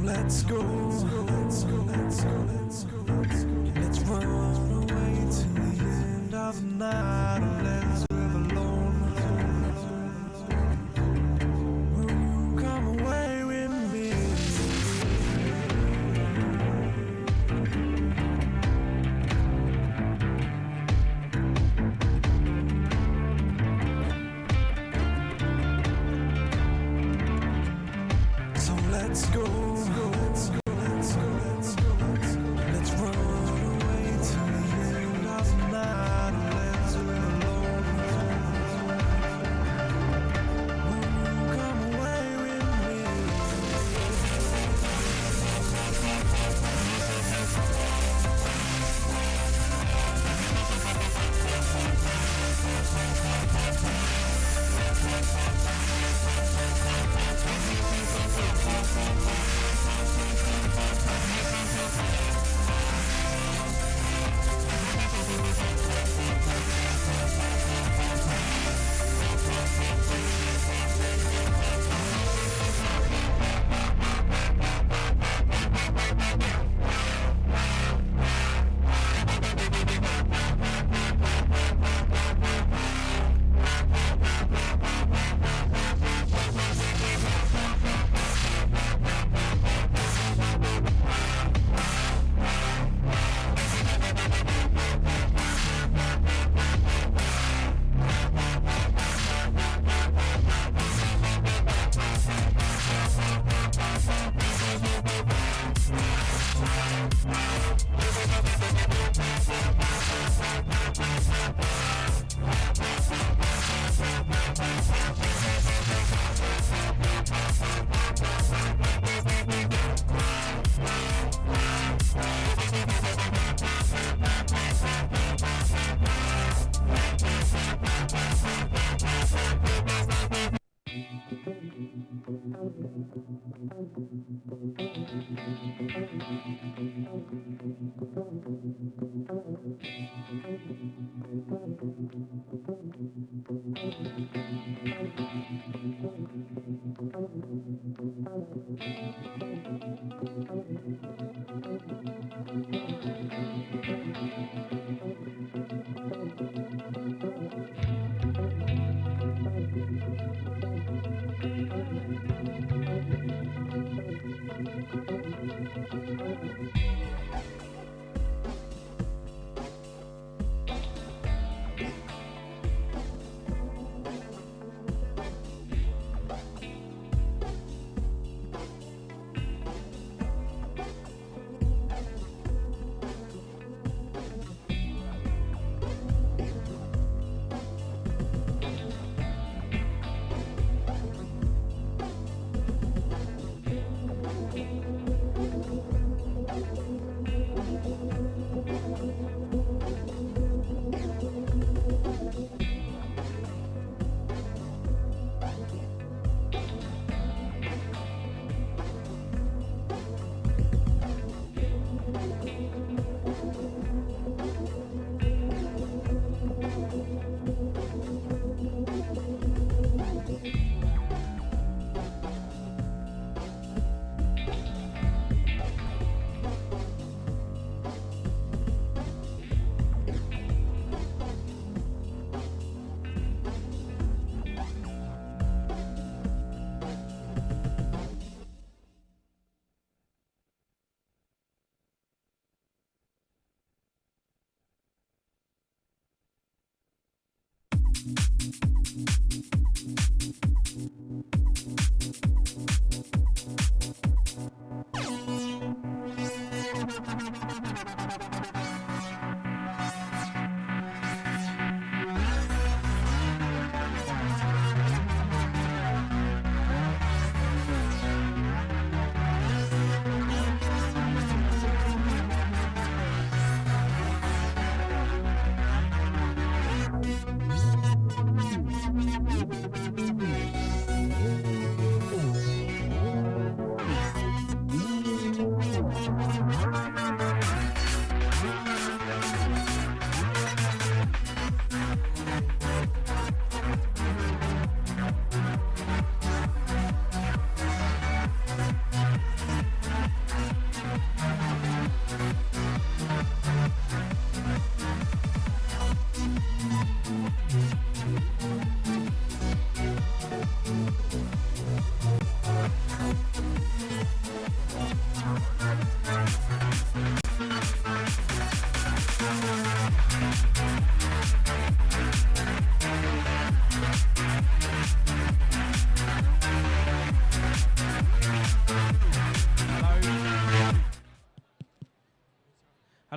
let's go, let's go, let's go, let's go, let's go. Let's run away to the end of the night, or let's live alone. Will you come away with me? So let's go, let's go, let's go, let's go, let's go. Let's run away to the end of the night, or let's live alone. Will you come away with me?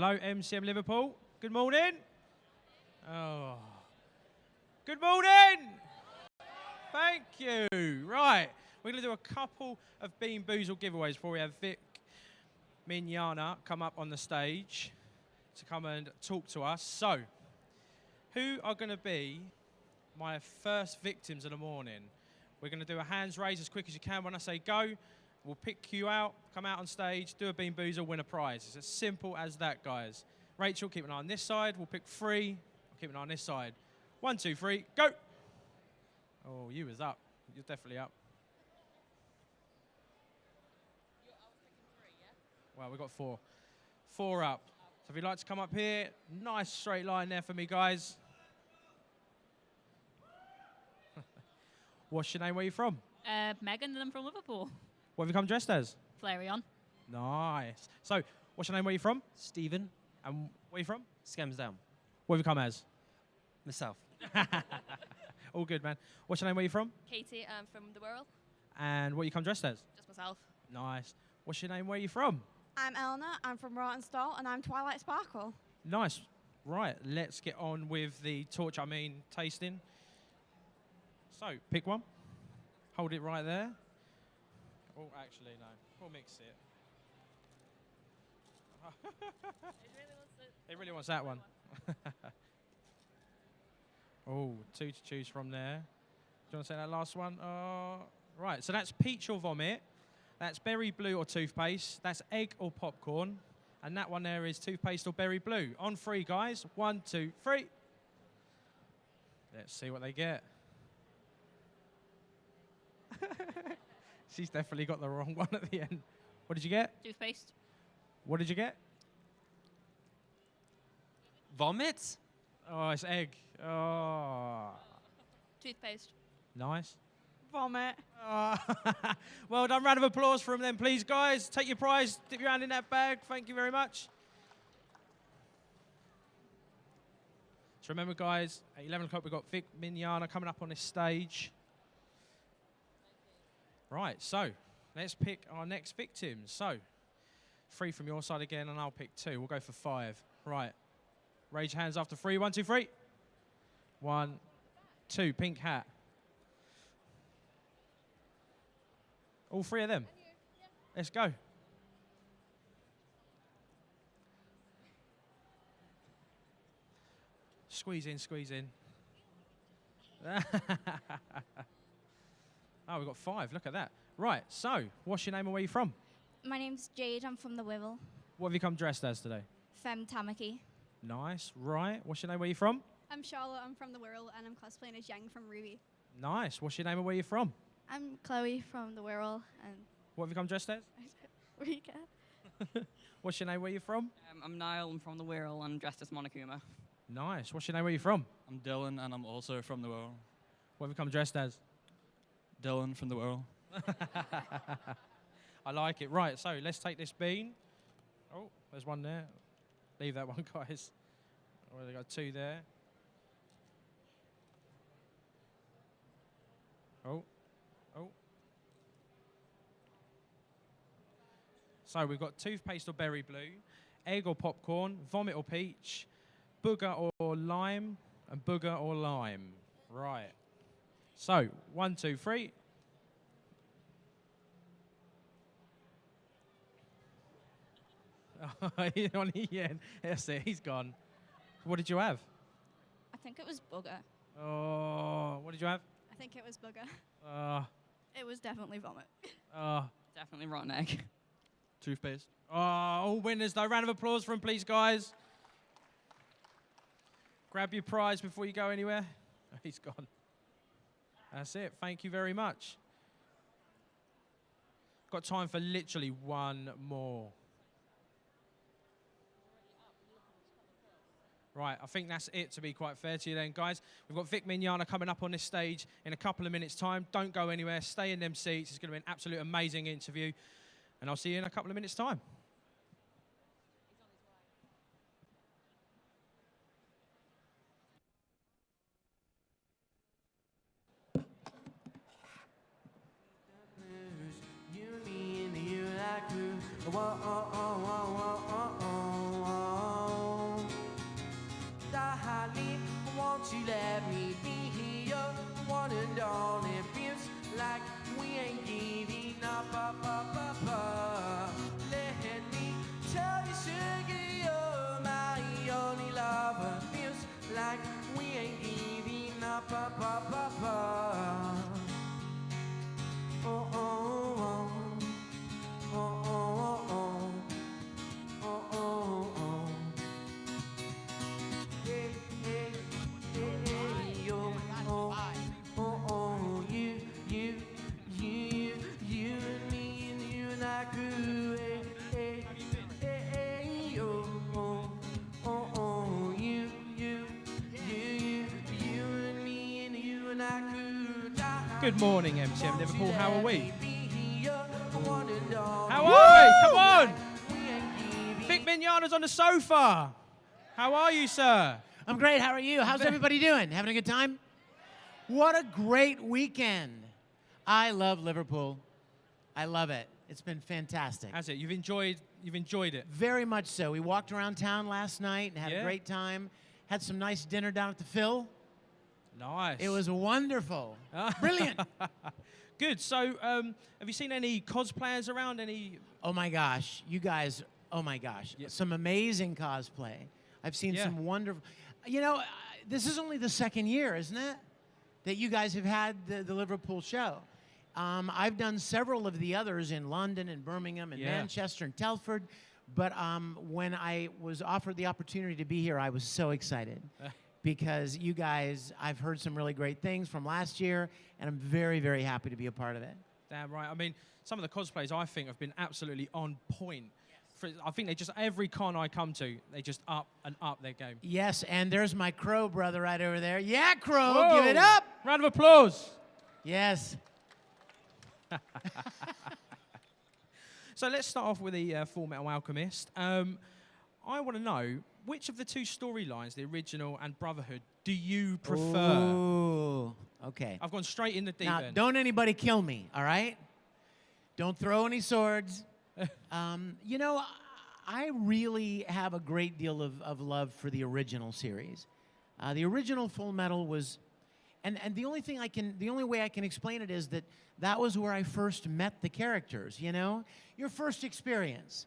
Hello, MCM Liverpool. Good morning. Oh. Good morning. Thank you. Right. We're going to do a couple of Bean Boozled giveaways before we have Vic Mignogna come up on the stage to come and talk to us. So, who are going to be my first victims of the morning? We're going to do a hands raise as quick as you can. When I say go, we'll pick you out, come out on stage, do a Bean Boozled, win a prize. It's as simple as that, guys. Rachel, keep an eye on this side. We'll pick 3. I'll keep an eye on this side. 1, 2, 3, go. Oh, you was up. You're definitely up. Well, we've got 4. 4 up. So if you'd like to come up here, nice straight line there for me, guys. What's your name? Where are you from? Megan, and I'm from Liverpool. What have you come dressed as? Flareon. Nice. So, what's your name? Where are you from? Stephen. And where are you from? Scammsdown. What have you come as? Myself. All good, man. What's your name? Where are you from? Katie, I'm from the world. And what you come dressed as? Just myself. Nice. What's your name? Where are you from? I'm Eleanor, I'm from Rawtenstall, and I'm Twilight Sparkle. Nice. Right, let's get on with the tasting. So, pick one. Hold it right there. Oh, actually, no. We'll mix it. He really wants that one. Oh, 2 to choose from there. Do you want to say that last one? Right, so that's peach or vomit. That's berry blue or toothpaste. That's egg or popcorn. And that one there is toothpaste or berry blue. On 3, guys. 1, 2, 3. Let's see what they get. She's definitely got the wrong one at the end. What did you get? Toothpaste. What did you get? Vomit? Oh, it's egg. Oh. Toothpaste. Nice. Vomit. Well done. Round of applause for them then, please, guys. Take your prize. Dip your hand in that bag. Thank you very much. So remember, guys, at 11 o'clock, we've got Vic Mignogna coming up on this stage. Right, so let's pick our next victims. So 3 from your side again, and I'll pick 2. We'll go for 5. Right. Raise your hands after 3. 1, 2, 3. 1, 2. Pink hat. All 3 of them. Let's go. Squeeze in, squeeze in. Oh, we've got 5. Look at that. Right, so what's your name and where you from? My name's Jade, I'm from the Wirral. What have you come dressed as today? Femme Tamaki. Nice. Right. What's your name? Where you from? I'm Charlotte, I'm from the Wirral, and I'm cosplaying as Yang from Ruby. Nice. What's your name and where you from? I'm Chloe from the Wirral, and What have you come dressed as? where you get? What's your name? Where you from? I'm Niall, I'm from the Wirral, and I'm dressed as Monokuma. Nice. What's your name? Where you from? I'm Dylan, and I'm also from the Wirral. What have you come dressed as? Dylan from the Wirral. I like it. Right. So let's take this bean. Oh, there's one there. Leave that one, guys. Oh, they got 2 there. Oh. Oh. So we've got toothpaste or berry blue, egg or popcorn, vomit or peach, booger or lime, and booger or lime. Right. So 1, 2, 3. He's on the end. That's it. He's gone. What did you have? I think it was booger. Oh, what did you have? I think it was Booger. It was definitely vomit. Definitely rotten egg. Toothpaste. All winners though. Round of applause for them, please, guys. Grab your prize before you go anywhere. He's gone. That's it. Thank you very much. Got time for literally 1 more. Right, I think that's it, to be quite fair to you then, guys. We've got Vic Mignogna coming up on this stage in a couple of minutes' time. Don't go anywhere. Stay in them seats. It's going to be an absolute amazing interview. And I'll see you in a couple of minutes' time. You, me, and you like glue. Whoa, oh, oh, oh, oh, oh, oh, oh. Good morning, MCM Liverpool. How are we? How are we? Come on! Vic Mignogna's on the sofa. How are you, sir? I'm great. How are you? How's everybody doing? Having a good time? What a great weekend. I love Liverpool. I love it. It's been fantastic. Has it? You've enjoyed it? Very much so. We walked around town last night and had Yeah. a great time. Had some nice dinner down at the Phil. Nice. It was wonderful. Brilliant. Good. So, have you seen any cosplayers around? Any? Oh my gosh, you guys, oh my gosh. Yeah. Some amazing cosplay. I've seen Yeah. some wonderful, you know, this is only the second year, isn't it? That you guys have had the Liverpool show. I've done several of the others in London and Birmingham and Manchester and Telford, but when I was offered the opportunity to be here, I was so excited. Because you guys, I've heard some really great things from last year, and I'm very, very happy to be a part of it. Damn right. I mean, some of the cosplays I think have been absolutely on point. I think they just, every con I come to, they just up and up their game. Yes, and there's my Crow brother right over there. Yeah, Crow, Whoa. give it up. Round of applause. Yes. So let's start off with the Full Metal Alchemist. I want to know, which of the two storylines, the original and Brotherhood, do you prefer? Ooh, okay. I've gone straight in the deep Now, end. don't anybody kill me, all right? Don't throw any swords. You know, I really have a great deal of love for the original series. The original Full Metal was, and the only way I can explain it is that was where I first met the characters, you know? Your first experience.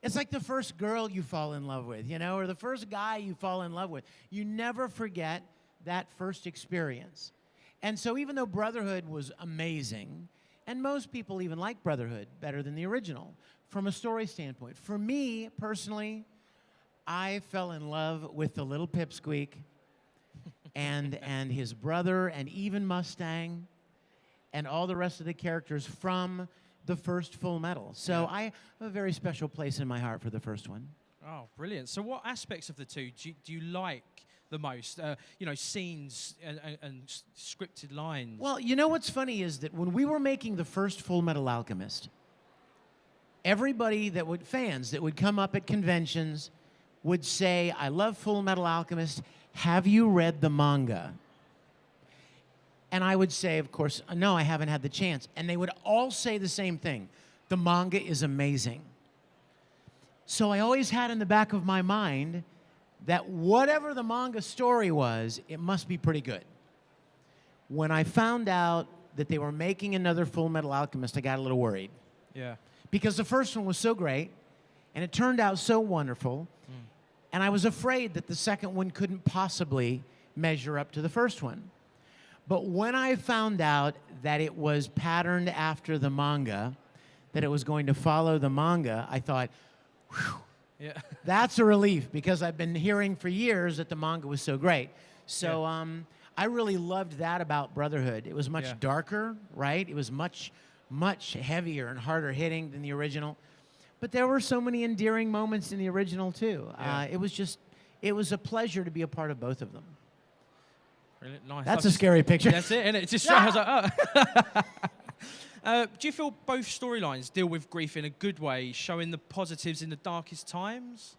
It's like the first girl you fall in love with, you know, or the first guy you fall in love with. You never forget that first experience. And so even though Brotherhood was amazing, and most people even like Brotherhood better than the original from a story standpoint, for me personally, I fell in love with the little pipsqueak and his brother and even Mustang and all the rest of the characters from the first Full Metal. So I have a very special place in my heart for the first one. Oh, brilliant. So what aspects of the two do you like the most? You know, scenes and scripted lines. Well, you know what's funny is that when we were making the first Full Metal Alchemist, everybody fans that would come up at conventions would say, I love Full Metal Alchemist. Have you read the manga? And I would say, of course, no, I haven't had the chance. And they would all say the same thing. The manga is amazing. So I always had in the back of my mind that whatever the manga story was, it must be pretty good. When I found out that they were making another Full Metal Alchemist, I got a little worried. Yeah. Because the first one was so great, and it turned out so wonderful, and I was afraid that the second one couldn't possibly measure up to the first one. But when I found out that it was patterned after the manga, that it was going to follow the manga, I thought, whew, Yeah. that's a relief, because I've been hearing for years that the manga was so great. So I really loved that about Brotherhood. It was much darker, right? It was much, much heavier and harder hitting than the original. But there were so many endearing moments in the original, too. Yeah. It was a pleasure to be a part of both of them. Really nice. That's a scary picture. That's it, isn't it? Just I was like, oh. Do you feel both storylines deal with grief in a good way, showing the positives in the darkest times?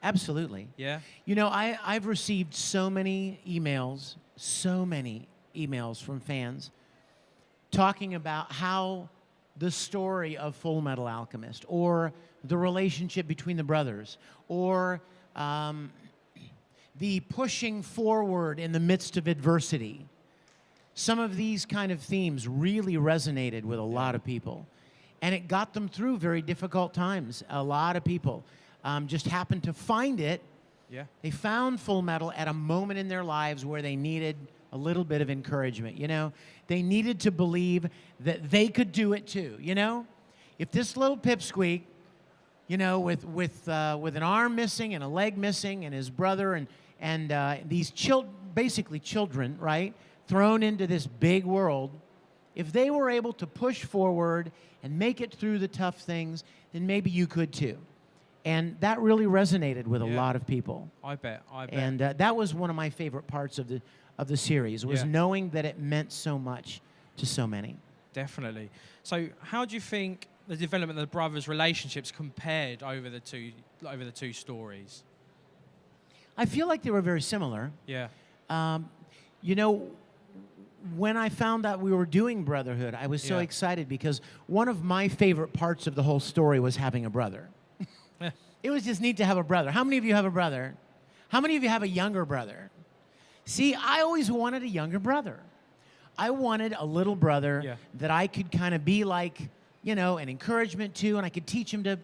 Absolutely. Yeah. You know, I've received so many emails from fans talking about how the story of Full Metal Alchemist, or the relationship between the brothers, or the pushing forward in the midst of adversity. Some of these kind of themes really resonated with a lot of people. And it got them through very difficult times. A lot of people just happened to find it. Yeah. They found Full Metal at a moment in their lives where they needed a little bit of encouragement, you know? They needed to believe that they could do it too, you know? If this little pipsqueak, you know, with an arm missing and a leg missing, and his brother and these basically children, right, thrown into this big world, if they were able to push forward and make it through the tough things, then maybe you could too. And that really resonated with a lot of people. I bet. And that was one of my favorite parts of the series, was knowing that it meant so much to so many. Definitely. So how do you think the development of the brothers' relationships compared over the two stories? I feel like they were very similar. Yeah. You know, when I found out we were doing Brotherhood, I was so Yeah. excited because one of my favorite parts of the whole story was having a brother. It was just neat to have a brother. How many of you have a brother? How many of you have a younger brother? See, I always wanted a younger brother. I wanted a little brother that I could kind of be like, you know, an encouragement to, and I could teach him to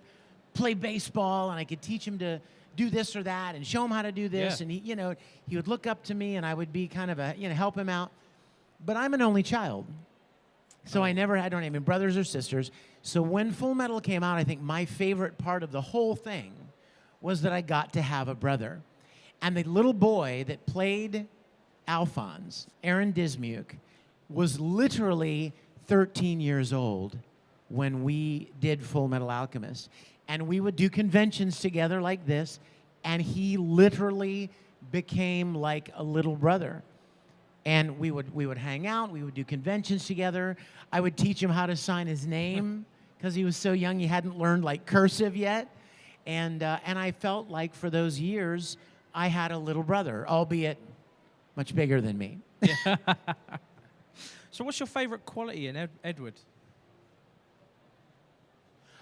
play baseball, and I could teach him to do this or that, and show him how to do this, and he, you know, he would look up to me, and I would be kind of a, you know, help him out. But I'm an only child, so I don't have any brothers or sisters. So when Full Metal came out, I think my favorite part of the whole thing was that I got to have a brother. And the little boy that played Alphonse, Aaron Dismuke, was literally 13 years old when we did Full Metal Alchemist. And we would do conventions together like this, and he literally became like a little brother. And we would hang out, we would do conventions together. I would teach him how to sign his name, because he was so young, he hadn't learned like cursive yet. And I felt like for those years, I had a little brother, albeit much bigger than me. So what's your favorite quality in Edward?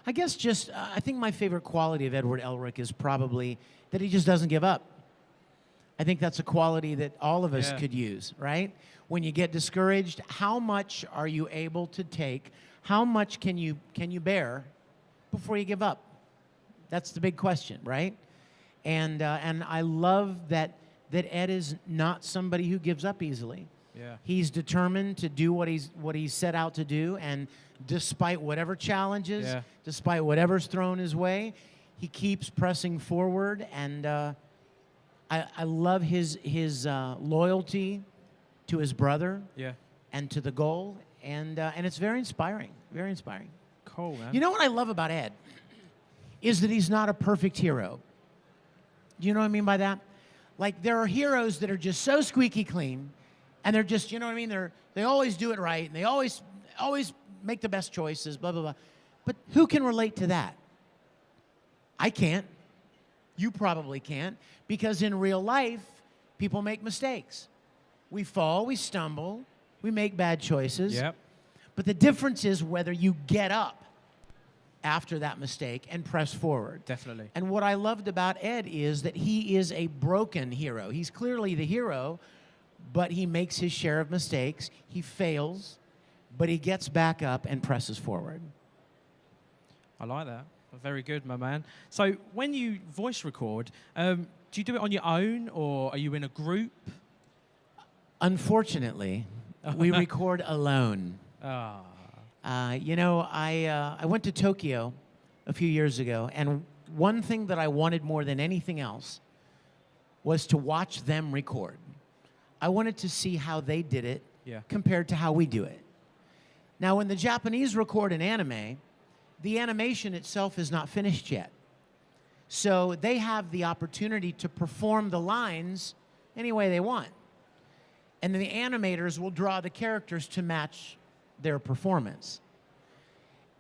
I guess just, I think my favorite quality of Edward Elric is probably that he just doesn't give up. I think that's a quality that all of us could use, right? When you get discouraged, how much are you able to take? How much can you bear before you give up? That's the big question, right? And I love that Ed is not somebody who gives up easily. Yeah. He's determined to do what he's set out to do, and despite whatever challenges, despite whatever's thrown his way, he keeps pressing forward. And I love his loyalty to his brother, and to the goal, and it's very inspiring. Very inspiring. Cool, man. You know what I love about Ed is that he's not a perfect hero. Do you know what I mean by that? Like, there are heroes that are just so squeaky clean, and they're just, you know what I mean? They always do it right, and they always make the best choices, blah, blah, blah. But who can relate to that? I can't. You probably can't, because in real life, people make mistakes. We fall, we stumble, we make bad choices. Yep. But the difference is whether you get up after that mistake and press forward. Definitely. And what I loved about Ed is that he is a broken hero. He's clearly the hero, but he makes his share of mistakes. He fails, but he gets back up and presses forward. I like that. Very good, my man. So when you voice record, do you do it on your own, or are you in a group? Unfortunately, we record alone. Ah. You know, I went to Tokyo a few years ago, and one thing that I wanted more than anything else was to watch them record. I wanted to see how they did it compared to how we do it. Now, when the Japanese record an anime, the animation itself is not finished yet. So they have the opportunity to perform the lines any way they want. And then the animators will draw the characters to match their performance.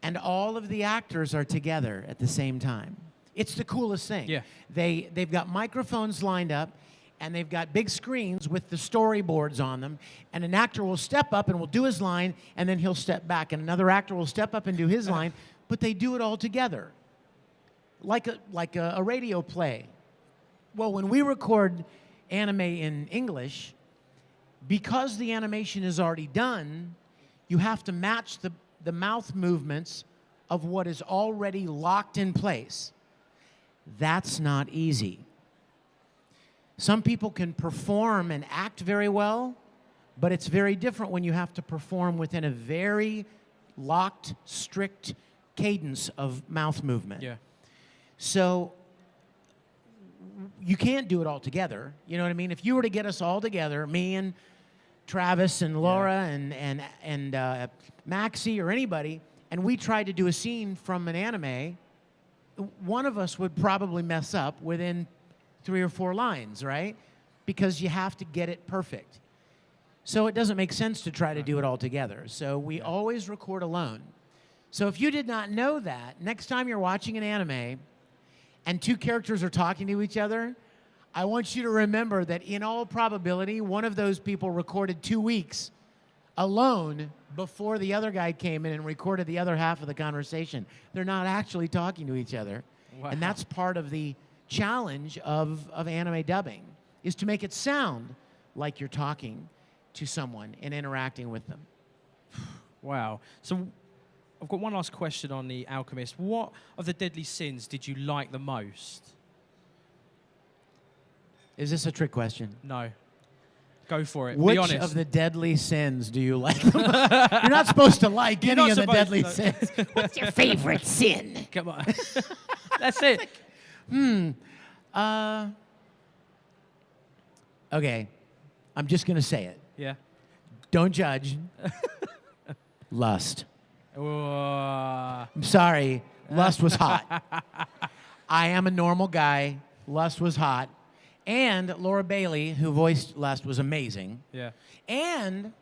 And all of the actors are together at the same time. It's the coolest thing. Yeah. They've got microphones lined up, and they've got big screens with the storyboards on them, and an actor will step up and will do his line, and then he'll step back, and another actor will step up and do his line, but they do it all together, like a radio play. Well, when we record anime in English, because the animation is already done, you have to match the mouth movements of what is already locked in place. That's not easy. Some people can perform and act very well, but it's very different when you have to perform within a very locked, strict cadence of mouth movement. Yeah. So you can't do it all together. You know what I mean? If you were to get us all together, me and Travis and Laura and Maxie or anybody, and we tried to do a scene from an anime, one of us would probably mess up within 3 or 4 lines, right? Because you have to get it perfect. So it doesn't make sense to try to do it all together. So we always record alone. So if you did not know that, next time you're watching an anime and two characters are talking to each other, I want you to remember that in all probability, one of those people recorded 2 weeks alone before the other guy came in and recorded the other half of the conversation. They're not actually talking to each other. Wow. And that's part of the challenge of anime dubbing, is to make it sound like you're talking to someone and interacting with them. Wow. So I've got one last question on The Alchemist. What of the deadly sins did you like the most? Is this a trick question? No. Go for it. Which Be honest. of the deadly sins do you like the most? You're not supposed to like You're any not of the supposed deadly to. sins. What's your favorite sin? Come on. That's it. Okay, I'm just going to say it. Yeah. Don't judge. Lust. Uh, I'm sorry. Lust was hot. I am a normal guy. Lust was hot. And Laura Bailey, who voiced Lust, was amazing. yeah. And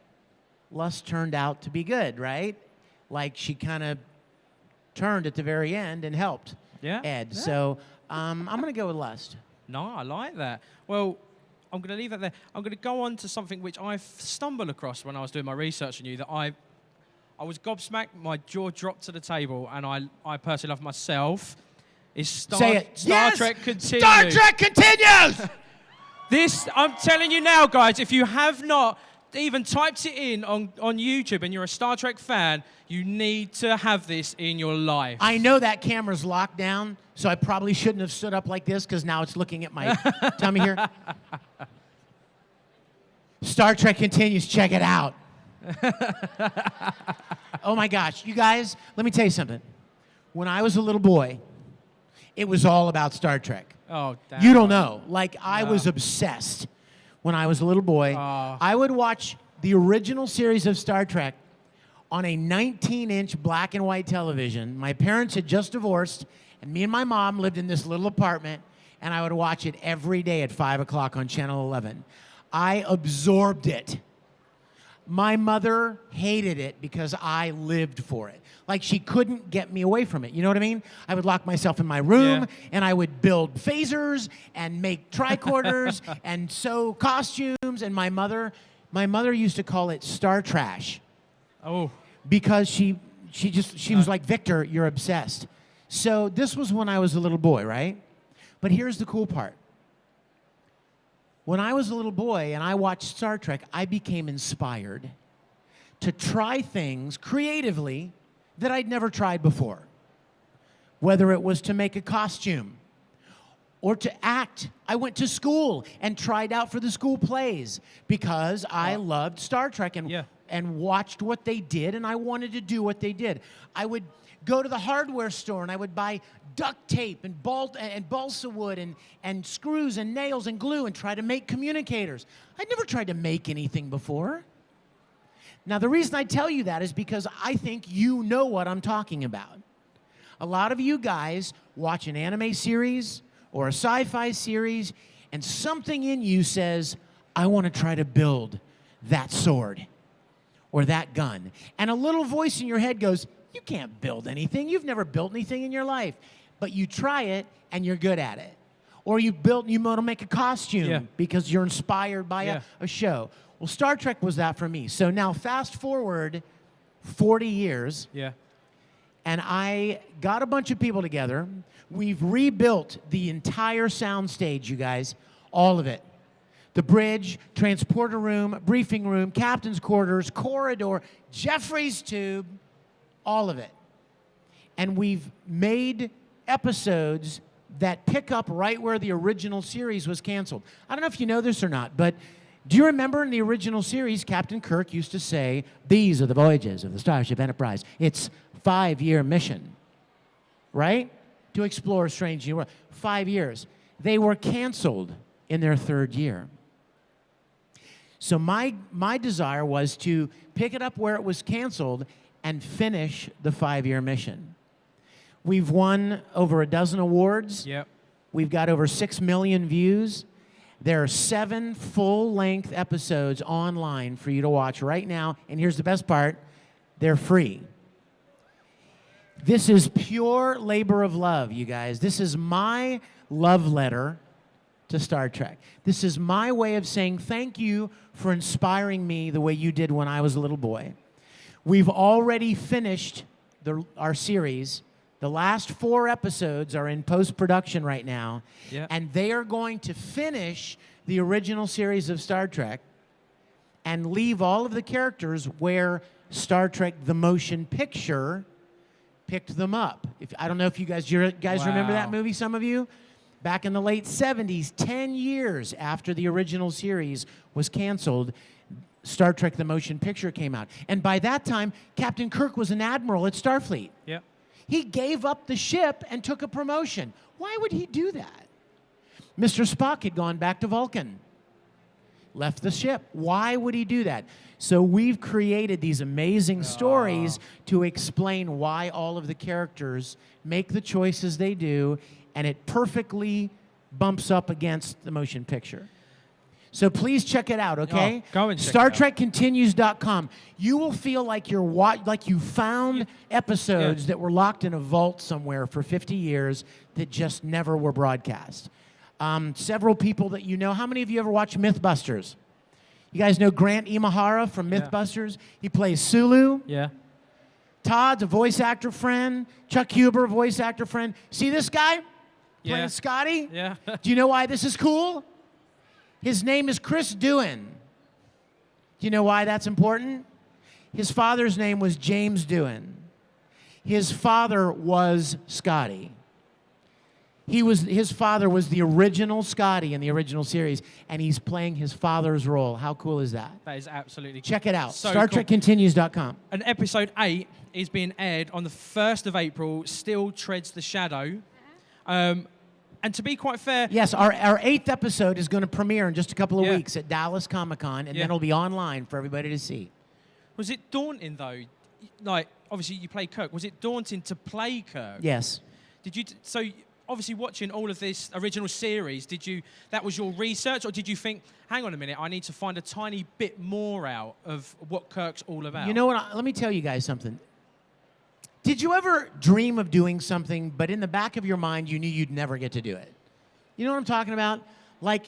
Lust turned out to be good, right? Like she kind of turned at the very end and helped Yeah. Ed. Yeah. So I'm going to go with Lust. No, I like that. Well, I'm going to leave that there. I'm going to go on to something which I stumbled across when I was doing my research on you, that I was gobsmacked, my jaw dropped to the table, and I personally love myself. Is Say it. Star Yes! Trek continues. Star Trek continues! This, I'm telling you now, guys, if you have not even typed it in on YouTube and you're a Star Trek fan, you need to have this in your life. I know that camera's locked down, so I probably shouldn't have stood up like this because now it's looking at my tummy here. Star Trek continues. Check it out. Oh, my gosh. You guys, let me tell you something. When I was a little boy, it was all about Star Trek. Oh, damn. You don't know. Like, I was obsessed when I was a little boy. Oh. I would watch the original series of Star Trek on a 19-inch black and white television. My parents had just divorced, and me and my mom lived in this little apartment, and I would watch it every day at 5 o'clock on Channel 11. I absorbed it. My mother hated it because I lived for it. Like, she couldn't get me away from it. You know what I mean? I would lock myself in my room, and I would build phasers and make tricorders and sew costumes. And my mother used to call it Star Trash. Oh. Because she was like, Victor, you're obsessed. So this was when I was a little boy, right? But here's the cool part. When I was a little boy and I watched Star Trek, I became inspired to try things creatively that I'd never tried before. Whether it was to make a costume or to act. I went to school and tried out for the school plays because I loved Star Trek and watched what they did, and I wanted to do what they did. I would go to the hardware store and I would buy duct tape and balsa wood and screws and nails and glue and try to make communicators. I'd never tried to make anything before. Now, the reason I tell you that is because I think you know what I'm talking about. A lot of you guys watch an anime series or a sci-fi series, and something in you says, I want to try to build that sword or that gun. And a little voice in your head goes, you can't build anything. You've never built anything in your life. But you try it, and you're good at it. Or you want to make a costume because you're inspired by a show. Well, Star Trek was that for me. So now fast forward 40 years. Yeah. And I got a bunch of people together. We've rebuilt the entire soundstage, you guys. All of it. The bridge, transporter room, briefing room, captain's quarters, corridor, Jeffrey's tube, all of it. And we've made episodes that pick up right where the original series was canceled. I don't know if you know this or not, but do you remember in the original series, Captain Kirk used to say, these are the voyages of the Starship Enterprise. It's a 5-year mission, right? To explore a strange new world. 5 years. They were canceled in their 3rd year. So my desire was to pick it up where it was canceled and finish the 5-year mission. We've won over a dozen awards. Yep. We've got over 6 million views. There are 7 full-length episodes online for you to watch right now. And here's the best part. They're free. This is pure labor of love, you guys. This is my love letter to Star Trek. This is my way of saying thank you for inspiring me the way you did when I was a little boy. We've already finished our series. The last 4 episodes are in post-production right now, and they are going to finish the original series of Star Trek and leave all of the characters where Star Trek The Motion Picture picked them up. I don't know if you guys remember that movie, some of you? Back in the late 70s, 10 years after the original series was canceled, Star Trek The Motion Picture came out. And by that time, Captain Kirk was an admiral at Starfleet. Yep. He gave up the ship and took a promotion. Why would he do that? Mr. Spock had gone back to Vulcan, left the ship. Why would he do that? So we've created these amazing stories to explain why all of the characters make the choices they do, and it perfectly bumps up against the motion picture. So please check it out, okay? Go and check it out. StarTrekContinues.com. You will feel like you found episodes that were locked in a vault somewhere for 50 years that just never were broadcast. Several people that you know. How many of you ever watched Mythbusters? You guys know Grant Imahara from Mythbusters? He plays Sulu. Yeah. Todd's a voice actor friend. Chuck Huber, a voice actor friend. See this guy playing Scotty? Yeah. Do you know why this is cool? His name is Chris Doohan. Do you know why that's important? His father's name was James Doohan. His father was Scotty. His father was the original Scotty in the original series, and he's playing his father's role. How cool is that? That is absolutely cool. Check it out. So StarTrekContinues.com. And episode 8 is being aired on the 1st of April, Still Treads the Shadow. And to be quite fair... Yes, our 8th episode is going to premiere in just a couple of weeks at Dallas Comic-Con, and then it'll be online for everybody to see. Was it daunting, though? Like, obviously, you play Kirk. Was it daunting to play Kirk? Yes. Did you... So, obviously, watching all of this original series, that was your research, or did you think, hang on a minute, I need to find a tiny bit more out of what Kirk's all about? You know what? Let me tell you guys something. Did you ever dream of doing something, but in the back of your mind, you knew you'd never get to do it? You know what I'm talking about? Like,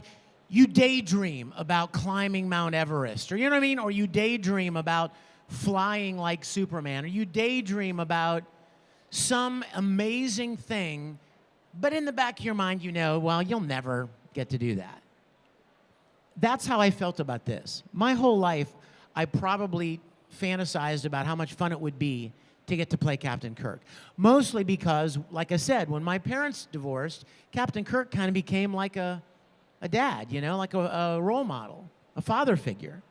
you daydream about climbing Mount Everest, or you know what I mean? Or you daydream about flying like Superman, or you daydream about some amazing thing, but in the back of your mind, you know, well, you'll never get to do that. That's how I felt about this. My whole life, I probably fantasized about how much fun it would be to get to play Captain Kirk. Mostly because, like I said, when my parents divorced, Captain Kirk kind of became like a dad, you know, like a role model, a father figure.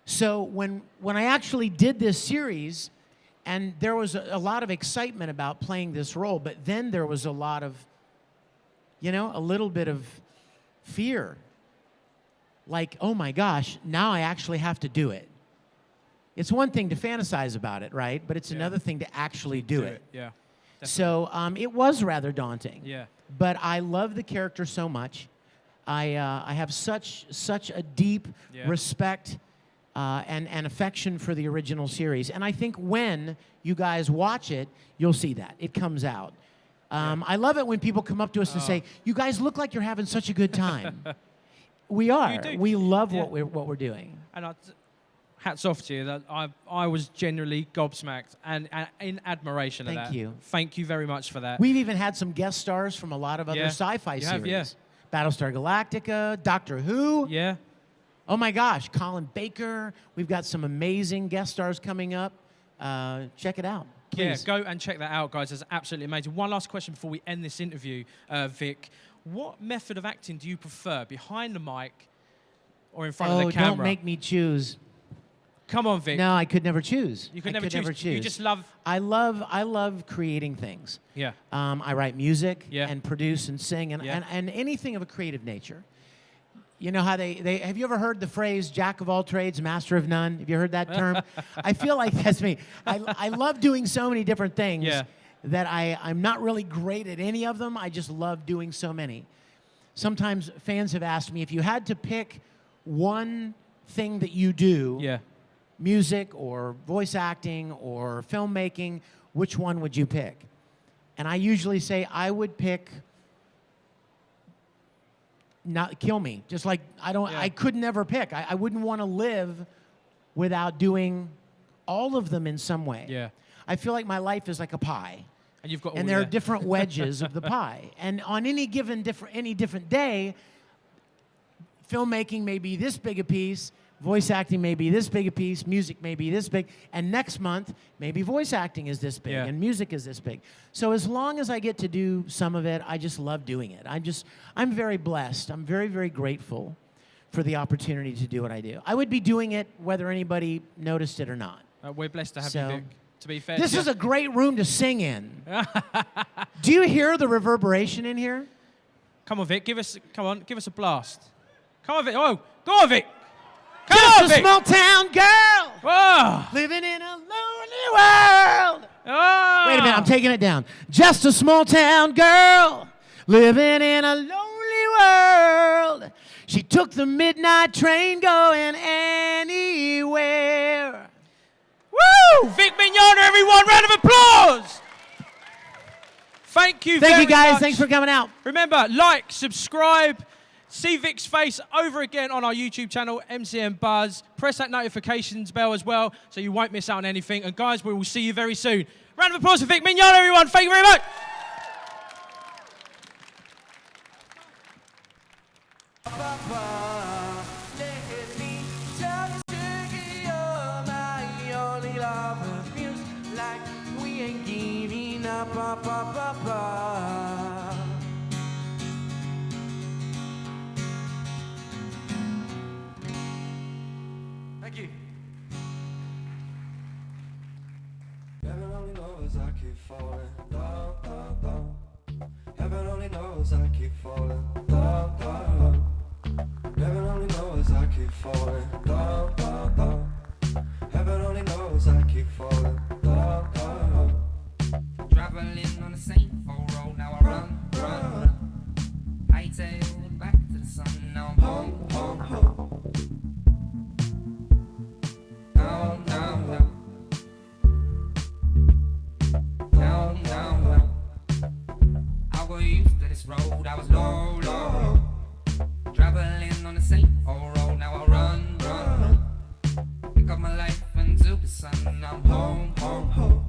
So when I actually did this series, and there was a lot of excitement about playing this role, but then there was a lot of, you know, a little bit of fear. Like, oh my gosh, now I actually have to do it. It's one thing to fantasize about it, right? But it's another thing to actually do it. Yeah. Definitely. So it was rather daunting. Yeah. But I love the character so much. I have such a deep respect and affection for the original series. And I think when you guys watch it, you'll see that. It comes out. I love it when people come up to us and say, you guys look like you're having such a good time. We are. We love what we're doing. And hats off to you. That I was genuinely gobsmacked and in admiration of that. Thank you. Thank you very much for that. We've even had some guest stars from a lot of other sci-fi series. Battlestar Galactica, Doctor Who. Yeah. Oh my gosh, Colin Baker. We've got some amazing guest stars coming up. Check it out, please. Yeah, go and check that out, guys. It's absolutely amazing. One last question before we end this interview, Vic. What method of acting do you prefer, behind the mic or in front of the camera? Oh, don't make me choose. Come on, Vic. No, I could never choose. You could never choose. You just love... I love creating things. Yeah. I write music Yeah. and produce and sing and anything of a creative nature. You know how they have you ever heard the phrase jack of all trades, master of none? Have you heard that term? I feel like that's me. I love doing so many different things that I'm not really great at any of them. I just love doing so many. sometimes fans have asked me, if you had to pick one thing that you do, Yeah. music or voice acting or filmmaking, which one would you pick? And I usually say I would pick not kill me. Just like I could never pick. I wouldn't want to live without doing all of them in some way. Yeah. I feel like my life is like a pie. And you've got all And there are different wedges of the pie. And on any different day, filmmaking may be this big a piece, voice acting may be this big a piece, music may be this big, and next month, maybe voice acting is this big, and music is this big. So as long as I get to do some of it, I just love doing it. I'm very blessed. I'm very, very grateful for the opportunity to do what I do. I would be doing it whether anybody noticed it or not. We're blessed to have you, Vic. To be fair, this is a great room to sing in. Do you hear the reverberation in here? Come on, Vic. Give us a blast. Come on, Vic. Oh, go on, Vic. Come Just on, a Vic. small town girl Whoa. living in a lonely world. Oh. Wait a minute, I'm taking it down. Just a small town girl living in a lonely world. She took the midnight train going anywhere. Woo! Vic Mignogna, everyone. Round of applause. Thank you very much. Thank you, guys. Thanks for coming out. Remember, like, subscribe, see Vic's face over again on our YouTube channel, MyMBuzz. Press that notifications bell as well so you won't miss out on anything. And guys, we will see you very soon. Round of applause for Vic Mignogna, everyone. Thank you very much. Thank you. Heaven only knows I keep falling down, down, down. Heaven only knows I keep falling down, down, down. Heaven only knows I keep falling down, down, down. Heaven only knows I keep falling down, down, down. Traveling on the same old road, now I run, run, run. I tail back to the sun, now I'm home, home, home. Down, down, down. Down, down, down. I was used to this road, I was low, low. Traveling on the same old road, now I run, run, run. Pick up my life into the sun, now I'm home, home, home.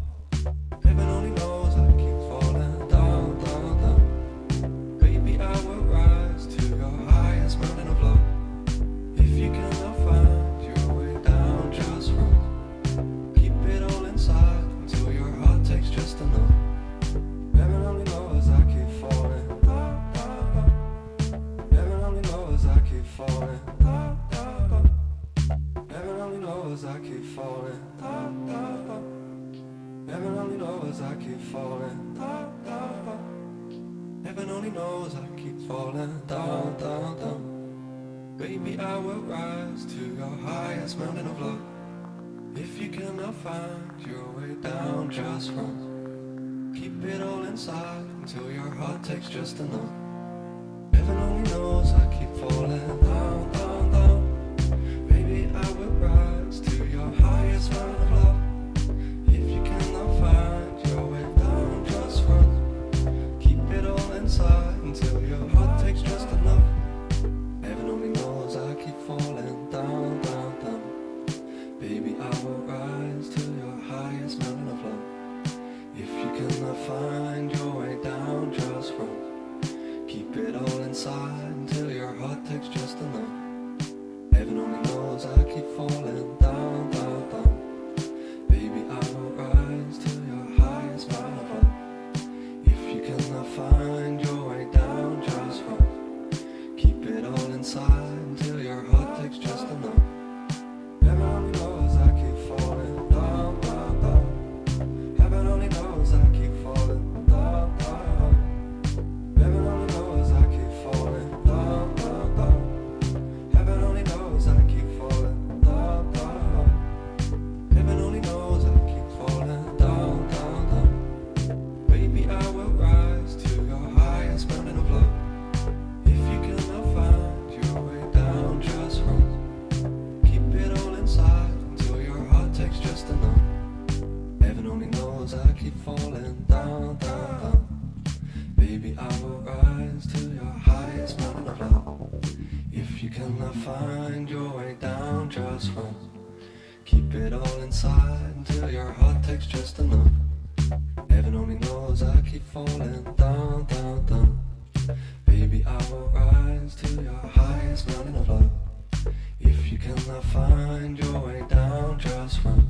Heaven only knows I keep falling down, down, down. Baby, I will rise to your highest mountain of love. If you cannot find your way down, just run. Keep it all inside until your heart takes just enough. Heaven only knows I keep falling down, down, down. Heaven only knows I keep falling down, down, down. Heaven only knows I keep falling down, down, down. Heaven only knows I keep falling down, down, down. Heaven only knows I keep falling down, down, down. Baby, I will rise to your highest mountain of love. If you cannot find your way down, just run. Keep it all inside until your heart takes just enough. Heaven only knows I keep falling down, down, down. Baby, I will rise to your highest mountain of love. If you cannot find your way down, just run. Keep it all inside until your heart takes just enough. Heaven only knows I keep falling down, down, down. Baby, I will rise to your highest mountain of love. If you cannot find your way down, just run. Keep it all inside until your heart takes just enough. Heaven only knows I keep falling down, down, down. Baby, I will rise to your highest mountain of love. If you cannot find your way down, just run. Keep it all inside until your heart takes just enough. Heaven only knows I keep falling down, down, down. Heaven only knows I keep falling down, down, down. Heaven only knows I keep falling down, down, down. Heaven only knows I keep falling down, down, down. cannot find your way down, just run. Keep it all inside until your heart takes just enough. Heaven only knows I keep falling down, down, down. Baby, I will rise to your highest mountain of love. If you cannot find your way down, just run.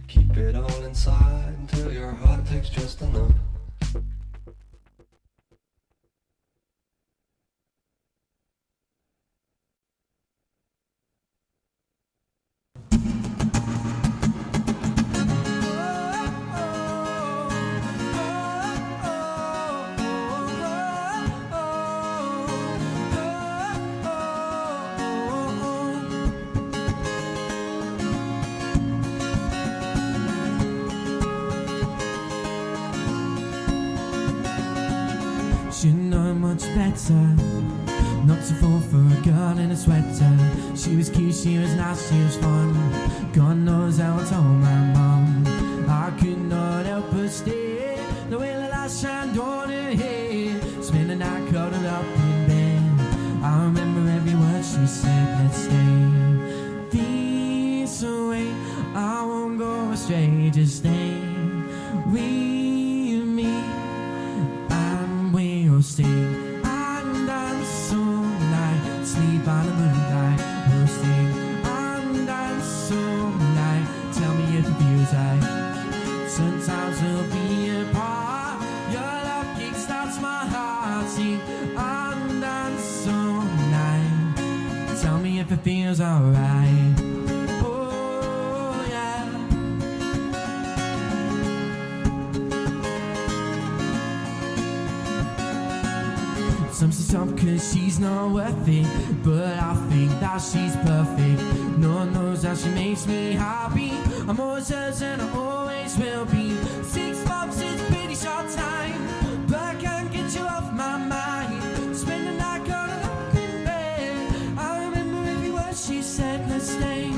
Keep it all inside until your heart takes just enough. Should know much better not to fall for a girl in a sweater. She was cute, she was nice, she was fun. God knows how I told my mum. I could not help but stare. The way the light shined on her head. Spend the night cuddled up in bed. I remember every word she said. Let's stay this way. I won't go astray, just stay with me. We'll sing and dance all night, sleep by the moonlight. We'll sing and dance all night. Tell me if it feels right. Sometimes we'll be apart. Your love kickstarts my heart. Sing and dance all night. Tell me if it feels alright. Oh yeah. Some say some cause she's not worth it, but I think that she's perfect. No one knows how she makes me happy. I'm always hers and I always will be. 6 months is a pretty short time, but I can't get you off my mind. Spend the night curled up in bed. I remember every word she said. Let's stay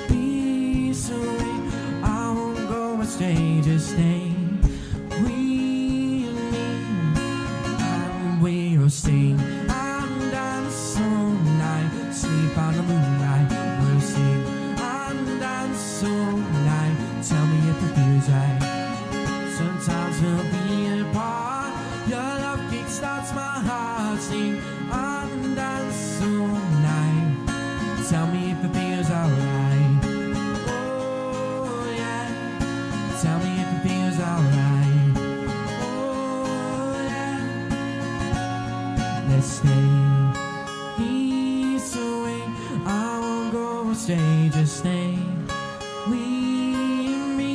this way. I won't go astray, just stay. We'll sing and dance all night, sleep on the moonlight. We'll sing and dance all night. Tell me if it feels right. Sometimes we'll be apart. Your love kickstarts my heart. Sing and dance all night. Tell me if it feels alright. Oh yeah. Tell me if it feels alright. Let's stay this way. I won't go astray, just stay with me.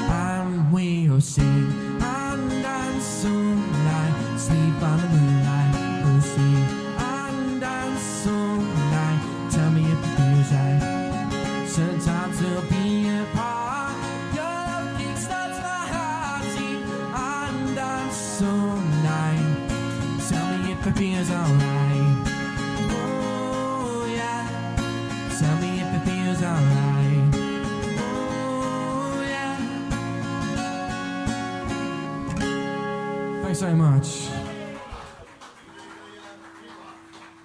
And we'll sing and dance all night, sleep on the moonlight. We'll sing and dance all night. Tell me if it feels right. Sometimes we'll be apart. Your love kickstarts my heart. Sing and dance all night. Tell me if it feels alright. Oh yeah. Tell me if it feels alright. Oh yeah. Thanks so much.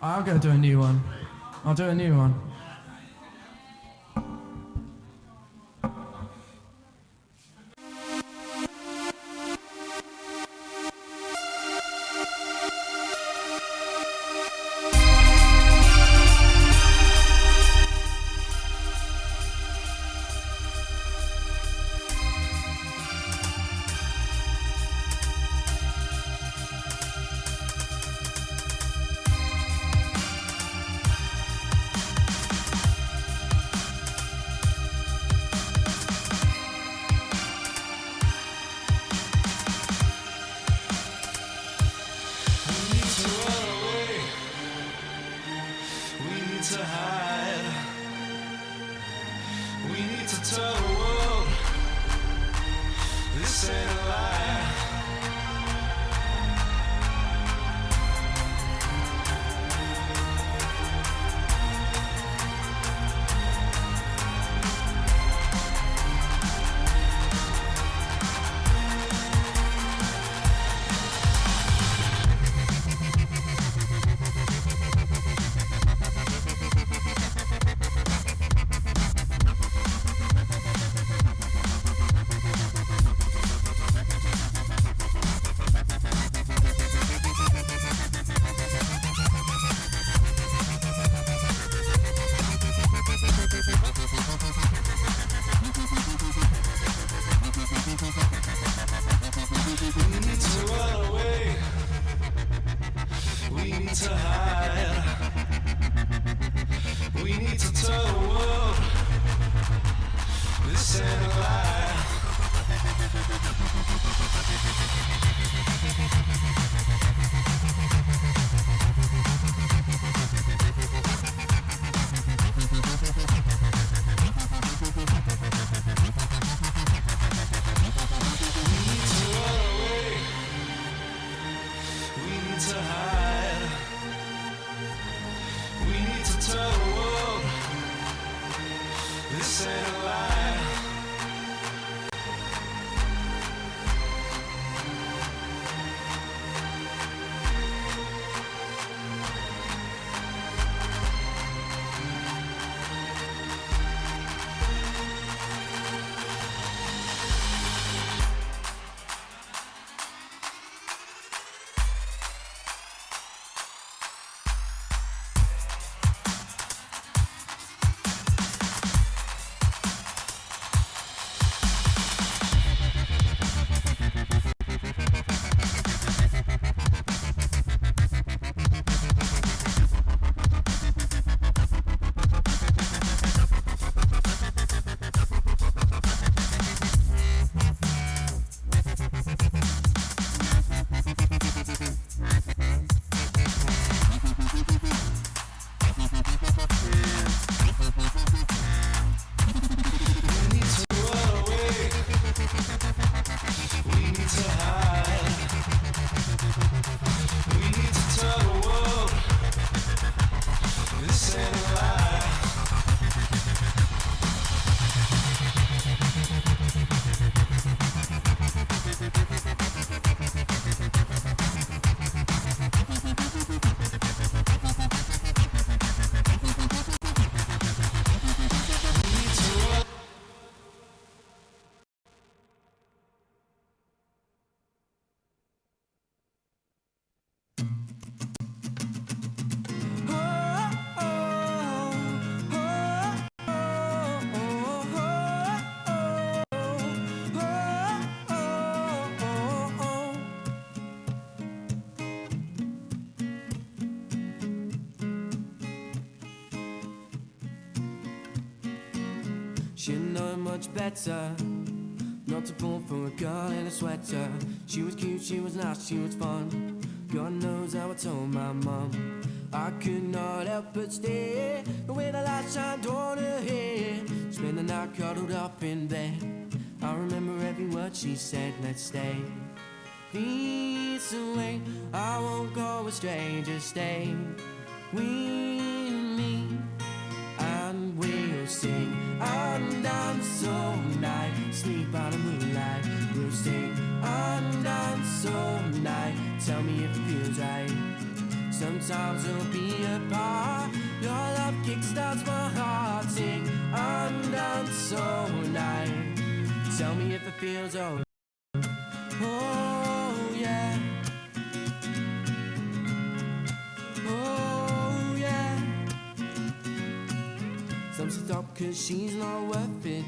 I'm gonna do a new one. I'll do a new one. to hide. We need to tell the world this ain't a lie. To hide. We need to tell the world this ain't a lie. Should know much better not to fall for a girl in a sweater. She was cute, she was nice, she was fun. God knows how I told my mum. I could not help but stare the way the light shined on her hair. Spend the night cuddled up in bed. I remember every word she said. Let's stay this way. I won't go astray. Just stay with me, and we'll sing and dance all night. Sleep by the moonlight. We'll sing and dance all night. Tell me if it feels right. Sometimes we'll be apart. Your love kickstarts my heart. Sing and dance all night. Tell me if it feels alright. Oh yeah. Oh yeah. Some stop cause she's not worth it,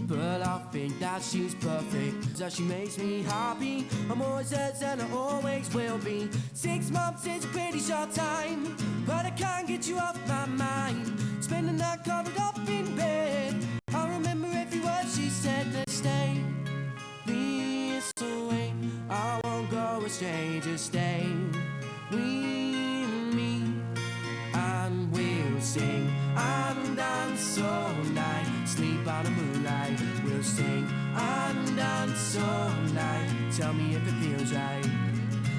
but I think that she's perfect. That she makes me happy. I'm always hers and I always will be. 6 months is a pretty short time, but I can't get you off my mind. Spend the night covered up in bed. I remember every word she said. Let's stay this way. I won't go astray. Just stay with me, and we'll sing and dance all night. Sleep by the moonlight. We'll sing and dance all night. Tell me if it feels right.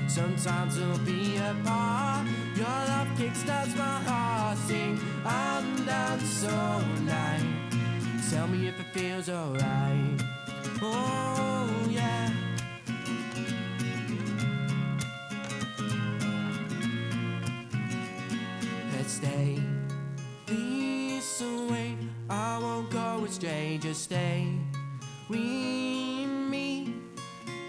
Sometimes we'll be apart. Your love kickstarts my heart. Sing and dance all night. Tell me if it feels alright. Oh yeah. Let's stay this way. I won't go astray. Just stay with me,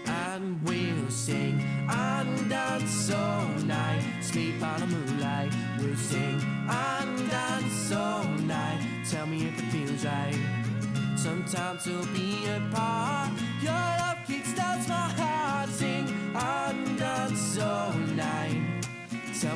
and we'll sing and dance all night. Sleep by the moonlight. We'll sing and dance all night. Tell me if it feels right. Sometimes we'll be apart. Your love kickstarts my heart. Sing and dance all night. Tell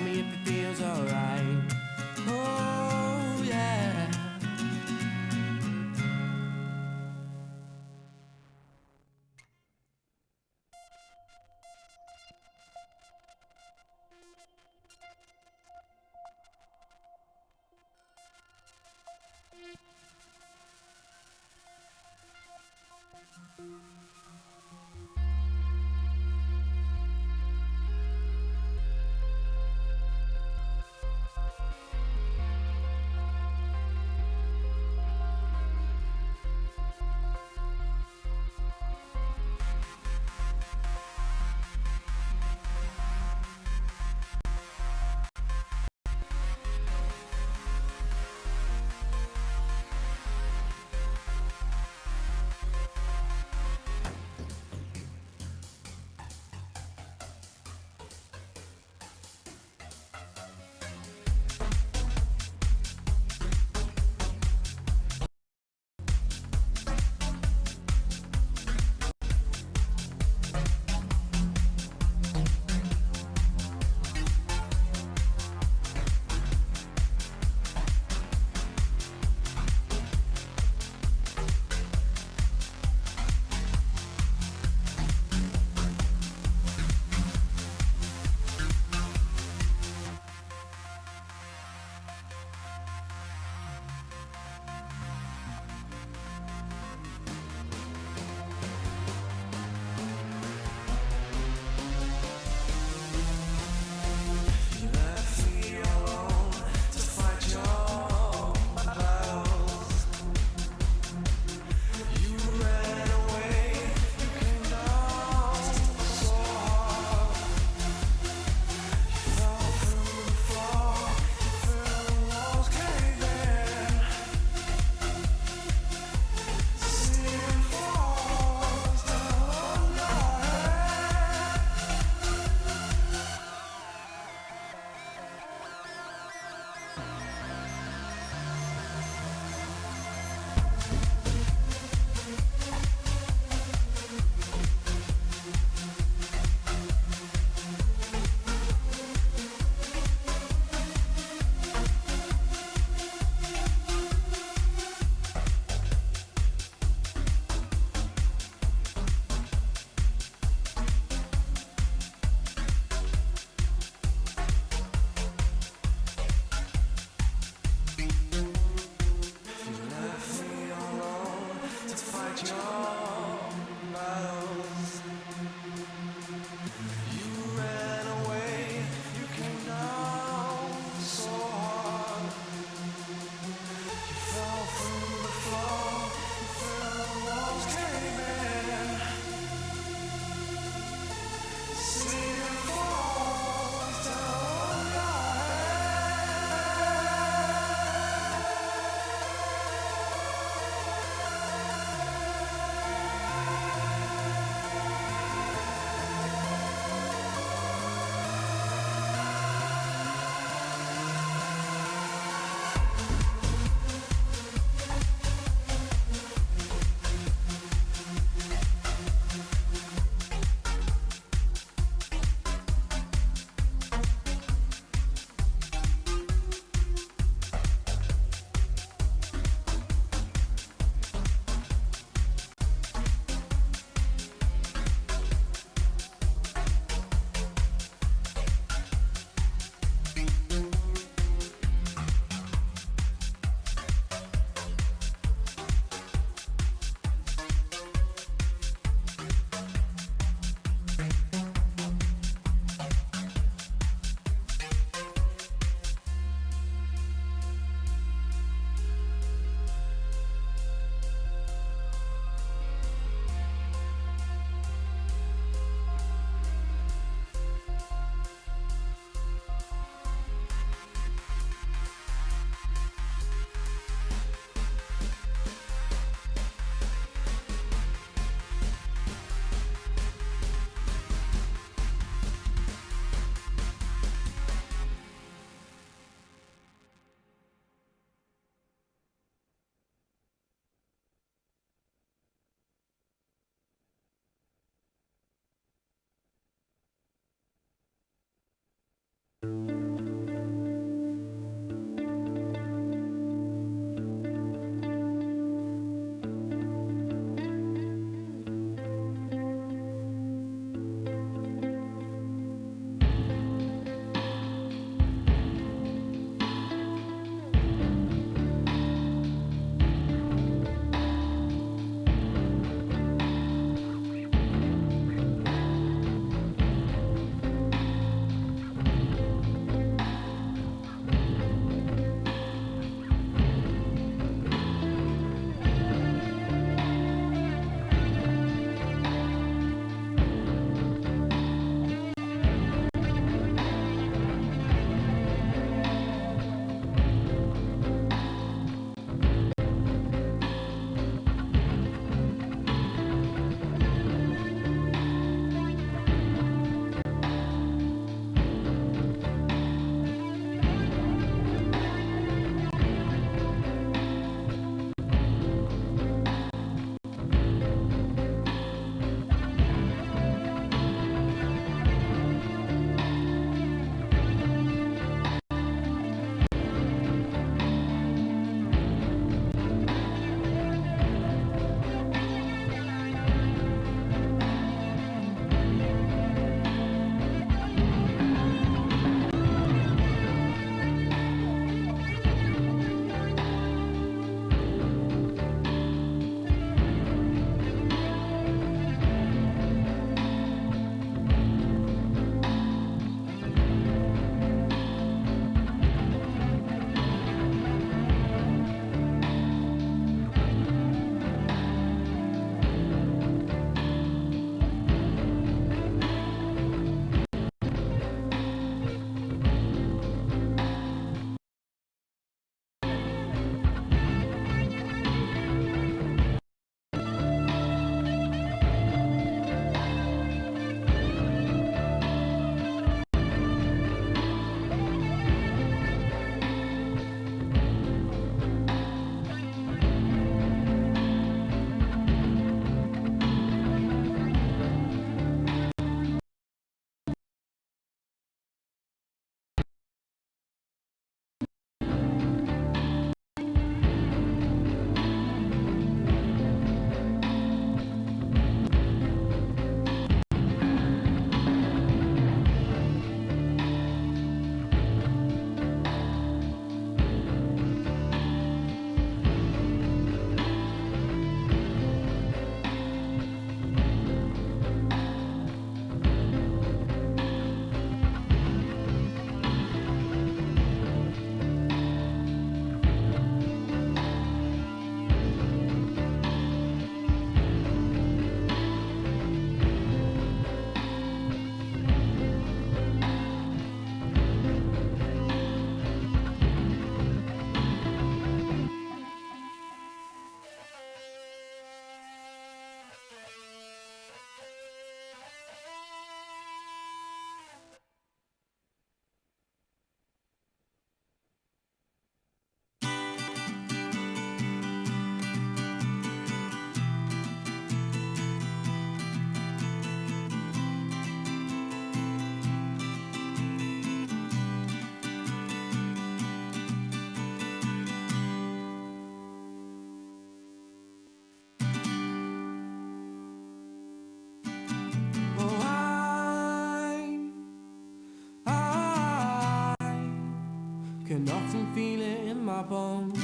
can often feel it in my bones.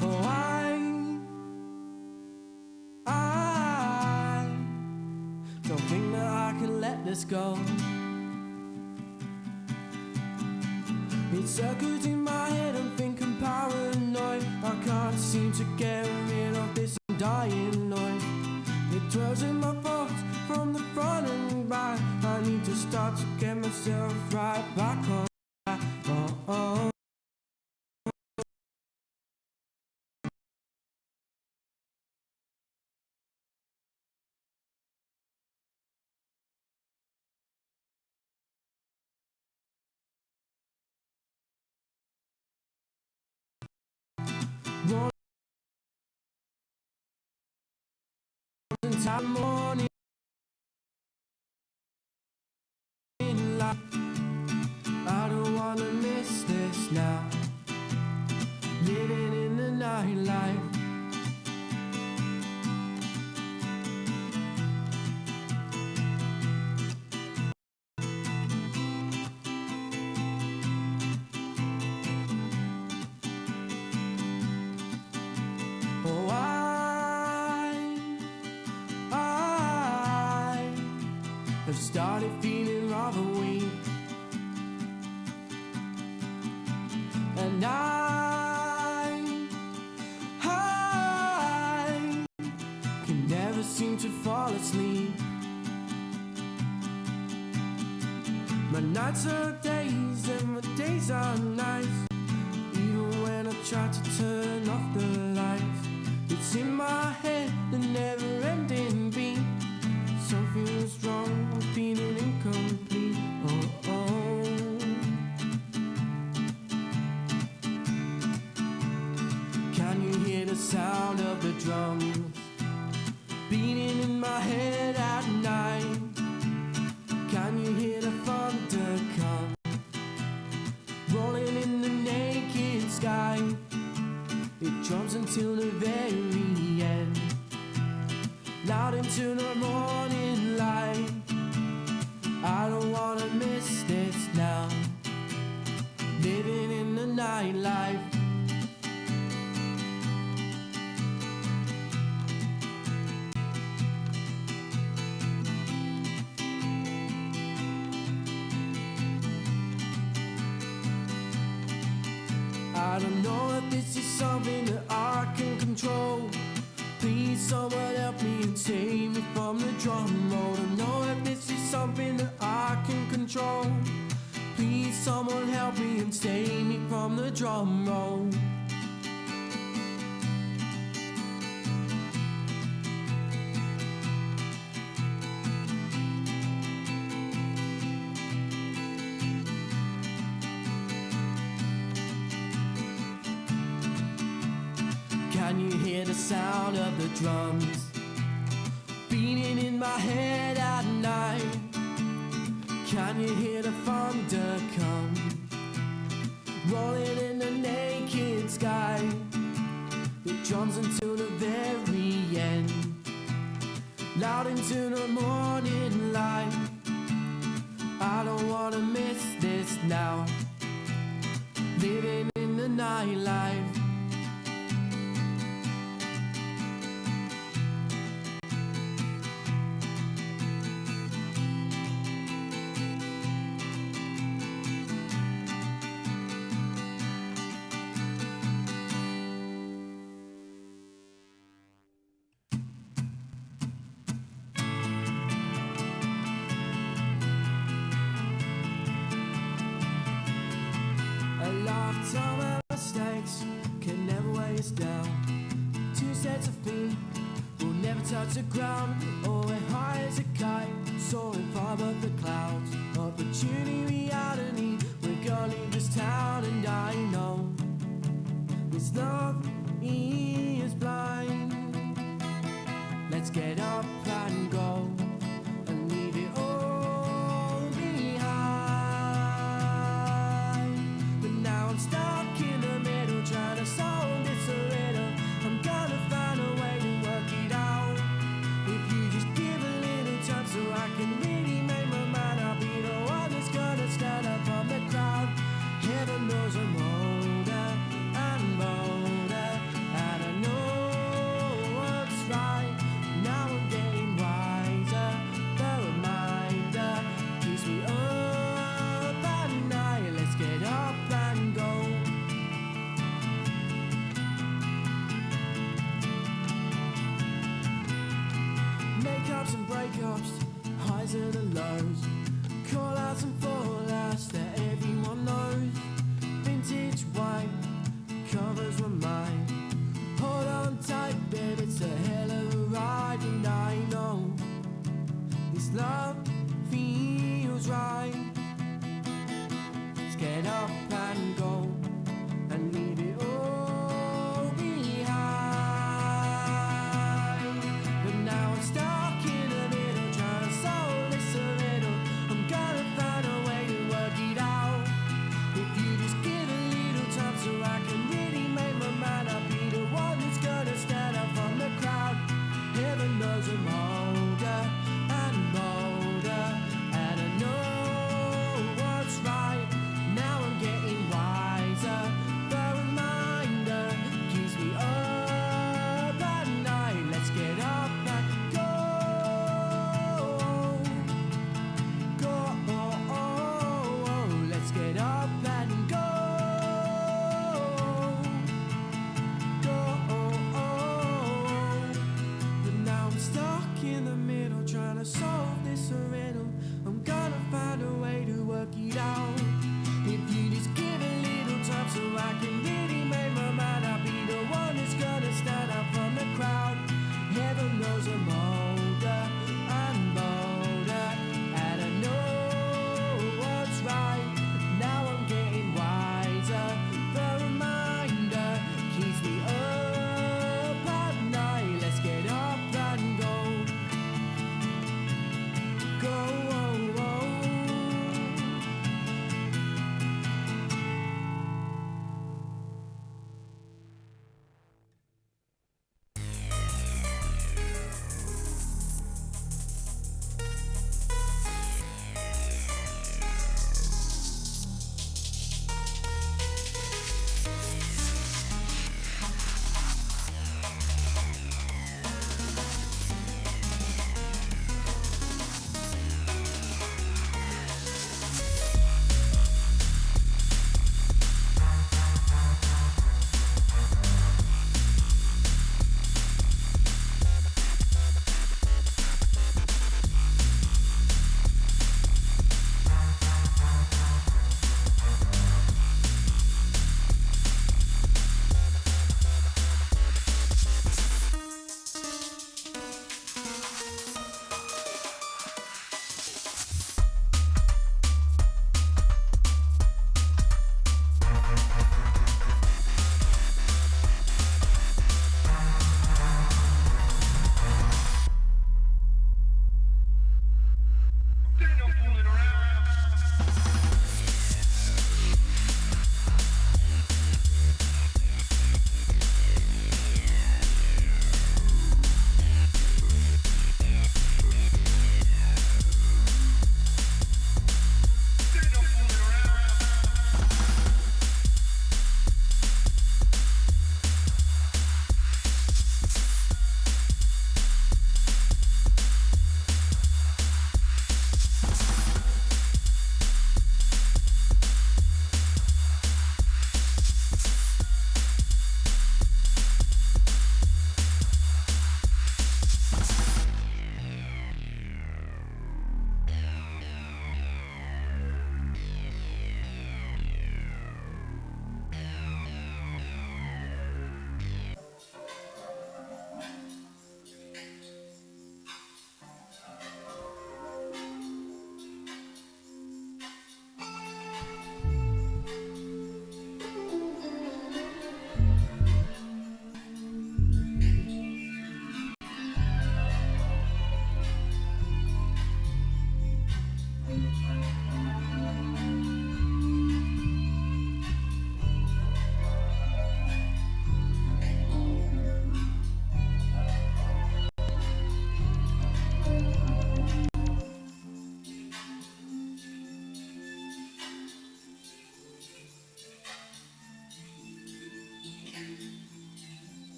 Oh, I don't think that I can let this go. It circles in my head, I'm thinking paranoid. I can't seem to get rid of this dying noise. It dwells in my thoughts from the front and back. I need to start to get myself right back on track. Oh, oh. Time morning light. I don't wanna miss this now. Living in the nightlife. Oh, I've started feeling rather weak, and I can never seem to fall asleep. My nights are days and my days are nights. Even when I try to turn off the lights, it's in my head, the never-ending beat. Something's wrong, I'm feeling incomplete. Oh, oh. Can you hear the sound of the drums beating in my head at night? Can you hear the thunder come rolling in the naked sky? It drums until the very end, loud into the morning light. I don't wanna miss this now. Living in the nightlife. I don't know if this is something that I can control. Please someone help me and save me from the drum roll. I don't know if this is something that I can control. Please someone help me and save me from the drum roll. Can you hear the sound of the drums beating in my head at night? Can you hear the thunder come rolling in the naked sky? It drums until the very end, loud into the morning light. I don't wanna miss this now. Living in the nightlife. A lifetime of mistakes can never weigh us down. Two sets of feet will never touch the ground. Oh, we're high as a kite, soaring far above the clouds. Opportunity, reality, we're gonna leave this town. And I know this love is blind. Let's get up and go and leave it all behind. But now I'm stuck in the middle, trying to solve this riddle. I'm gonna find a way to work it out. If you just give a little time so I can really make my mind, I'll be the one that's gonna stand up. clothes. Call outs and fallouts that everyone knows. Vintage wine, covers were mine. Hold on tight, babe, it's a hell of a ride. And I know this love feels right. Let's get up and go and leave it all behind. But now I'm stuck in the middle, trying to solve this riddle. I'm gonna find a way to work it out. If you just give a little time so I can really make my mind up, be the one that's gonna stand out from the crowd. Heaven knows I'm older and bolder, and I know what's right. Now I'm getting wiser. The reminder keeps me up at night. Let's get up and go. Go, let's get up and go. Go, but now I'm stuck in the middle, trying to solve this riddle. I'm gonna find a way to work it out. If you just give a little time so I can really make my mind, I'll be the one that's gonna stand out from the crowd. Heaven knows I'm older and bolder, and I know what's right. Now I'm getting wiser. The reminder keeps me up at night. Let's get up and go. Go,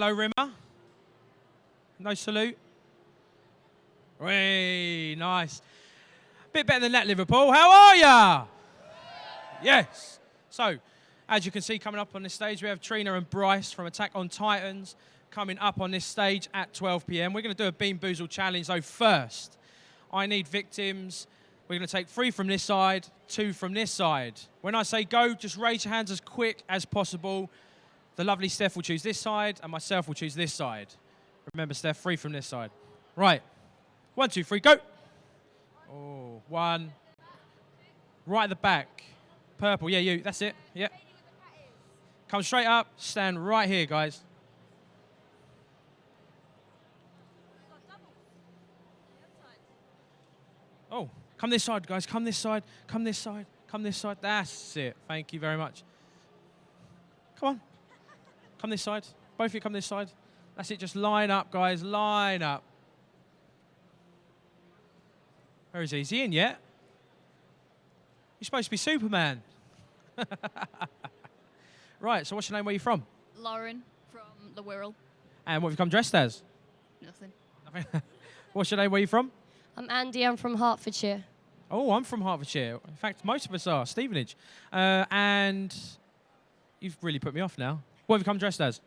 Hello, Rimmer. No salute. Hey, nice. Bit better than that, Liverpool. How are ya? Yes. So, as you can see, coming up on this stage, we have Trina and Bryce from Attack on Titans coming up on this stage at 12 p.m. We're going to do a Bean Boozled challenge, though first, I need victims. We're going to take 3 from this side, 2 from this side. When I say go, just raise your hands as quick as possible. The lovely Steph will choose this side, and myself will choose this side. Remember, Steph, 3 from this side. Right. 1, 2, 3, go. Oh, 1. Right at the back. Purple, yeah, you. That's it. Yeah. Come straight up. Stand right here, guys. Oh, come this side, guys. Come this side. Come this side. Come this side. That's it. Thank you very much. Come on. Come this side. Both of you come this side. That's it. Just line up, guys. Line up. Where is he? Is he in yet? You're supposed to be Superman. Right, so what's your name? Where are you from? Lauren from the world. And what have you come dressed as? Nothing. What's your name? Where are you from? I'm Andy, I'm from Hertfordshire. Oh, I'm from Hertfordshire. In fact, most of us are. Stevenage. And you've really put me off now. What have you come dressed as?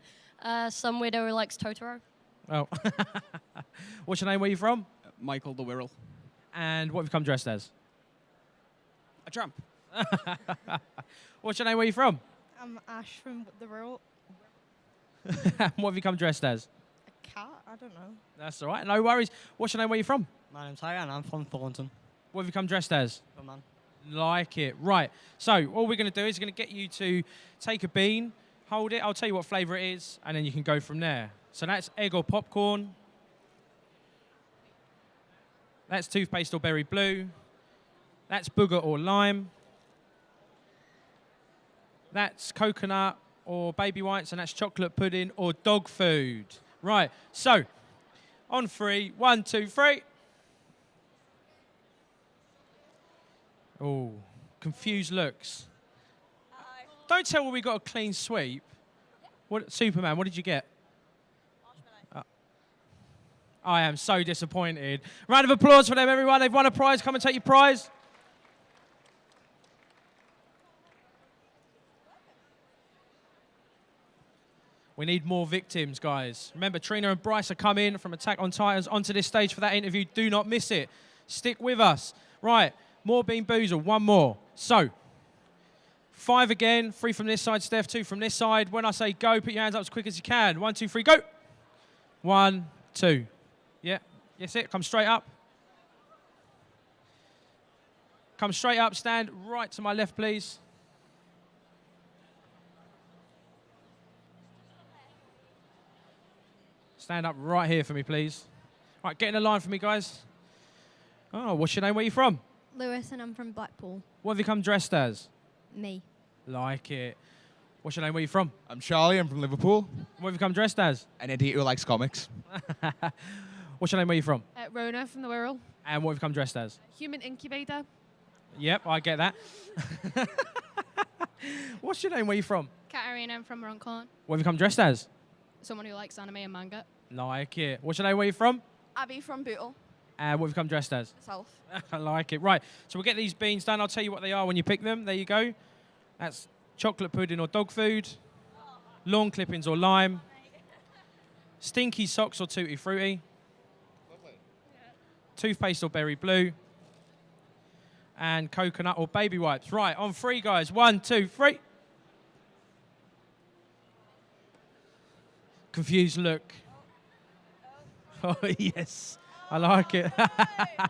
Some widow who likes Totoro. Oh. What's your name? Where are you from? Michael the Wirral. And what have you come dressed as? A tramp. What's your name? Where are you from? I'm Ash from the world. What have you come dressed as? A cat? I don't know. That's all right. No worries. What's your name? Where are you from? My name's Harry and I'm from Thornton. What have you come dressed as? Oh, man. Like it. Right. So all we're going to do is going to get you to take a bean, hold it. I'll tell you what flavour it is, and then you can go from there. So that's egg or popcorn. That's toothpaste or berry blue. That's booger or lime. That's coconut or baby whites, and that's chocolate pudding or dog food. Right, so on 3, 1, 2, 3. Oh, confused looks. Don't tell me we got a clean sweep. What, Superman, what did you get? I am so disappointed. Round of applause for them, everyone. They've won a prize. Come and take your prize. We need more victims, guys. Remember, Trina and Bryce are coming from Attack on Titans onto this stage for that interview. Do not miss it. Stick with us. Right, more Bean Boozled. 1 more. So, 5 again. 3 from this side, Steph. 2 from this side. When I say go, put your hands up as quick as you can. 1, 2, 3, go. 1, 2. Yeah, that's it. Come straight up. Come straight up. Stand right to my left, please. Stand up right here for me, please. Right, get in the line for me, guys. Oh, what's your name? Where are you from? Lewis and I'm from Blackpool. What have you come dressed as? Me. Like it. What's your name? Where are you from? I'm Charlie. I'm from Liverpool. What have you come dressed as? An idiot who likes comics. What's your name? Where are you from? Rona from the world. And what have you come dressed as? Human incubator. Yep, I get that. What's your name? Where are you from? Katarina, I'm from Runcorn. What have you come dressed as? Someone who likes anime and manga. Like it. What's your name? Where are you from? Abby from Bootle. And what have you come dressed as? Self. I like it. Right, so we'll get these beans done. I'll tell you what they are when you pick them. There you go. That's chocolate pudding or dog food, lawn clippings or lime, stinky socks or tutti frutti, toothpaste or berry blue, and coconut or baby wipes. Right, on 3, guys. 1, 2, 3. Confused look. Oh, yes. I like it. I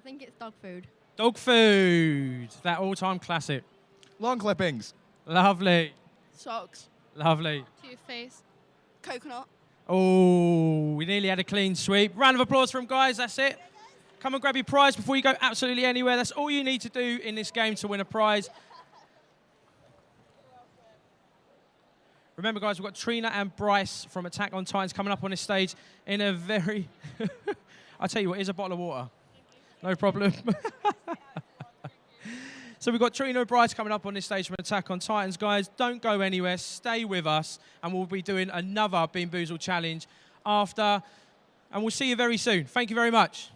think it's dog food. Dog food. That all-time classic. Lawn clippings. Lovely. Socks. Lovely. Toothpaste. Coconut. Oh, we nearly had a clean sweep. Round of applause for them, guys. That's it. Come and grab your prize before you go absolutely anywhere. That's all you need to do in this game to win a prize. Remember, guys, we've got Trina and Bryce from Attack on Titans coming up on this stage in a very... I'll tell you what, here's a bottle of water. No problem. So we've got Trina Bryce coming up on this stage from Attack on Titans. Guys, don't go anywhere. Stay with us, and we'll be doing another Bean Boozled challenge after, and we'll see you very soon. Thank you very much.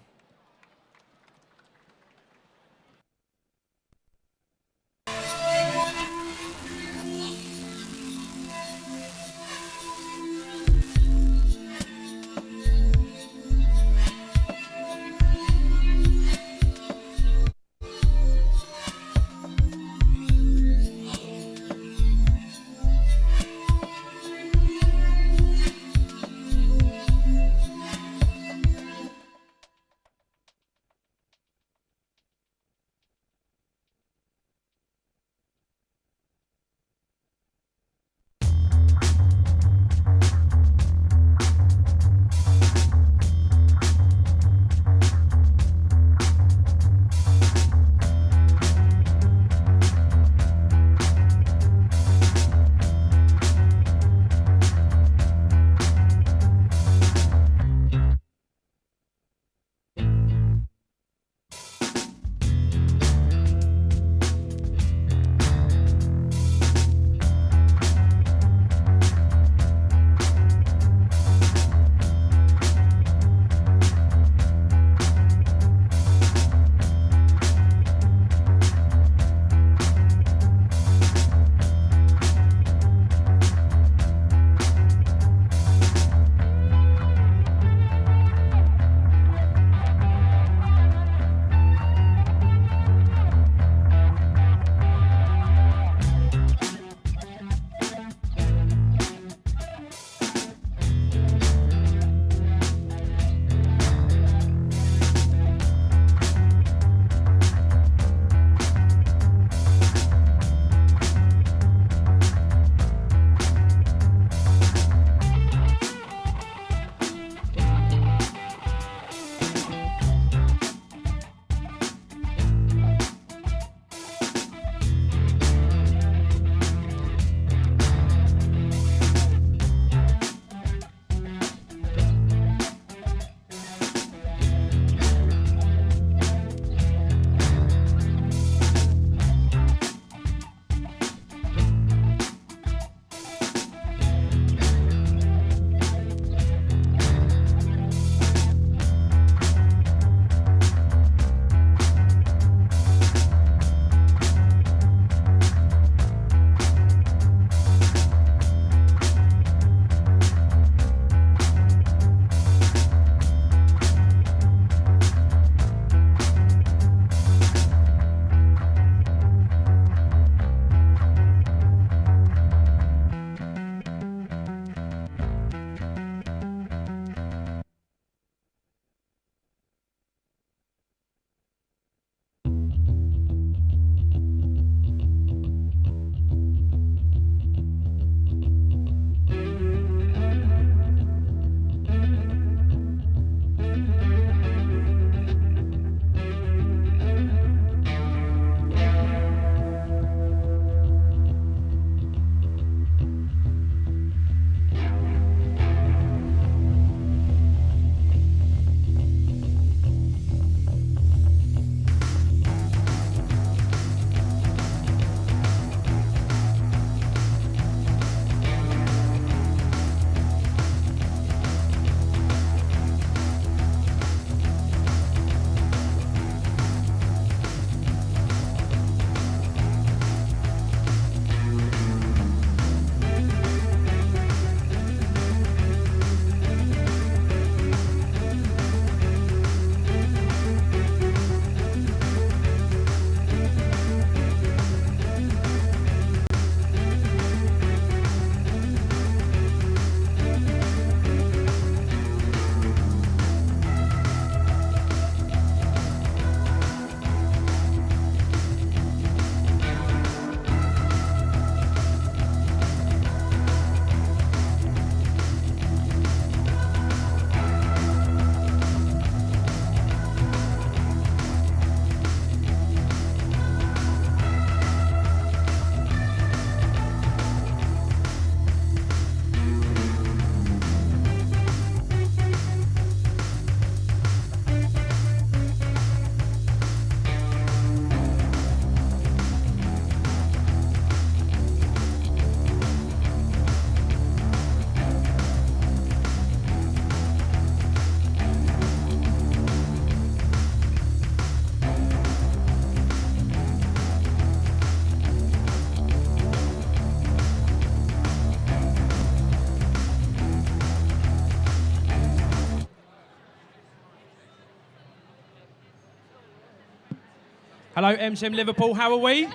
Hello, MCM Liverpool. How are we?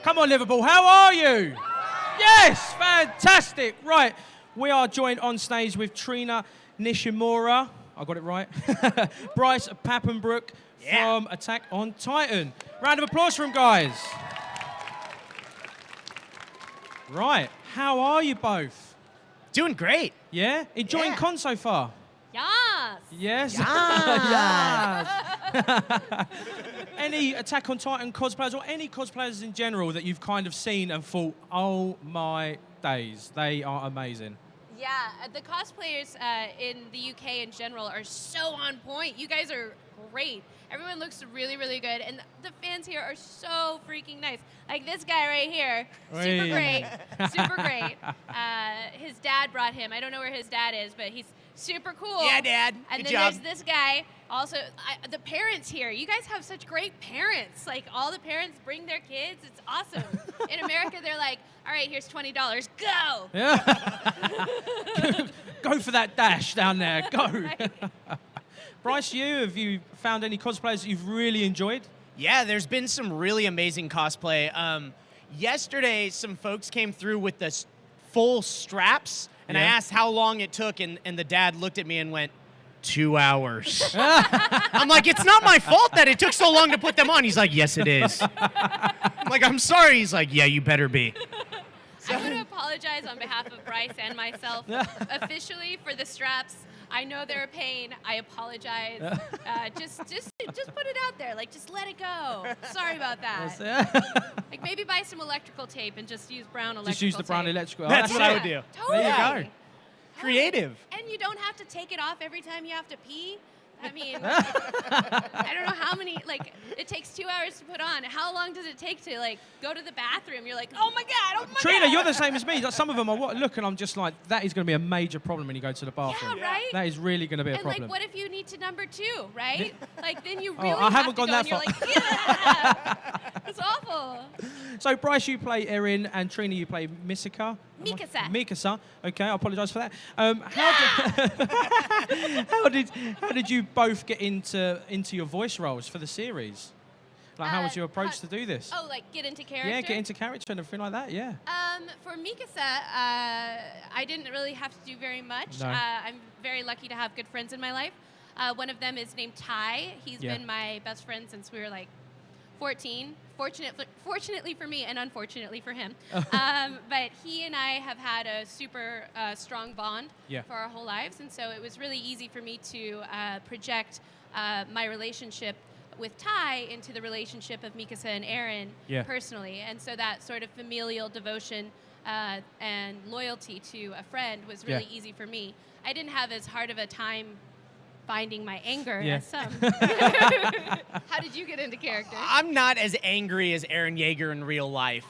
Come on, Liverpool. How are you? Yes, fantastic. Right, we are joined on stage with Trina Nishimura. I got it right. Bryce Pappenbrook from Attack on Titan. Round of applause for them, guys. Right, how are you both? Doing great. Yeah? Enjoying con so far? Yes. Yes? Yes. Any Attack on Titan cosplayers or any cosplayers in general that you've kind of seen and thought, oh my days, they are amazing? Yeah, the cosplayers in the UK in general are so on point. You guys are great. Everyone looks really, really good. And the fans here are so freaking nice. Like this guy right here, super great, super great. His dad brought him. I don't know where his dad is, but he's super cool. Yeah, Dad. And Good then job. there's this guy. Also, the parents here. You guys have such great parents. Like all the parents bring their kids. It's awesome. In America, they're like, all right, here's $20. Go. Yeah. Go for that dash down there. Go. Right. Bryce, have you found any cosplayers that you've really enjoyed? Yeah, there's been some really amazing cosplay. Yesterday, some folks came through with the full straps, and I asked how long it took, and the dad looked at me and went, 2 hours. I'm like, it's not my fault that it took so long to put them on. He's like, yes, it is. I'm like, I'm sorry. He's like, yeah, you better be. I want to apologize on behalf of Bryce and myself officially for the straps. I know they're a pain. I apologize. Just put it out there. Like, just let it go. Sorry about that. Like, maybe buy some electrical tape and just use brown electrical tape. Just use the brown electrical. That's what I would do. Totally. There you go. Creative. And you don't have to take it off every time you have to pee. I mean, I don't know how many, like, it takes 2 hours to put on. How long does it take to, like, go to the bathroom? You're like, oh my God, Trina, you're the same as me. Like, some of them I look and I'm just like, that is going to be a major problem when you go to the bathroom. Yeah, right? That is really going to be a problem. And, like, what if you need to number 2, right? Like, then you really I haven't have to gone go that and you're far. like, yeah. It's awful. So, Bryce, you play Erin, and Trina, you play Mikasa. Mikasa. Okay, I apologise for that. How did you both get into your voice roles for the series? Like, how was your approach to do this? Oh, like get into character? Yeah, get into character and everything like that. Yeah. For Mikasa, I didn't really have to do very much. No. I'm very lucky to have good friends in my life. One of them is named Ty. He's been my best friend since we were like 14. Fortunately for me and unfortunately for him. But he and I have had a super strong bond for our whole lives. And so it was really easy for me to project my relationship with Ty into the relationship of Mikasa and Erin personally. And so that sort of familial devotion and loyalty to a friend was really easy for me. I didn't have as hard of a time finding my anger as some. How did you get into character? I'm not as angry as Eren Yeager in real life.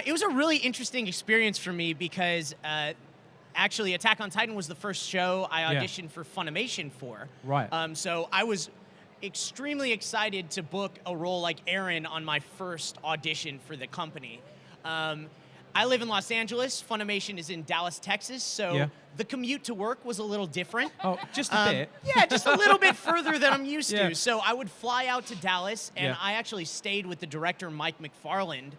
It was a really interesting experience for me because actually Attack on Titan was the first show I auditioned for Funimation for. Right. So I was extremely excited to book a role like Eren on my first audition for the company. I live in Los Angeles. Funimation is in Dallas, Texas. So the commute to work was a little different. Oh, just a bit? Yeah, just a little bit further than I'm used Yeah. to. So I would fly out to Dallas, and I actually stayed with the director, Mike McFarland,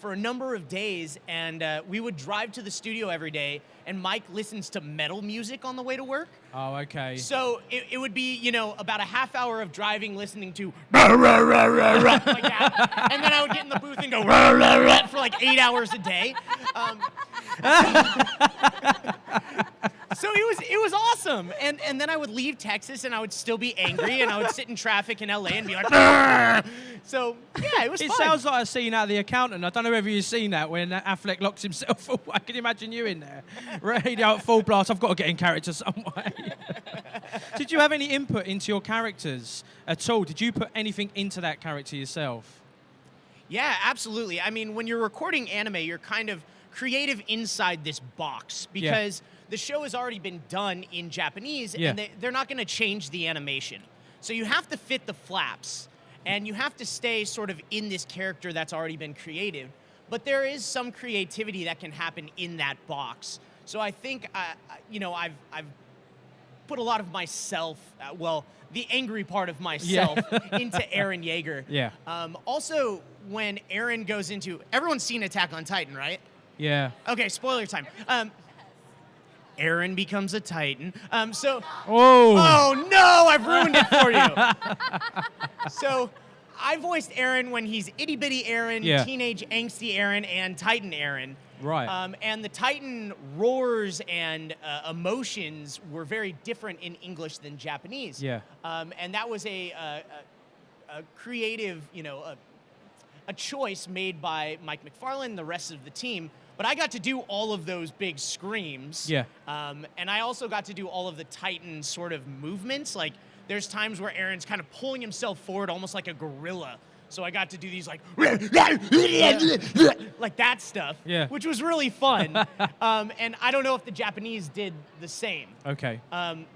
for a number of days. And we would drive to the studio every day, and Mike listens to metal music on the way to work. Oh, okay. So it would be, you know, about a half hour of driving listening to like that. And then I would get in the booth and go for like 8 hours a day. So it was awesome. And then I would leave Texas and I would still be angry and I would sit in traffic in LA and be like, "Arr!" So yeah, it was It fun. sounds like a scene out of The Accountant. I don't know whether you've seen that when Affleck locks himself away. I can imagine you in there. Radio at full blast. I've got to get in character some way. Did you have any input into your characters at all? Did you put anything into that character yourself? Yeah, absolutely. I mean, when you're recording anime, you're kind of creative inside this box because the show has already been done in Japanese and they're not going to change the animation. So you have to fit the flaps and you have to stay sort of in this character that's already been created. But there is some creativity that can happen in that box. So I think, you know, I've put a lot of myself, the angry part of myself into Eren Yeager. Yeah. Also, when Eren goes into, everyone's seen Attack on Titan, right? Yeah. Okay, spoiler time. Eren becomes a Titan. Oh no, I've ruined it for you. So I voiced Eren when he's itty bitty Eren, teenage angsty Eren, and Titan Eren. Right. And the Titan roars and emotions were very different in English than Japanese. Yeah. And that was a creative, a choice made by Mike McFarlane and the rest of the team. But I got to do all of those big screams. Yeah. And I also got to do all of the Titan sort of movements. Like, there's times where Eren's kind of pulling himself forward almost like a gorilla. So I got to do these like that stuff, which was really fun. And I don't know if the Japanese did the same. Okay.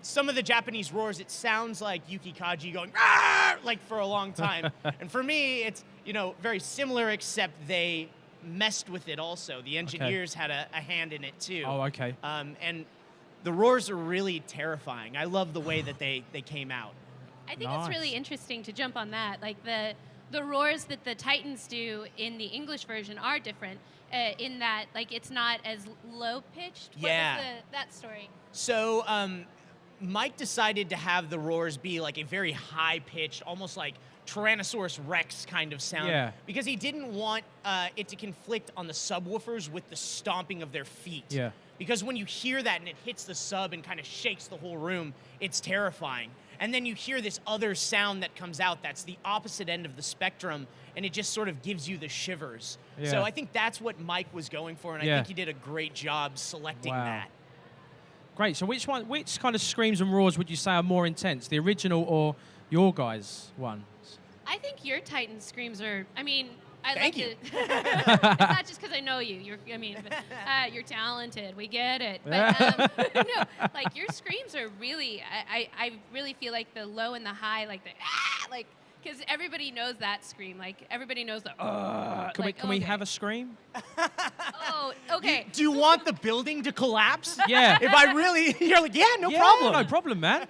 Some of the Japanese roars, it sounds like Yuki Kaji going like for a long time. And for me, it's very similar, except they messed with it also. The engineers had a hand in it too. Oh, okay. And the roars are really terrifying. I love the way that they came out. I think it's really interesting to jump on that. Like the roars that the Titans do in the English version are different in that like it's not as low pitched. Yeah. What was that story? So Mike decided to have the roars be like a very high pitched, almost like Tyrannosaurus Rex kind of sound, because he didn't want it to conflict on the subwoofers with the stomping of their feet. Yeah. Because when you hear that and it hits the sub and kind of shakes the whole room, it's terrifying. And then you hear this other sound that comes out that's the opposite end of the spectrum, and it just sort of gives you the shivers. Yeah. So I think that's what Mike was going for, and I think he did a great job selecting that. Great. So which kind of screams and roars would you say are more intense, the original or your guys' one? I think your Titan screams are. I mean, Thank you. It's not just because I know you. You're talented. We get it. But no, like your screams are really. I really feel like the low and the high, like because everybody knows that scream. Like everybody knows the. Can we have a scream? Oh, okay. Do you want the building to collapse? Yeah. If I really, you're like, no problem. No problem, man.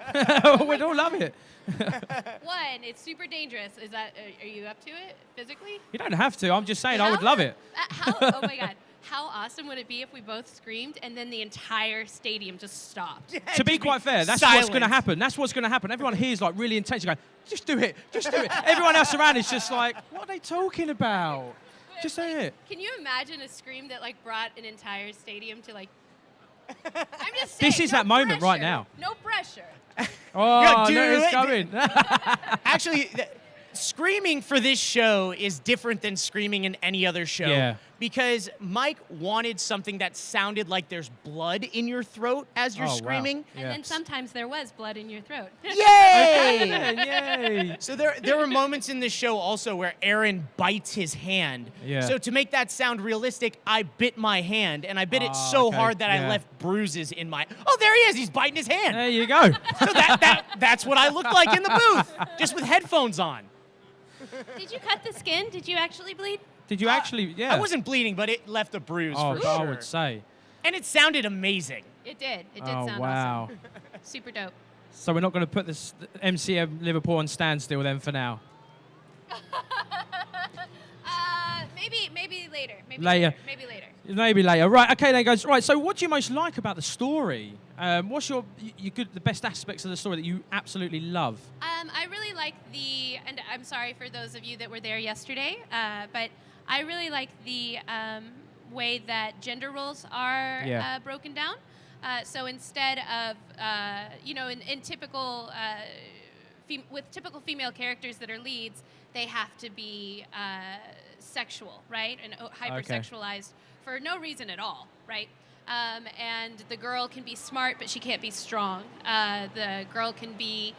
We'd all love it. One, it's super dangerous. Is that? Are you up to it physically? You don't have to. I'm just saying I would love it. Oh my God. How awesome would it be if we both screamed and then the entire stadium just stopped? To be quite fair, that's what's going to happen. That's what's going to happen. Everyone here is like really intense. You go, just do it. Just do it. Everyone else around is just like, what are they talking about? Just say it. Can you imagine a scream that like brought an entire stadium to like? I'm just saying. This is that moment right now. No pressure. Oh, there it's going. Actually, screaming for this show is different than screaming in any other show. Yeah. Because Mike wanted something that sounded like there's blood in your throat as you're screaming. Wow. And then sometimes there was blood in your throat. Yay! Yay! So there were moments in this show also where Eren bites his hand. Yeah. So to make that sound realistic, I bit my hand, and I bit it so hard that I left bruises in my... Oh, there he is! He's biting his hand! There you go. So that's what I looked like in the booth, just with headphones on. Did you cut the skin? Did you actually bleed? Did you actually? Yeah. I wasn't bleeding, but it left a bruise for sure. I would say. And it sounded amazing. It did. It did sound wow. awesome. Super dope. So we're not going to put this MCM Liverpool on standstill then for now. Maybe later. Maybe later. Maybe later. Right. Okay. Then guys. Right. So what do you most like about the story? What's the best aspects of the story that you absolutely love? I really like and I'm sorry for those of you that were there yesterday, but I really like the way that gender roles are broken down. So instead of, in typical, with typical female characters that are leads, they have to be sexual, right? And hypersexualized for no reason at all, right? And the girl can be smart, but she can't be strong. The girl can be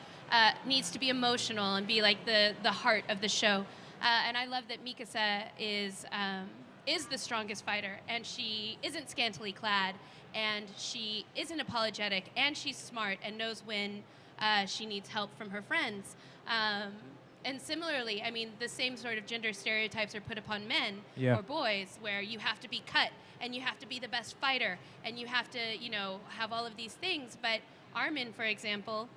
needs to be emotional and be like the heart of the show. And I love that Mikasa is the strongest fighter, and she isn't scantily clad, and she isn't apologetic, and she's smart and knows when she needs help from her friends. And similarly, I mean, the same sort of gender stereotypes are put upon men or boys, where you have to be cut and you have to be the best fighter and you have to, have all of these things. But Armin, for example,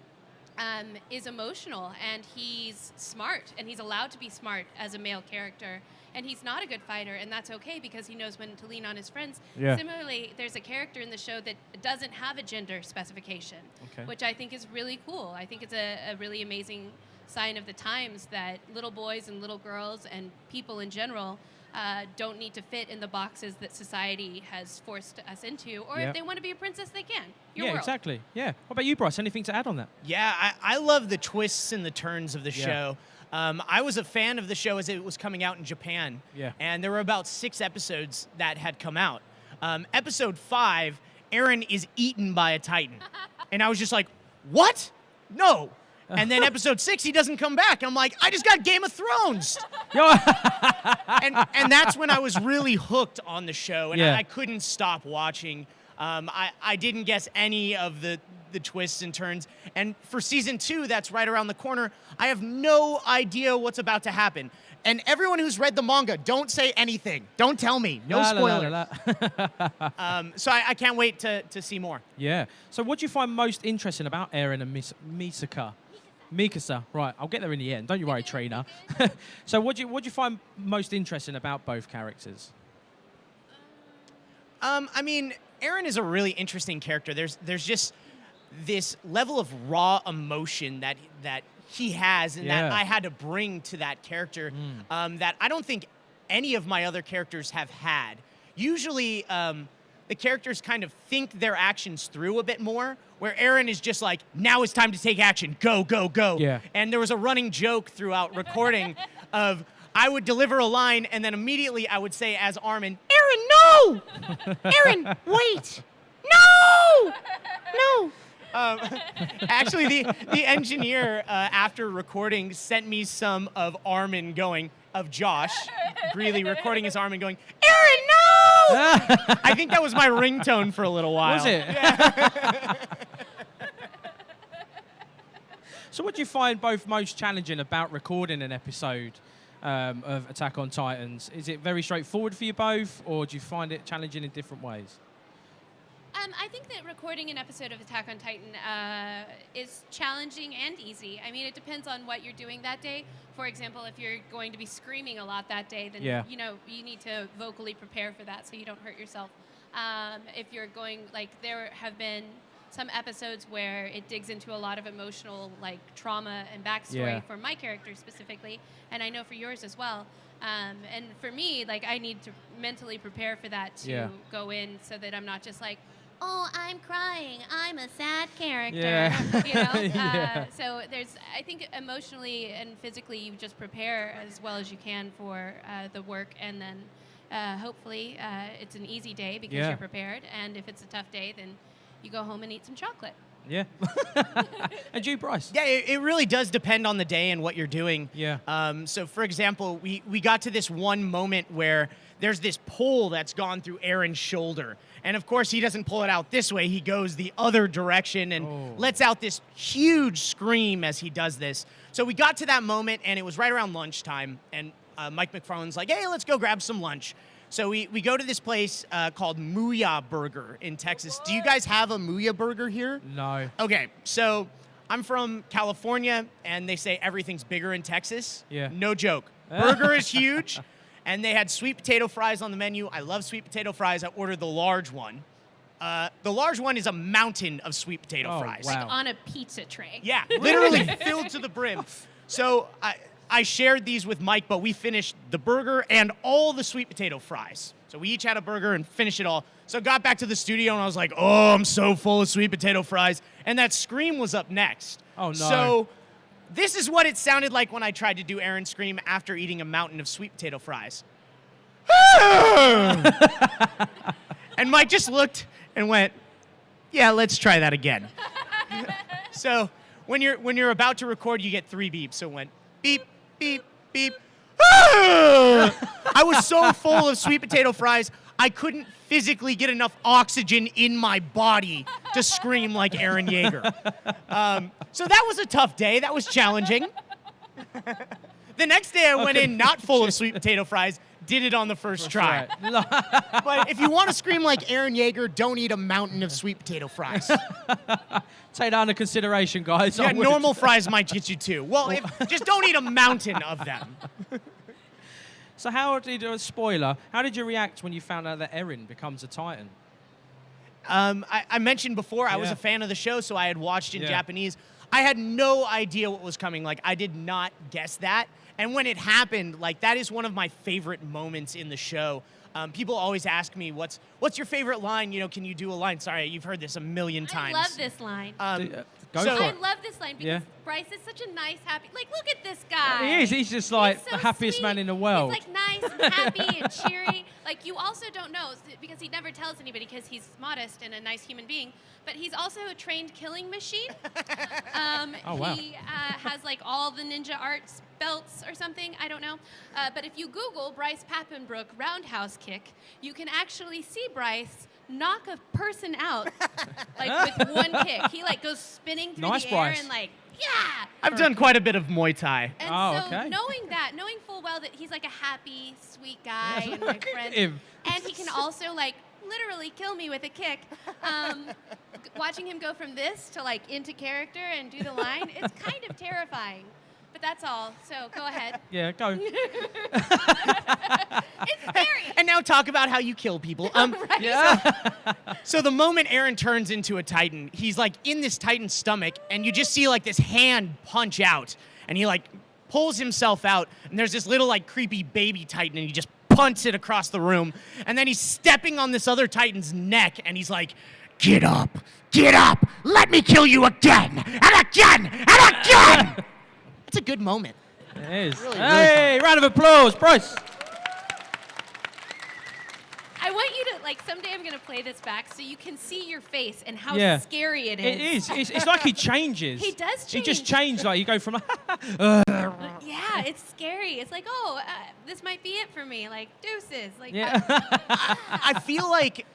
is emotional, and he's smart, and he's allowed to be smart as a male character. And he's not a good fighter, and that's okay because he knows when to lean on his friends. Yeah. Similarly, there's a character in the show that doesn't have a gender specification, which I think is really cool. I think it's a really amazing sign of the times that little boys and little girls and people in general don't need to fit in the boxes that society has forced us into, or if they want to be a princess, they can. Your world. Exactly. Yeah. What about you, Bryce? Anything to add on that? Yeah, I love the twists and the turns of the show. I was a fan of the show as it was coming out in Japan. Yeah. And there were about 6 episodes that had come out. Episode 5, Eren is eaten by a Titan. And I was just like, what? No. And then episode 6, he doesn't come back. I'm like, I just got Game of Thrones. and that's when I was really hooked on the show, and I couldn't stop watching. I didn't guess any of the twists and turns. And for season 2, that's right around the corner, I have no idea what's about to happen. And everyone who's read the manga, don't say anything. Don't tell me. No spoilers. So I can't wait to see more. Yeah. So what do you find most interesting about Eren and Mikasa? Right, I'll get there in the end. Don't you worry, Trina. So what do you find most interesting about both characters? I mean, Eren is a really interesting character. There's just this level of raw emotion that he has and that I had to bring to that character that I don't think any of my other characters have had. Usually, the characters kind of think their actions through a bit more, where Eren is just like, now it's time to take action. Go, go, go. Yeah. And there was a running joke throughout recording of I would deliver a line, and then immediately I would say as Armin, Eren, no! Eren, wait! No! No! Actually, the engineer, after recording, sent me some of Armin going, of Josh Greeley recording his Armin going, Eren, no! I think that was my ringtone for a little while. Was it? Yeah. So what do you find both most challenging about recording an episode of Attack on Titans? Is it very straightforward for you both, or do you find it challenging in different ways? I think that recording an episode of Attack on Titan is challenging and easy. I mean, it depends on what you're doing that day. For example, if you're going to be screaming a lot that day, then you need to vocally prepare for that so you don't hurt yourself. If you're going, like, there have been some episodes where it digs into a lot of emotional, like, trauma and backstory for my character specifically, and I know for yours as well. And for me, like, I need to mentally prepare for that to go in so that I'm not just like, oh, I'm crying, I'm a sad character, you know? So I think emotionally and physically you just prepare as well as you can for the work, and then hopefully it's an easy day because you're prepared, and if it's a tough day, then you go home and eat some chocolate. Yeah. And you, Bryce? Yeah, it really does depend on the day and what you're doing. Yeah. So, for example, we got to this one moment where there's this pole that's gone through Eren's shoulder. And, of course, he doesn't pull it out this way. He goes the other direction and lets out this huge scream as he does this. So we got to that moment, and it was right around lunchtime. And Mike McFarlane's like, hey, let's go grab some lunch. So we go to this place called Muya Burger in Texas. Do you guys have a Muya Burger here? No. Okay, so I'm from California, and they say everything's bigger in Texas. Yeah. No joke. Burger is huge, and they had sweet potato fries on the menu. I love sweet potato fries. I ordered the large one. The large one is a mountain of sweet potato fries. Like on a pizza tray. Yeah, literally filled to the brim. So I shared these with Mike, but we finished the burger and all the sweet potato fries. So we each had a burger and finished it all. So I got back to the studio, and I was like, oh, I'm so full of sweet potato fries. And that scream was up next. Oh, no. So this is what it sounded like when I tried to do Eren's scream after eating a mountain of sweet potato fries. And Mike just looked and went, yeah, let's try that again. So when you're about to record, you get 3 beeps. So it went beep, beep, beep. I was so full of sweet potato fries, I couldn't physically get enough oxygen in my body to scream like Eren Yeager. So that was a tough day. That was challenging. The next day I went in not full of sweet potato fries, did it on the first try. But if you want to scream like Aaron Yeager, don't eat a mountain of sweet potato fries. Take that under consideration, guys. Yeah, normal fries might get you too. Well, just don't eat a mountain of them. So spoiler, how did you react when you found out that Erin becomes a Titan? I mentioned before I was a fan of the show, so I had watched in Japanese. I had no idea what was coming. Like, I did not guess that. And when it happened, like, that is one of my favorite moments in the show. People always ask me, what's your favorite line? You know, can you do a line? Sorry, you've heard this a million times. I love this line. Go for it. I love this line because Bryce is such a nice, happy. Like, look at this guy. He is. He's just like so the happiest sweet. man in the world. He's like nice and happy and cheery. Like, you also don't know because he never tells anybody because he's modest and a nice human being. But he's also a trained killing machine. Oh, wow. He has like all the ninja arts belts or something. I don't know. But if you Google Bryce Papenbrook roundhouse kick, you can actually see Bryce knock a person out like with one kick. He like goes spinning through the air Bryce. and like, yeah. I've done quite a bit of Muay Thai. And so knowing full well that he's like a happy, sweet guy and my friend, and he can also like literally kill me with a kick. Watching him go from this to like into character and do the line, it's kind of terrifying. But that's all. So go ahead. Yeah, go. It's scary. And now talk about how you kill people. So the moment Aaron turns into a Titan, he's like in this Titan's stomach, and you just see like this hand punch out, and he like pulls himself out, and there's this little like creepy baby Titan, and he just punts it across the room, and then he's stepping on this other Titan's neck, and he's like, get up, let me kill you again, and again, and again. It's a good moment. It is. Really, Hey, round of applause, Bryce. I want you to, like, someday I'm going to play this back so you can see your face and how scary it is. It is. It's like he changes. He does change. He just changed. Like, you go from... Yeah, it's scary. It's like, oh, this might be it for me. Like, deuces. Like, I feel like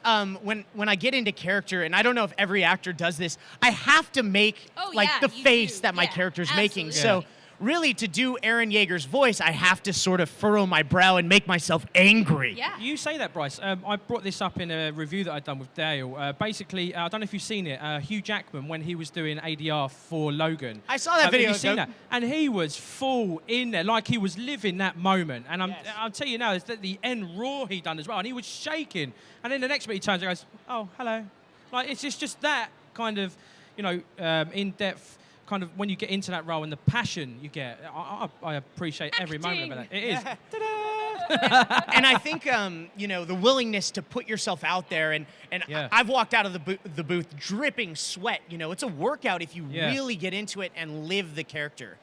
when I get into character, and I don't know if every actor does this, I have to make the face that my character's making. So really, to do Aaron Yeager's voice, I have to sort of furrow my brow and make myself angry. Yeah. You say that, Bryce. I brought this up in a review that I'd done with Dale. Basically, I don't know if you've seen it, Hugh Jackman, when he was doing ADR for Logan. I saw that video. Have you seen that? And he was full in there, like he was living that moment. And I'll tell you now, it's the end roar he done as well. And he was shaking. And then the next bit he turns and goes, oh, hello. Like, it's just that kind of, in-depth kind of when you get into that role and the passion you get. I appreciate every moment of that. It is. And I think, the willingness to put yourself out there. And I've walked out of the booth dripping sweat. It's a workout if you really get into it and live the character.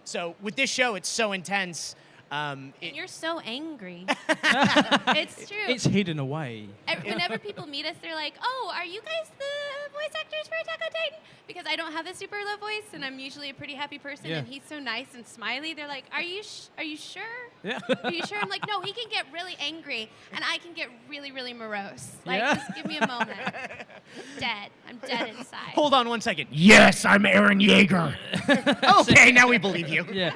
So with this show, it's so intense. And you're so angry. It's true. It's hidden away. Whenever people meet us, they're like, oh, are you guys the voice actors for Attack on Titan? Because I don't have a super low voice, and I'm usually a pretty happy person, and he's so nice and smiley. They're like, are you sure? Yeah. Are you sure? I'm like, no, he can get really angry, and I can get really, really morose. Like, just give me a moment. I'm dead inside. Hold on 1 second. Yes, I'm Aaron Yeager. Okay, now we believe you. Yeah.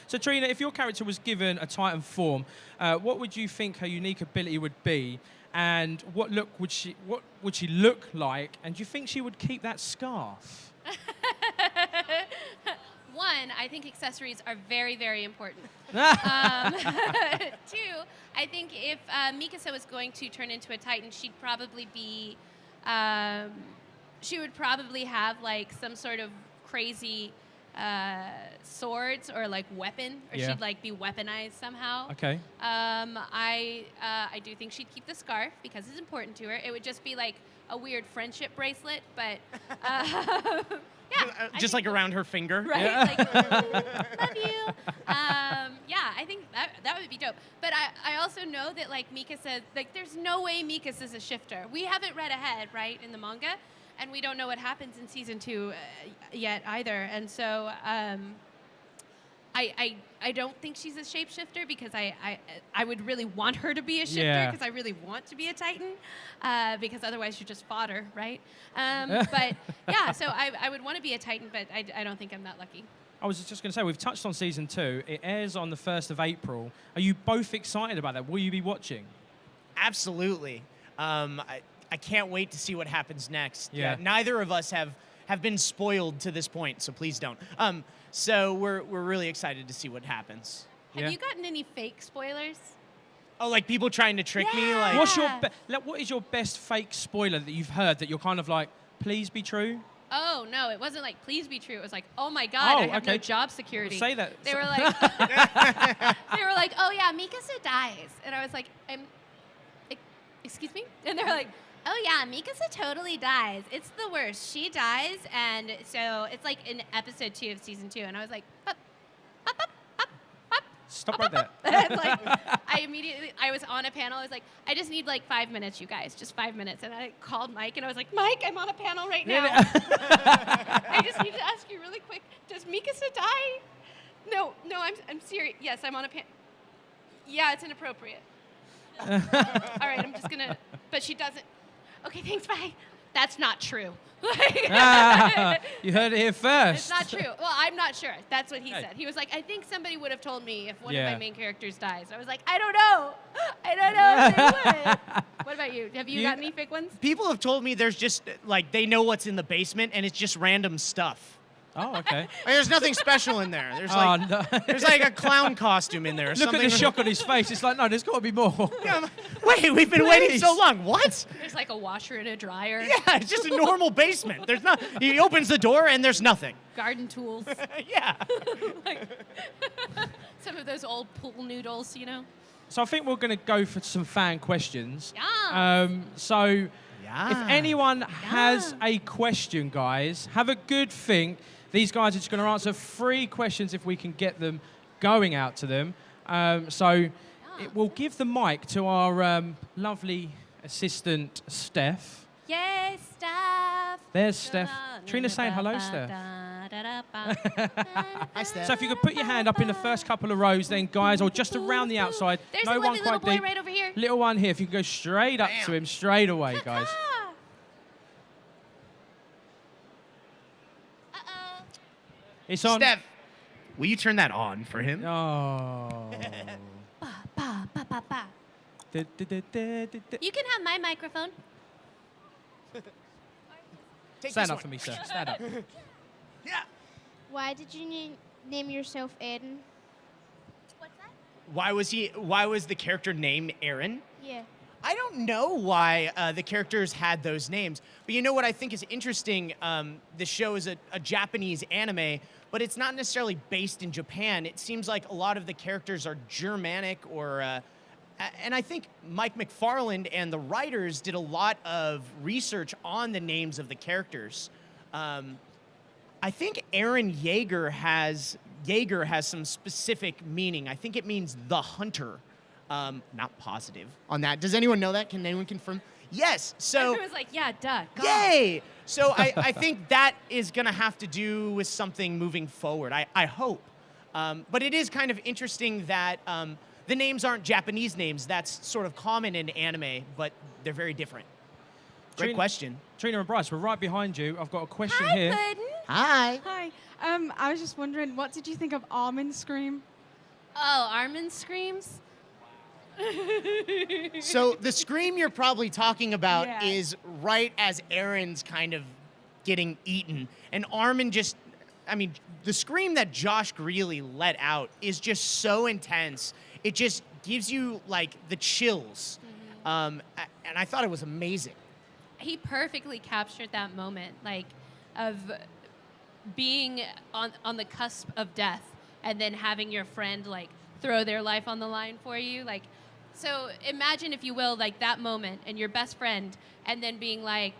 So, Trina, if your character was given a Titan form, what would you think her unique ability would be? And what would she look like? And do you think she would keep that scarf? One, I think accessories are very, very important. Two, I think if Mikasa was going to turn into a Titan, she'd probably be, she would probably have like some sort of crazy swords or like weapon, or she'd like be weaponized somehow. Okay. I do think she'd keep the scarf because it's important to her. It would just be like a weird friendship bracelet, but just like around her finger. Right? Like, love you. I think that would be dope. But I also know that like Mikasa, like there's no way Mikasa's a shifter. We haven't read ahead, right, in the manga. And we don't know what happens in season 2 yet either. And so I don't think she's a shapeshifter because I would really want her to be a shifter because I really want to be a Titan because otherwise you're just fodder, right? But so I would want to be a Titan, but I don't think I'm that lucky. I was just going to say, we've touched on season 2. It airs on the 1st of April. Are you both excited about that? Will you be watching? Absolutely. I can't wait to see what happens next. Yeah. Neither of us have been spoiled to this point, so please don't. So we're really excited to see what happens. Have you gotten any fake spoilers? Oh, like people trying to trick me? Like, what is your best fake spoiler that you've heard that you're kind of like, please be true? Oh, no, it wasn't like, please be true. It was like, oh my God, I have no job security. Say that. They were like, oh yeah, Mikasa dies. And I was like, excuse me? And they were like, oh yeah, Mikasa totally dies. It's the worst. She dies, and so it's like in episode 2 of season 2. And I was like, Stop right there. And like, I was on a panel. I was like, I just need like 5 minutes, you guys, just 5 minutes. And I called Mike, and I was like, Mike, I'm on a panel right now. I just need to ask you really quick. Does Mikasa die? No, I'm serious. Yes, I'm on a panel. Yeah, it's inappropriate. All right, I'm just gonna. But she doesn't. Okay, thanks. Bye. That's not true. You heard it here first. It's not true. Well, I'm not sure. That's what he said. He was like, I think somebody would have told me if one of my main characters dies. I was like, I don't know. I don't know if they would. What about you? Have you got any fake ones? people have told me there's just, like, they know what's in the basement, and it's just random stuff. Oh, okay. Like, there's nothing special in there. There's like, there's like a clown costume in there. Or Look something. at the shock on his face. It's like, no, there's got to be more. Yeah, wait, we've been waiting so long. What? There's like a washer and a dryer. Yeah, it's just a normal basement. There's not. He opens the door and there's nothing. Garden tools. Yeah. Like, some of those old pool noodles, you know? So I think we're going to go for some fan questions. Yeah. If anyone has a question, guys, have a good think. These guys are just going to answer 3 questions if we can get them going out to them. We'll give the mic to our lovely assistant, Steph. Yay, Steph. There's Steph. Trina's saying hello, Steph. Hi, Steph. So if you could put your hand up in the first couple of rows then, guys, or just around the outside. There's no a one lovely little quite boy deep. right over here. Little one here. If you can go straight up to him, straight away, guys. It's on. Steph, will you turn that on for him? Oh. You can have my microphone. Stand up for me, sir. Stand up. Yeah. Why did you name yourself Aiden? What's that? Why was the character named Aaron? Yeah. I don't know why the characters had those names, but you know what I think is interesting? The show is a Japanese anime, but it's not necessarily based in Japan. It seems like a lot of the characters are Germanic or... and I think Mike McFarland and the writers did a lot of research on the names of the characters. I think Aaron Yeager has some specific meaning. I think it means the hunter. Not positive on that. Does anyone know that? Can anyone confirm? Yes. So I was like, yeah, duh. God. Yay! So I think that is going to have to do with something moving forward. I hope. But it is kind of interesting that the names aren't Japanese names. That's sort of common in anime, but they're very different. Great question. Trina and Bryce, we're right behind you. I've got a question Hi, here. Puddin'. Hi. Hi. I was just wondering, what did you think of Armin's scream? Oh, Armin screams? So the scream you're probably talking about is right as Aaron's kind of getting eaten. And Armin just, I mean, the scream that Josh Greeley let out is just so intense. It just gives you, like, the chills. And I thought it was amazing. He perfectly captured that moment, like, of being on the cusp of death and then having your friend, like, throw their life on the line for you. Like, so imagine, if you will, like, that moment and your best friend, and then being, like,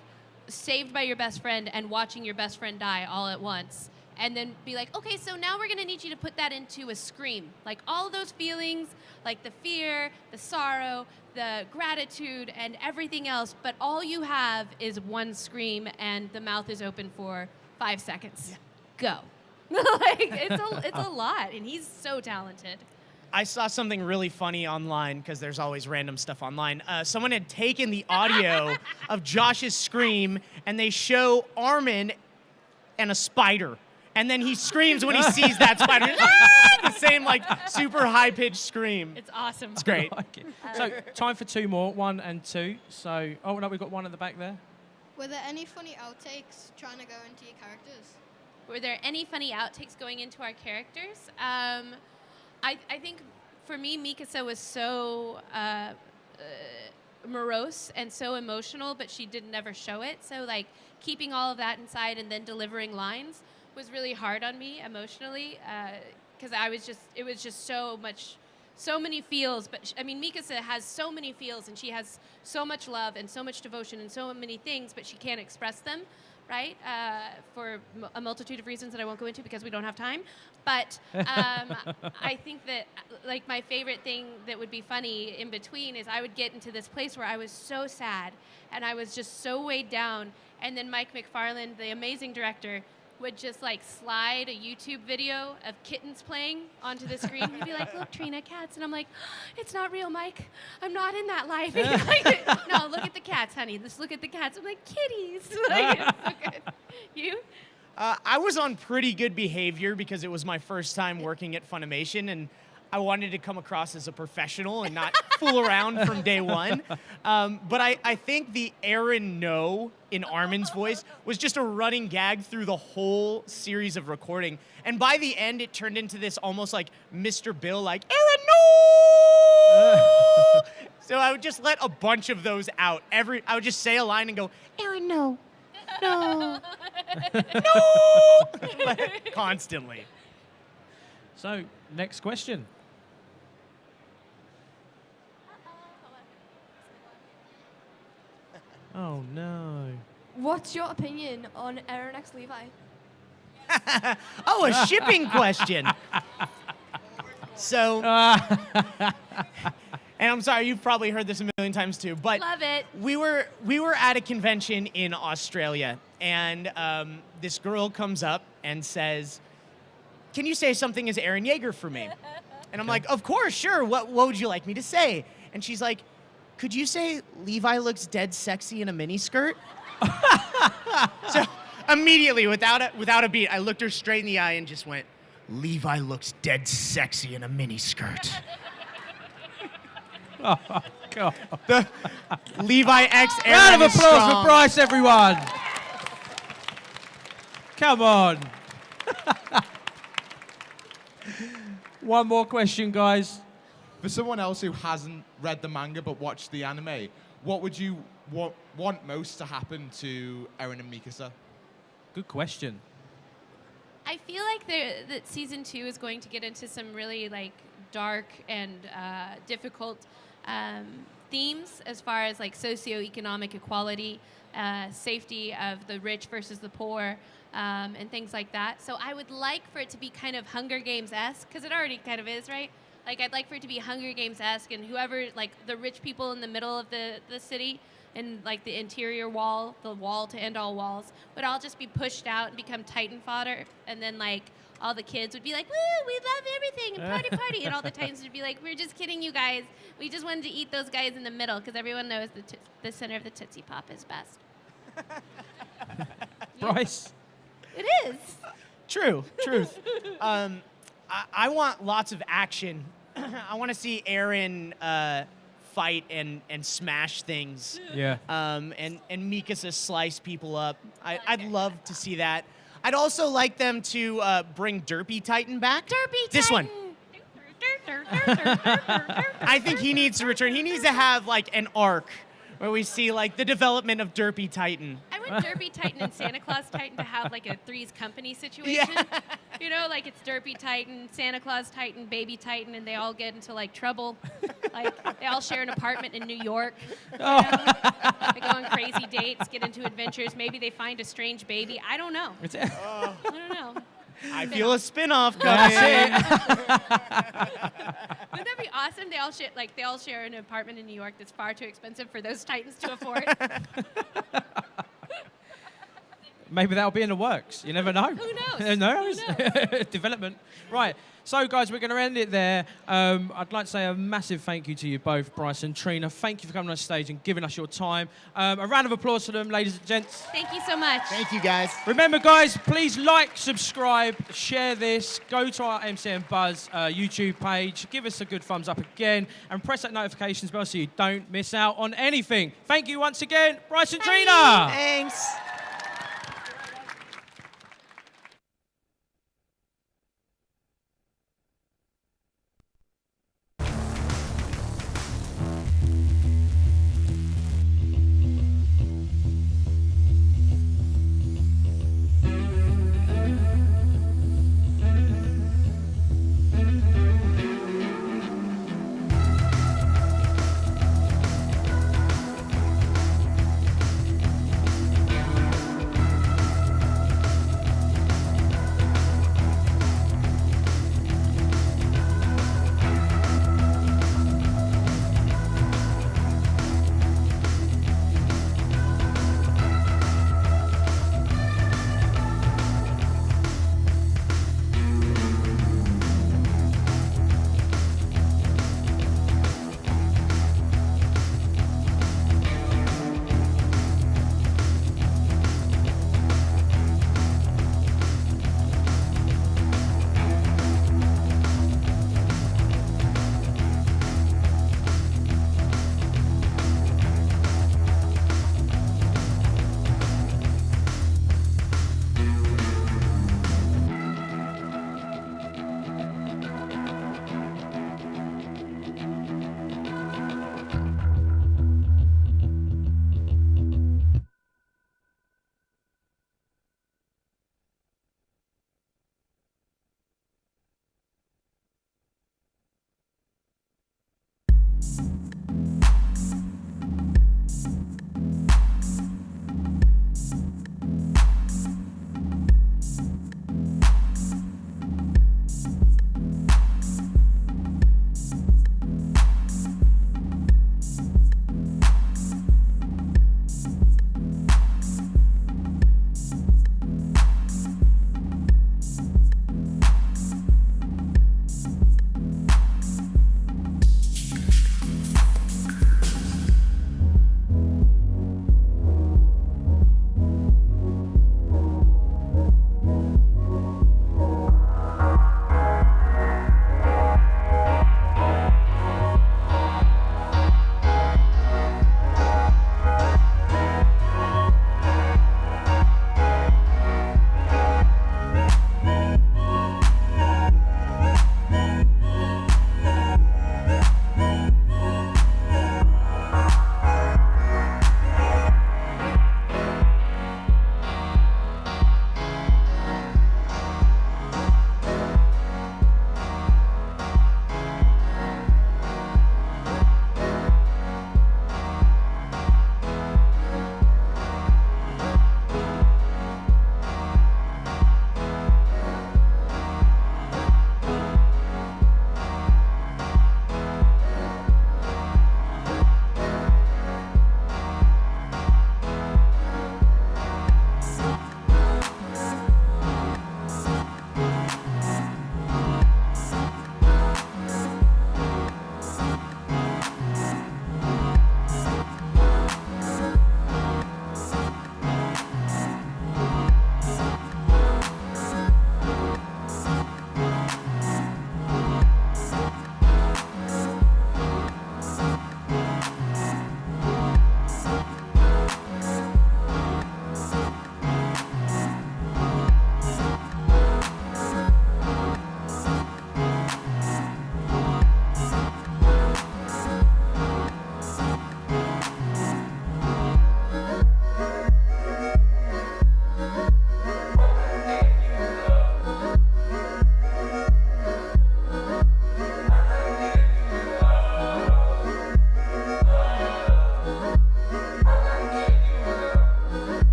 saved by your best friend and watching your best friend die all at once. And then be like, okay, so now we're going to need you to put that into a scream. Like, all those feelings, like the fear, the sorrow, the gratitude, and everything else. But all you have is one scream, and the mouth is open for 5 seconds. Go. Like, it's a lot, and he's so talented. I saw something really funny online, because there's always random stuff online. Someone had taken the audio of Josh's scream, and they show Armin and a spider. And then he screams when he sees that spider. Ah! The same like super high-pitched scream. It's awesome. It's great. I like it. So time for 2 more, 1 and 2. So, oh no, we've got 1 at the back there. Were there any funny outtakes trying to go into your characters? Were there any funny outtakes going into our characters? I think for me, Mikasa was so morose and so emotional, but she did never show it. So like keeping all of that inside and then delivering lines was really hard on me emotionally because it was just so many feels. But I mean, Mikasa has so many feels and she has so much love and so much devotion and so many things, but she can't express them, right? For a multitude of reasons that I won't go into because we don't have time. But I think that like my favorite thing that would be funny in between is I would get into this place where I was so sad and I was just so weighed down. And then Mike McFarland, the amazing director, would just like slide a YouTube video of kittens playing onto the screen. He'd be like, look, Trina, cats. And I'm like, it's not real, Mike. I'm not in that life. And he's like, no, look at the cats, honey. Just look at the cats. I'm like, kitties. Like, it's so good. You? I was on pretty good behavior because it was my first time working at Funimation, and I wanted to come across as a professional and not fool around from day one. But I think the Aaron No in Armin's voice was just a running gag through the whole series of recording. And by the end, it turned into this almost like Mr. Bill, like, Aaron No! So I would just let a bunch of those out. I would just say a line and go, Aaron No. No. No! Constantly. So, next question. Oh no. What's your opinion on Aaron X Levi? Oh, a shipping question. So, and I'm sorry, you've probably heard this a million times too, but love it. We were at a convention in Australia, and this girl comes up and says, "Can you say something as Eren Yeager for me?" And I'm like, "Of course, sure. What would you like me to say?" And she's like, "Could you say Levi looks dead sexy in a miniskirt?" So immediately, without a beat, I looked her straight in the eye and just went, "Levi looks dead sexy in a miniskirt." Oh, God. The Levi X Aaron Round of is applause strong. for Bryce, everyone. Come on. One more question, guys. For someone else who hasn't read the manga but watched the anime, what would you want most to happen to Eren and Mikasa? Good question. I feel like that season 2 is going to get into some really like dark and difficult themes as far as like socioeconomic equality, safety of the rich versus the poor, and things like that. So I would like for it to be kind of Hunger Games-esque, because it already kind of is, right? Like I'd like for it to be Hunger Games-esque, and whoever, like the rich people in the middle of the city, and like the interior wall, the wall to end all walls, would all just be pushed out and become Titan fodder, and then like all the kids would be like, woo, we love everything, and party, party, and all the Titans would be like, we're just kidding you guys. We just wanted to eat those guys in the middle, because everyone knows the center of the Tootsie Pop is best. Bryce? It is. Truth. I want lots of action. I want to see Eren fight and smash things. Yeah. And Mikasa slice people up. I'd love to see that. I'd also like them to bring Derpy Titan back. Derpy This Titan. one. I think he needs to return. He needs to have like an arc where we see like the development of Derpy Titan. I want Derpy Titan and Santa Claus Titan to have like a Three's Company situation. Yeah. You know, like it's Derpy Titan, Santa Claus Titan, Baby Titan, and they all get into like trouble. Like they all share an apartment in New York. You know? They go on crazy dates, get into adventures. Maybe they find a strange baby. I don't know. I don't know. I feel a spin-off coming. Wouldn't that be awesome? They all share an apartment in New York that's far too expensive for those Titans to afford. Maybe that'll be in the works. You never know. Who knows? Who knows? Who knows? Development. Right. So, guys, we're going to end it there. I'd like to say a massive thank you to you both, Bryce and Trina. Thank you for coming on stage and giving us your time. A round of applause for them, ladies and gents. Thank you so much. Thank you, guys. Remember, guys, please like, subscribe, share this. Go to our MyMBuzz YouTube page. Give us a good thumbs up again. And press that notifications bell so you don't miss out on anything. Thank you once again, Bryce and Trina. Thanks.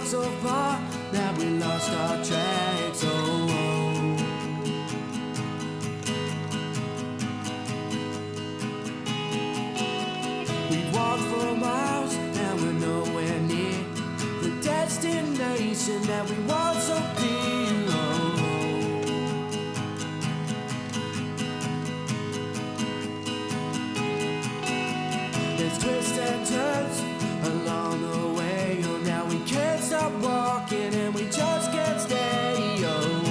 so far that we lost our tracks. Oh, oh. We've walked for miles and we're nowhere near the destination that we want so dear. Oh, there's twists and turns along the way. Oh, now we can't stop walking and we just can't stay. Oh,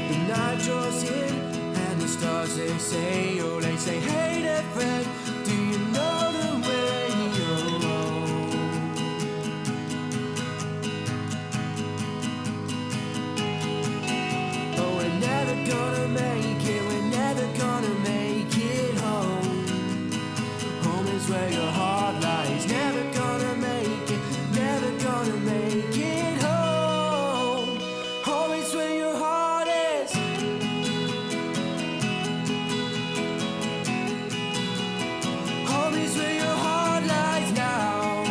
the night draws in and the stars they say, oh, they say, hey there friend, do you know the way? Oh, oh, we're never gonna make it, we're never gonna make it home. Home is where your heart lies. Never gonna make it, never gonna make it home. Home is where your heart is. Home is where your heart lies now.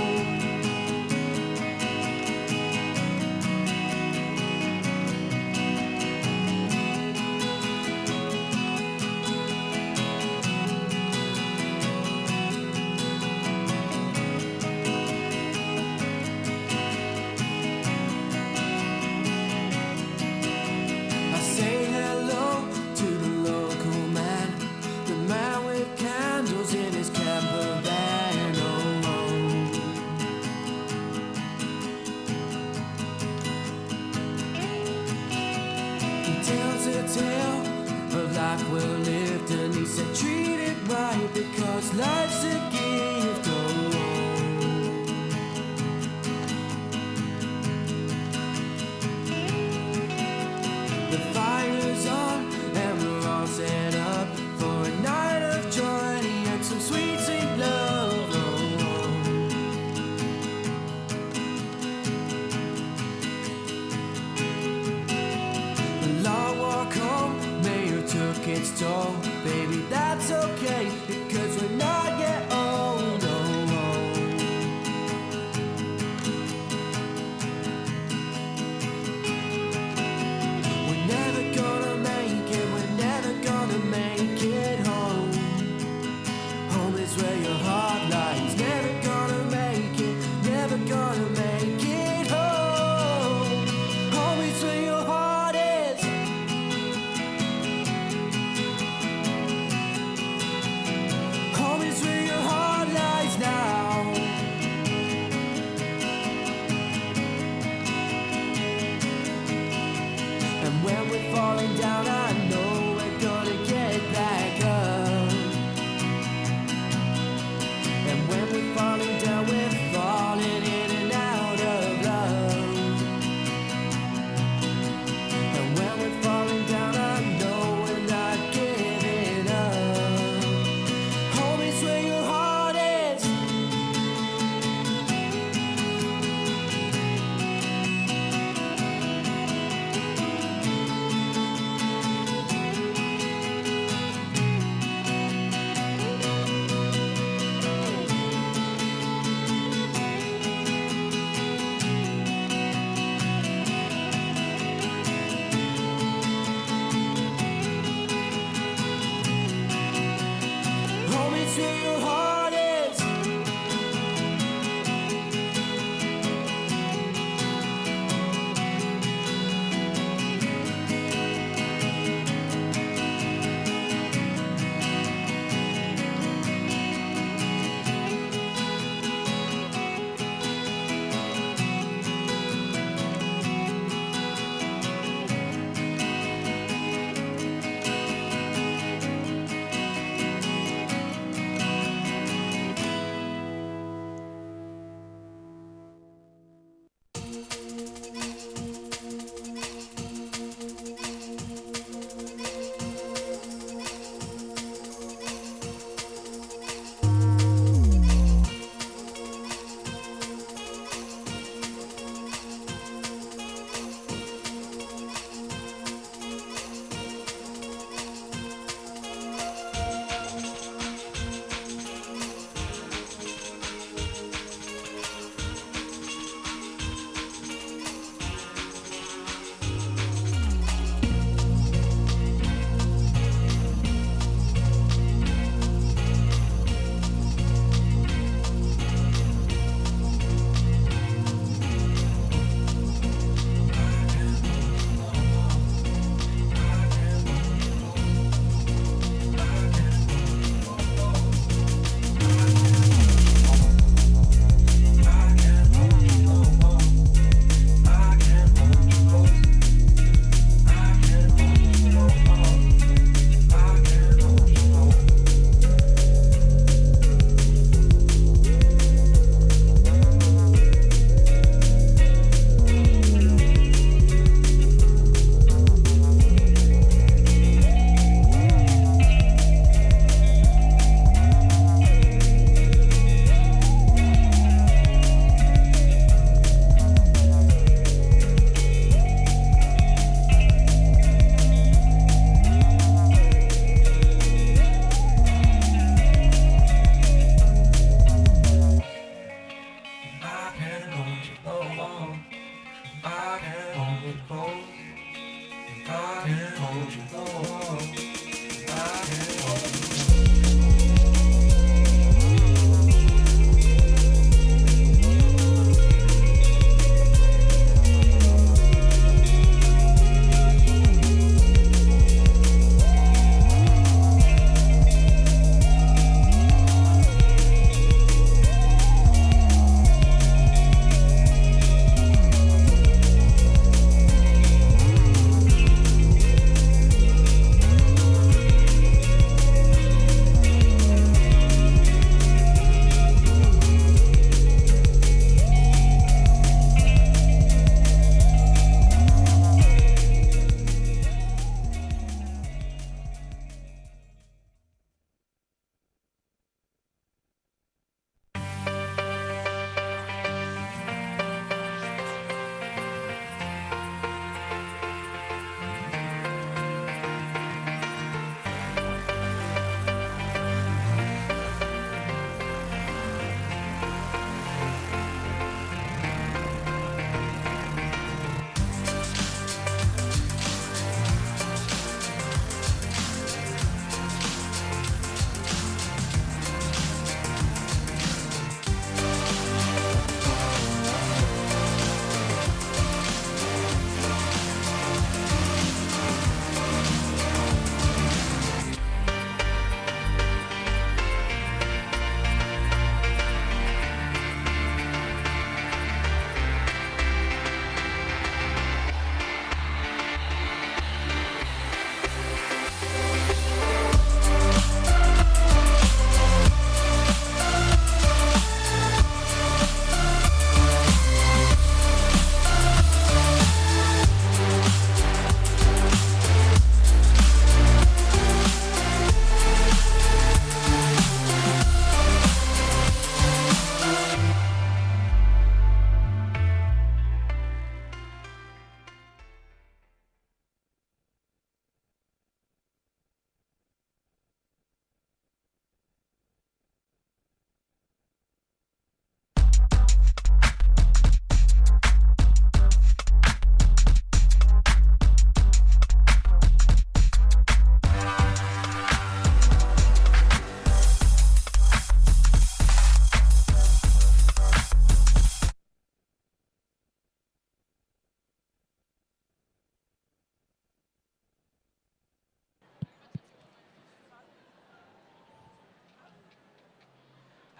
I say hello to the local man, the man with candles in his camper van. Oh, oh. He tells a tale of life well lived, and he said treat it right because life's a gift. Oh, oh. The fire's on and we're all set up for a night of joy and some sweet, sweet love. Oh, oh. The long walk home may have took its toll. Baby, that's okay because we're not yet old. Oh, oh. We're never gonna make it, we're never gonna make it home. Home is where your heart lies. Never gonna make it, never gonna make it home. Home is where your heart is.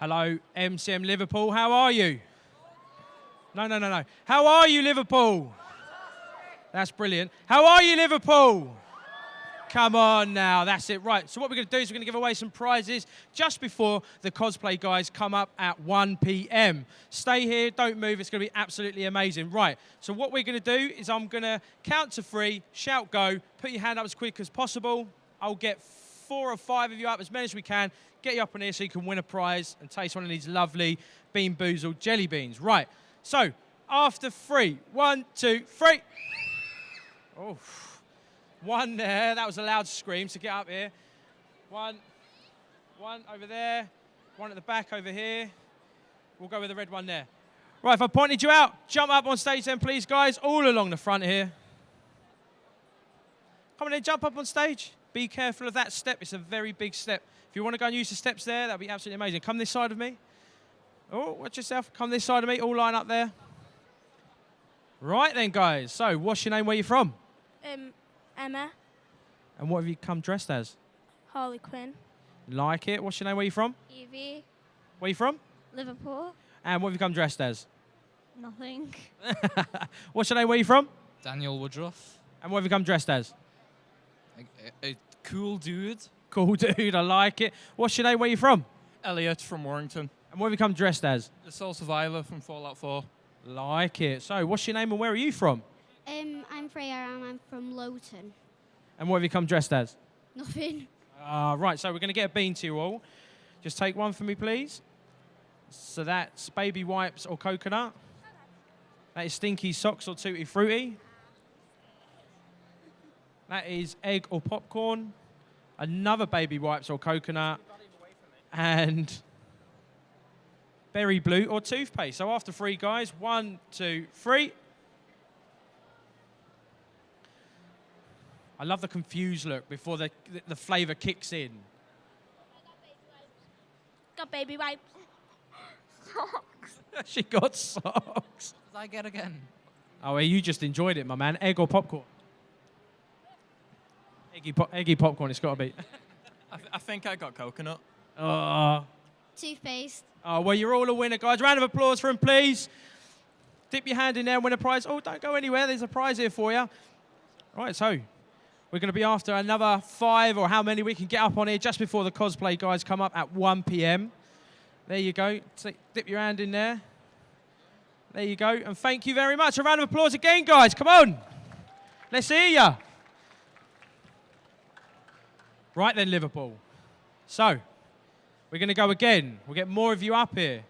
Hello, MCM Liverpool. How are you? No. How are you, Liverpool? That's brilliant. How are you, Liverpool? Come on now, that's it. Right, so what we're going to do is we're going to give away some prizes just before the cosplay guys come up at 1 p.m. Stay here, don't move, it's going to be absolutely amazing. Right, so what we're going to do is I'm going to count to 3, shout go, put your hand up as quick as possible. I'll get 4 or 5 of you up, as many as we can, get you up on here so you can win a prize and taste one of these lovely Bean Boozled jelly beans. Right, so after 3, 1, 2, 3. Oh. 1 there, that was a loud scream, so get up here. 1 over there, 1 at the back over here. We'll go with the red one there. Right, if I pointed you out, jump up on stage then, please, guys, all along the front here. Come on in, jump up on stage. Be careful of that step, it's a very big step. If you want to go and use the steps there, that'd be absolutely amazing. Come this side of me. Oh, watch yourself, come this side of me, all line up there. Right then, guys, so what's your name, where you from? Emma. And what have you come dressed as? Harley Quinn. Like it. What's your name? Where you from? Evie. Where you from? Liverpool. And what have you come dressed as? Nothing. What's your name? Where you from? Daniel Woodruff. And what have you come dressed as? A cool dude. Cool dude, I like it. What's your name? Where you from? Elliot from Warrington. And what have you come dressed as? The Sole Survivor from Fallout 4. Like it. So, what's your name and where are you from? I'm Freya and I'm from Lowton. And what have you come dressed as? Nothing. Right, so we're going to get a bean to you all. Just take one for me, please. So that's baby wipes or coconut. That is stinky socks or tutti frutti. That is egg or popcorn. Another baby wipes or coconut. And berry blue or toothpaste. So after 3, guys, 1, 2, 3. I love the confused look before the flavour kicks in. Got baby wipes. Socks. She got socks. Did I get again? Oh, well, you just enjoyed it, my man. Egg or popcorn? Eggy popcorn, it's got to be. I think I got coconut. Toothpaste. Oh, well, you're all a winner, guys. Round of applause for him, please. Dip your hand in there and win a prize. Oh, don't go anywhere. There's a prize here for you. Right, so we're going to be after another 5 or how many we can get up on here just before the cosplay guys come up at 1 p.m. There you go. Dip your hand in there. There you go. And thank you very much. A round of applause again, guys. Come on. Let's hear ya. Right then, Liverpool. So, we're going to go again. We'll get more of you up here.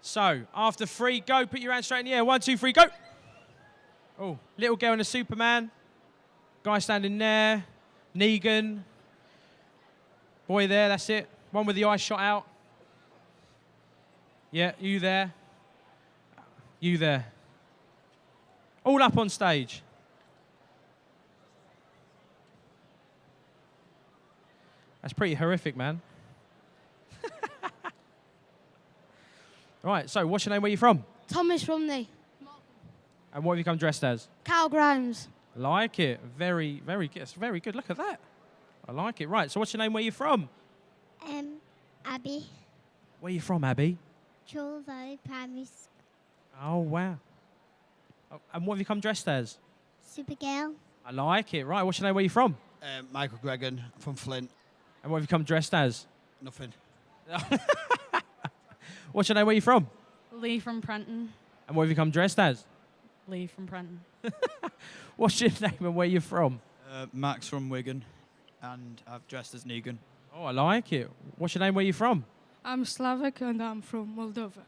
So, after 3, go. Put your hand straight in the air. 1, 2, 3, go. Oh, little girl and a Superman. Guy standing there. Negan. Boy there, that's it. One with the eye shot out. Yeah, you there. You there. All up on stage. That's pretty horrific, man. Right, so what's your name? Where you from? Thomas Rumney. And what have you come dressed as? Cal Grimes. Like it. Very, very good. It's very good. Look at that. I like it. Right, so what's your name? Where you from? Abby. Where you from, Abby? Chorley Valley Primary School. Oh, wow. Oh, and what have you come dressed as? Supergirl. I like it. Right, what's your name? Where you from? Michael Gregan from Flint. And what have you come dressed as? Nothing. What's your name? Where you from? Lee from Prenton. And what have you come dressed as? Lee from Prenton. What's your name and where you from? Max from Wigan, and I've dressed as Negan. Oh, I like it. What's your name? Where you from? I'm Slavic and I'm from Moldova.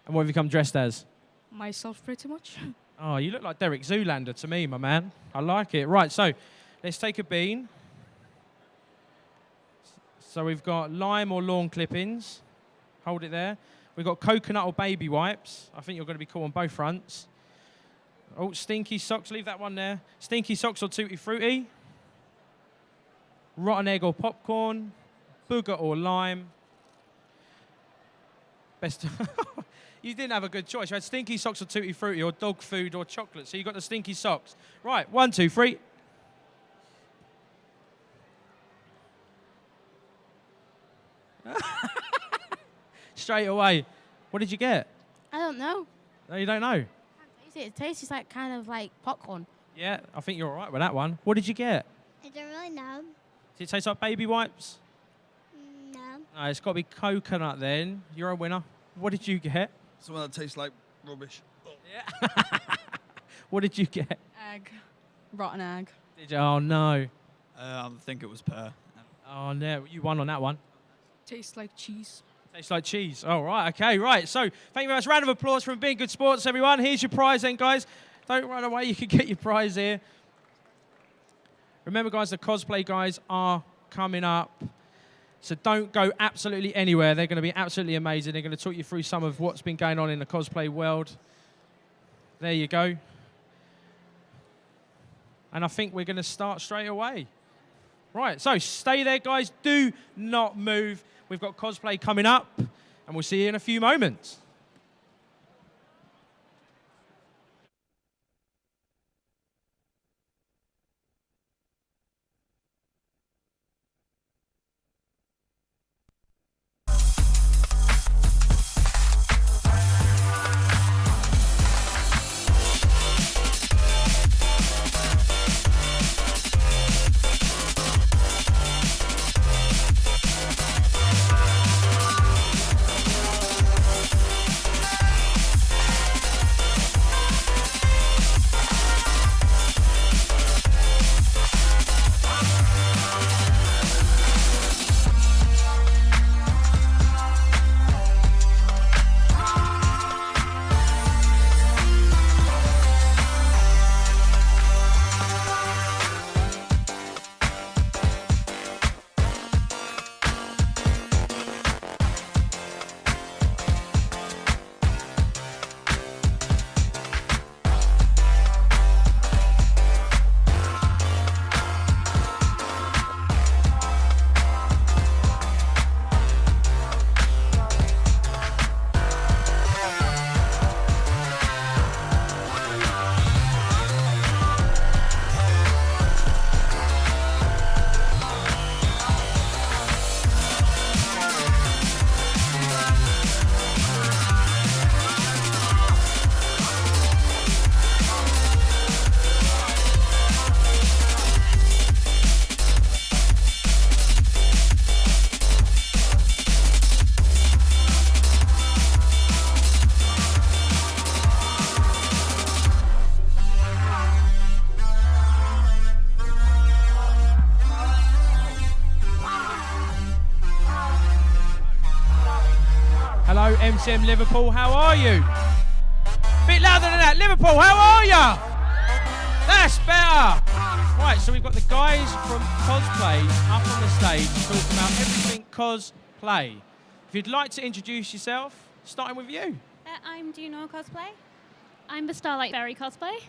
And what have you come dressed as? Myself, pretty much. Oh, you look like Derek Zoolander to me, my man. I like it. Right, so let's take a bean. So we've got lime or lawn clippings. Hold it there. We've got coconut or baby wipes. I think you're going to be cool on both fronts. Oh, stinky socks. Leave that one there. Stinky socks or tutti frutti. Rotten egg or popcorn. Booger or lime. Best. You didn't have a good choice. You had stinky socks or tutti frutti or dog food or chocolate. So you got the stinky socks. Right, 1, 2, 3. straight away. What did you get? I don't know. No, you don't know? It tastes like kind of like popcorn. Yeah, I think you're all right with that one. What did you get? I don't really know. Does it taste like baby wipes? No. No, it's got to be coconut then. You're a winner. What did you get? Something that tastes like rubbish. What did you get? Egg. Rotten egg. Did you? Oh, no. I think it was pear. Oh, no. You won on that one. Tastes like cheese. Tastes like cheese. Oh, right. Okay, right. So, thank you very much. Round of applause from Being Good Sports, everyone. Here's your prize then, guys. Don't run away. You can get your prize here. Remember, guys, the cosplay guys are coming up. So don't go absolutely anywhere. They're going to be absolutely amazing. They're going to talk you through some of what's been going on in the cosplay world. There you go. And I think we're going to start straight away. Right, so stay there, guys. Do not move. We've got cosplay coming up, and we'll see you in a few moments. Hello, MCM Liverpool, how are you? Bit louder than that. Liverpool, how are ya? That's better. Right, so we've got the guys from Cosplay up on the stage to talk about everything cosplay. If you'd like to introduce yourself, starting with you. I'm Do You Know Cosplay. I'm the Starlight Berry Cosplay.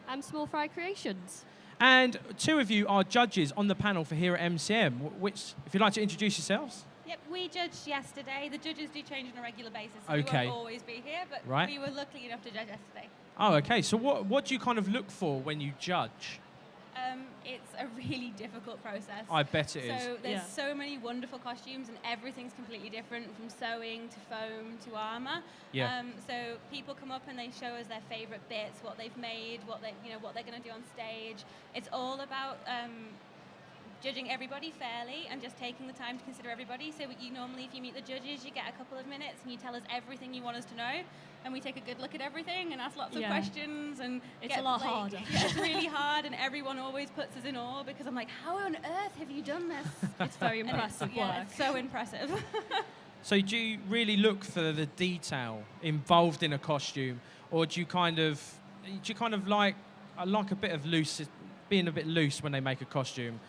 I'm Small Fry Creations. And two of you are judges on the panel for here at MCM. Which, if you'd like to introduce yourselves. Yep, we judged yesterday. The judges do change on a regular basis, so Okay. we won't always be here, but Right. we were lucky enough to judge yesterday. Oh, okay. So what do you kind of look for when you judge? It's a really difficult process. I bet it is. So there's so many wonderful costumes, and everything's completely different, from sewing to foam to armor. Yeah. So people come up and they show us their favorite bits, what they've made, what they're going to do on stage. It's all about judging everybody fairly and just taking the time to consider everybody. So you normally, if you meet the judges, you get a couple of minutes and you tell us everything you want us to know, and we take a good look at everything and ask lots of questions. And It's a lot harder. Yeah, it's really hard, and everyone always puts us in awe because I'm like, how on earth have you done this? It's very impressive Yeah, work. it's so impressive. So do you really look for the detail involved in a costume, or do you kind of like a bit of being a bit loose when they make a costume?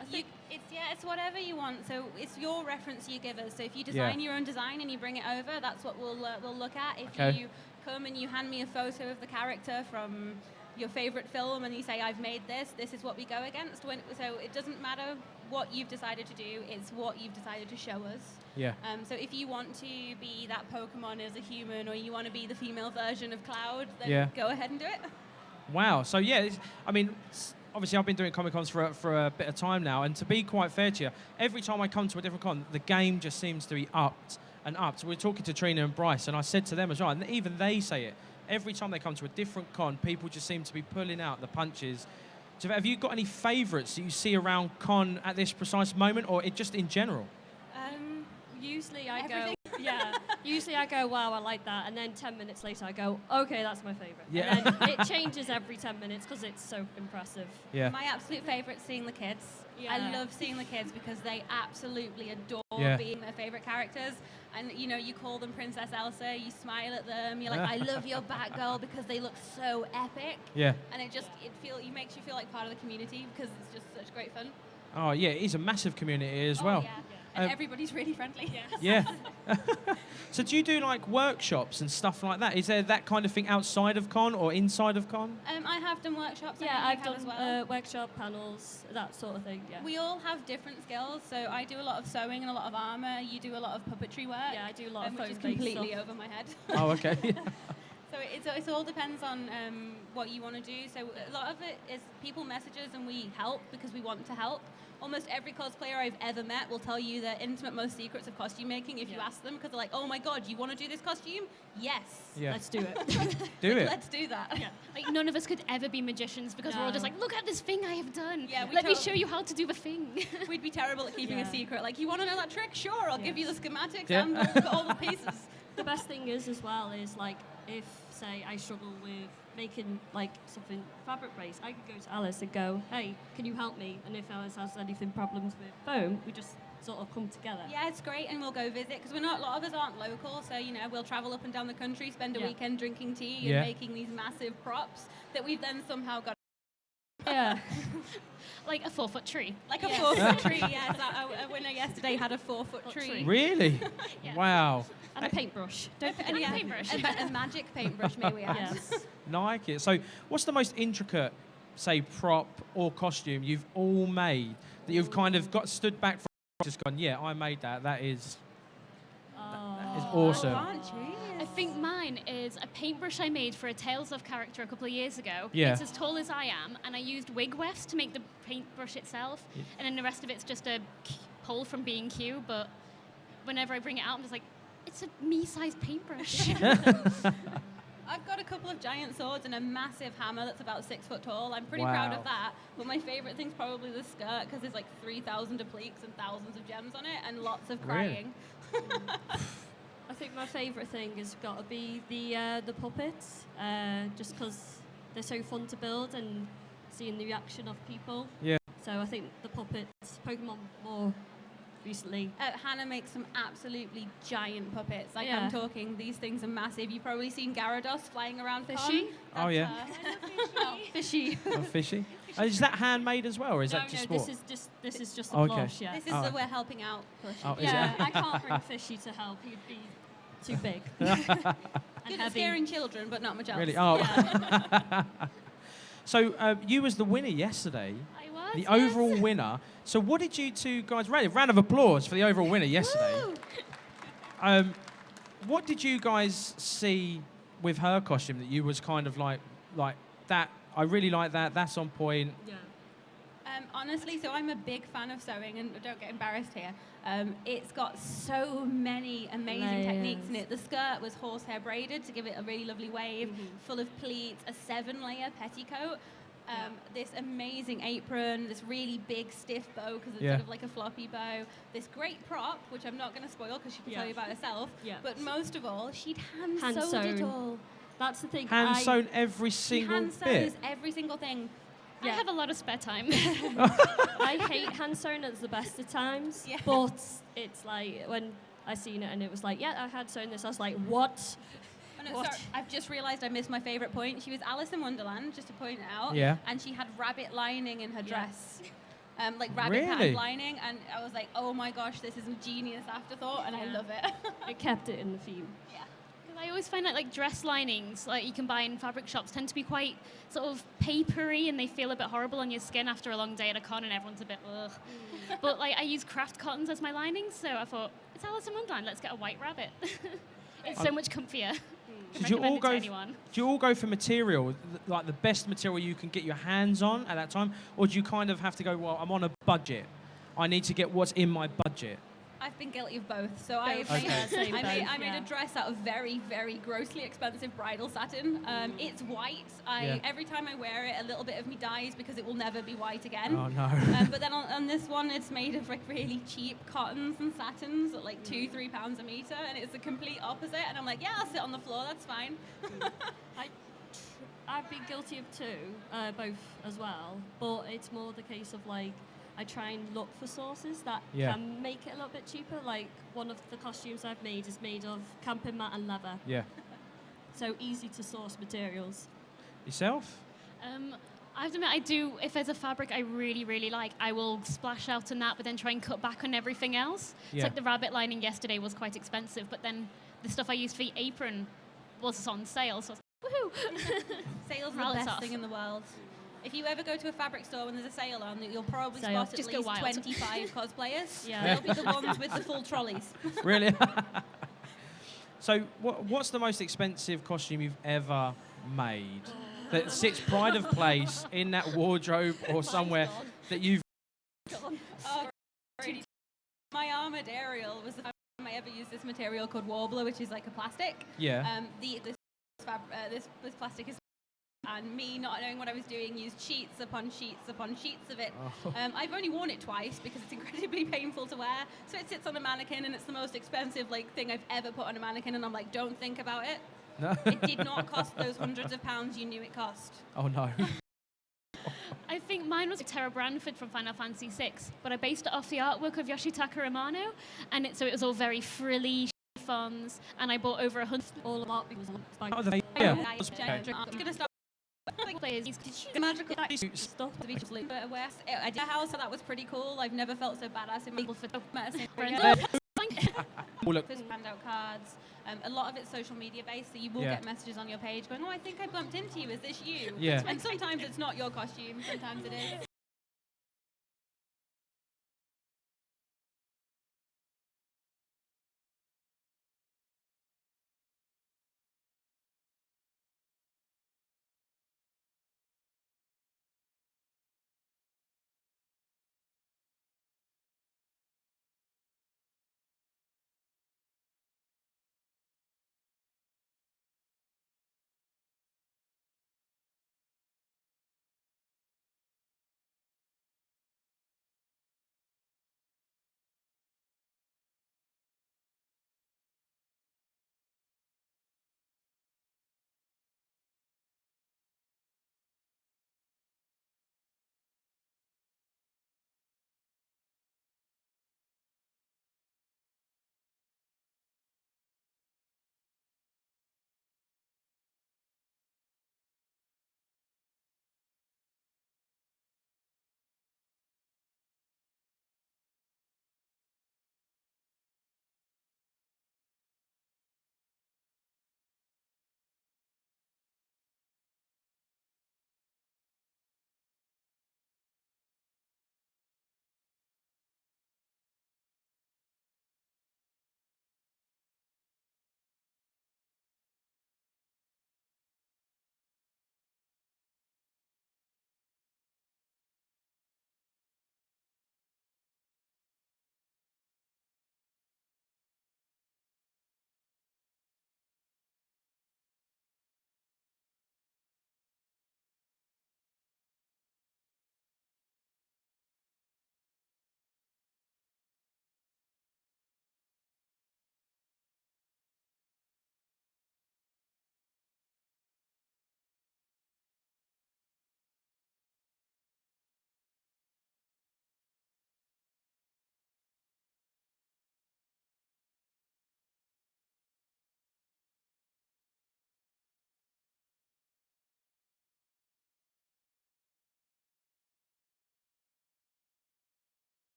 I think it's whatever you want. So it's your reference you give us. So if you design your own design and you bring it over, that's what we'll look at. If you come and you hand me a photo of the character from your favorite film and you say, I've made this is what we go against. So it doesn't matter what you've decided to do, it's what you've decided to show us. Yeah. So if you want to be that Pokemon as a human, or you want to be the female version of Cloud, then go ahead and do it. Wow. So yeah, obviously I've been doing Comic-Cons for a bit of time now, and to be quite fair to you, every time I come to a different con, the game just seems to be upped and up. So we're talking to Trina and Bryce, and I said to them as well, and even they say it. Every time they come to a different con, people just seem to be pulling out the punches. So have you got any favourites that you see around con at this precise moment, or just in general? Usually I go, usually I go, wow, I like that. And then 10 minutes later I go, okay, that's my favorite. Yeah. And then it changes every 10 minutes because it's so impressive. Yeah. My absolute favorite seeing the kids. Yeah. I love seeing the kids because they absolutely adore being their favorite characters. And you know, you call them Princess Elsa, you smile at them, you're like, I love your Batgirl because they look so epic. Yeah. And it makes you feel like part of the community because it's just such great fun. Oh, yeah, it is a massive community as well. Yeah. And everybody's really friendly. Yeah. So do you do like workshops and stuff like that? Is there that kind of thing outside of con or inside of con? I have done workshops. Yeah, I've done as well. workshop panels, that sort of thing, yeah. We all have different skills. So I do a lot of sewing and a lot of armour. You do a lot of puppetry work. Yeah, I do a lot of which is phone-based completely stuff. over my head. Oh, okay. So it all depends on what you want to do. So a lot of it is people message us and we help because we want to help. Almost every cosplayer I've ever met will tell you their intimate most secrets of costume making if you ask them, because they're like, oh my god, you want to do this costume? Yes. Yeah. Let's do it. Do it. Let's do that. Yeah. Like none of us could ever be magicians because we're all just like, look at this thing I have done. Yeah, Let me show you how to do the thing. We'd be terrible at keeping a secret. Like, you want to know that trick? Sure, I'll give you the schematics Yeah. and all the pieces. The best thing is as well is like if say I struggle with making like something fabric based, I could go to Alice and go, hey, can you help me? And if Alice has anything problems with foam, we just sort of come together. Yeah, it's great, and we'll go visit because a lot of us aren't local, so you know we'll travel up and down the country, spend a weekend drinking tea and making these massive props that we've then somehow got. Yeah. Like a 4-foot tree. Like a 4-foot tree, yes. A winner yesterday had a 4-foot tree. Really? Wow. And a paintbrush. Don't forget And a paintbrush. a magic paintbrush, may we add. Yes. Like it. So what's the most intricate, say, prop or costume you've all made that you've kind of got stood back from, just gone, yeah, I made that. That is awesome. I think mine is a paintbrush I made for a Tales of character a couple of years ago. Yeah. It's as tall as I am, and I used wig wefts to make the paintbrush itself, and then the rest of it's just a pole from B&Q, but whenever I bring it out, I'm just like, it's a me-sized paintbrush. I've got a couple of giant swords and a massive hammer that's about 6 foot tall. I'm pretty proud of that. But my favorite thing's probably the skirt because there's like 3,000 appliques and thousands of gems on it and lots of crying. I think my favourite thing has got to be the puppets, just because they're so fun to build and seeing the reaction of people. Yeah. So I think the puppets, Pokemon more recently. Hannah makes some absolutely giant puppets. Like, Yeah. I'm talking, these things are massive. You've probably seen Gyarados flying around Fishy? Con. Oh, yeah. Oh, fishy. Oh, fishy. Is that handmade as well, or is No, that just no, sport? this is just a Okay. plush, yeah. This is the we're helping out push. Oh, is Yeah, it? I can't bring Fishy to help. He'd be too big. Good at scaring children, but not much else. Really? Oh. So you was the winner yesterday. I was, the overall winner. So what did you two guys rate? A round of applause for the overall winner yesterday. What did you guys see with her costume that you was kind of like that? I really like that. That's on point. Yeah. Honestly, so I'm a big fan of sewing, and don't get embarrassed here. It's got so many amazing techniques in it. The skirt was horsehair braided to give it a really lovely wave, full of pleats, a 7-layer petticoat, this amazing apron, this really big stiff bow because it's sort of like a floppy bow, this great prop, which I'm not going to spoil because she can tell you about herself, but most of all, she'd hand sewed it all. That's the thing. Hand sewn every single hand bit. sews every single thing. I have a lot of spare time. I hate hand sewn at the best of times, but it's like when I seen it and it was like, yeah, I had sewn this. I was like, what? Oh, no, What? sorry, I've just realised I missed my favourite point. She was Alice in Wonderland, just to point it out. Yeah. And she had rabbit lining in her dress. Like rabbit Really? pattern lining. And I was like, oh my gosh, this is a genius afterthought, and I love it. It kept it in the theme. Yeah. I always find that like dress linings, like you can buy in fabric shops, tend to be quite sort of papery, and they feel a bit horrible on your skin after a long day at a con, and everyone's a bit ugh. But like I use craft cottons as my linings, so I thought it's Alice in Wonderland. Let's get a white rabbit. It's so much comfier. Did you all go? Do you all go for material, like the best material you can get your hands on at that time, or do you kind of have to go? Well, I'm on a budget. I need to get what's in my budget. I've been guilty of both. So I made a dress out of very, very grossly expensive bridal satin. It's white. Every time I wear it, a little bit of me dies because it will never be white again. Oh no. But then on this one, it's made of like really cheap cottons and satins at like £2-3 a meter, and it's the complete opposite. And I'm like, yeah, I'll sit on the floor. That's fine. I've been guilty of two, both as well, but it's more the case of like I try and look for sources that can make it a little bit cheaper. Like one of the costumes I've made is made of camping mat and leather. Yeah. So easy to source materials. Yourself? I have to admit, I do, if there's a fabric I really, really like, I will splash out on that, but then try and cut back on everything else. It's like the rabbit lining yesterday was quite expensive, but then the stuff I used for the apron was on sale, so I was like, woohoo! Sales are the best thing in the world. If you ever go to a fabric store when there's a sale on, you'll probably spot at Just least go wild. 25 cosplayers. They'll be the ones with the full trolleys. Really? So what's the most expensive costume you've ever made that sits pride of place in that wardrobe or somewhere that you've... Oh, my armoured Ariel was the first time I ever used this material called Warbler, which is like a plastic. Yeah. This plastic is... And me not knowing what I was doing used sheets upon sheets upon sheets of it. Oh. I've only worn it twice because it's incredibly painful to wear. So it sits on a mannequin and it's the most expensive thing I've ever put on a mannequin, and I'm like, don't think about it. No. It did not cost those hundreds of pounds you knew it cost. Oh no. I think mine was Tara Branford from Final Fantasy VI, but I based it off the artwork of Yoshitaka Amano, and so it was all very frilly chiffons, and I bought over 100. All of art because I'm gonna stop. The magical stuff to be blue. I did a house, so that was pretty cool. I've never felt so badass in my life. Handout cards. A lot of it's social media based, so you will get messages on your page going, "Oh, I think I bumped into you. Is this you?" Yeah. And sometimes it's not your costume. Sometimes it is.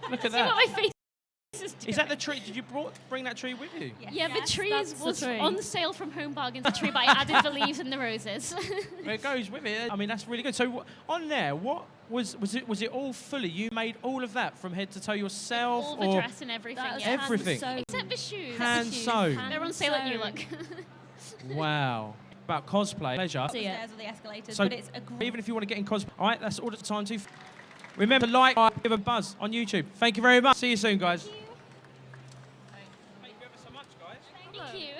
Look at See that. what my face is doing. Is that the tree? Did you bring that tree with you? Yeah, the tree that's was the tree. on sale from Home Bargains, the tree, but I added the leaves and the roses. Well, it goes with it. I mean, that's really good. So on there, what was it all fully? You made all of that from head to toe yourself? All the or dress and everything. That's Yeah. everything? Except the shoes. Hand sewn. They're on sale at New Look. Wow. About cosplay, pleasure. Stairs or the escalators, So but it's a great. even if you want to get in cosplay, all right, that's all the time to. Remember, like, give a buzz on YouTube. Thank you very much. See you soon, guys. Thank you.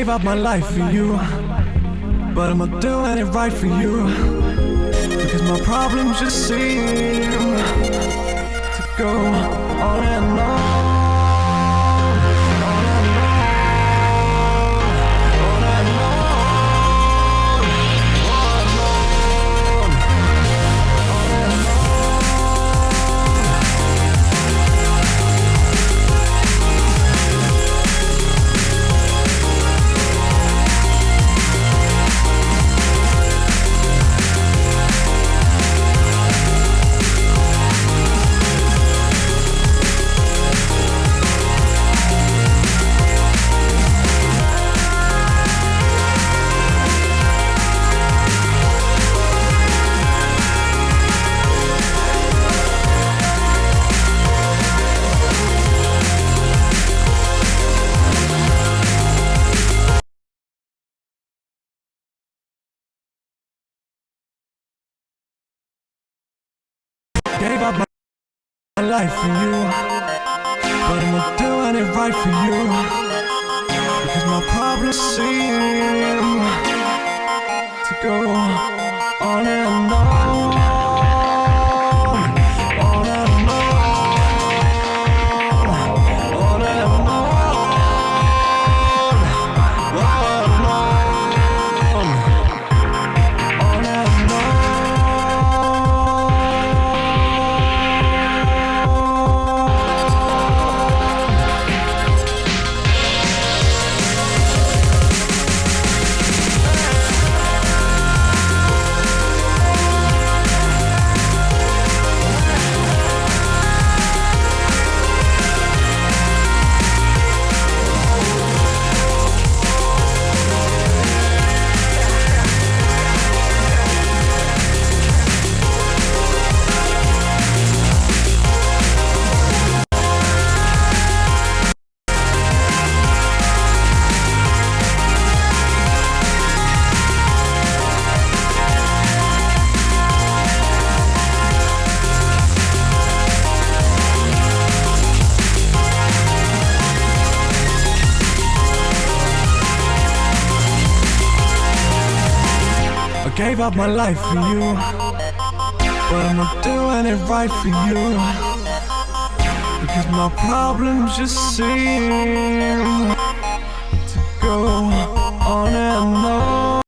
gave up my life for you, but I'm not doing it right for you, because my problems just seem to go on and on. Gave up my life for you, but I'm not doing it right for you, because my problems seem to go on and on, on and on, on and gave up my life for you, but I'm not doing it right for you, because my problems just seem to go on and on.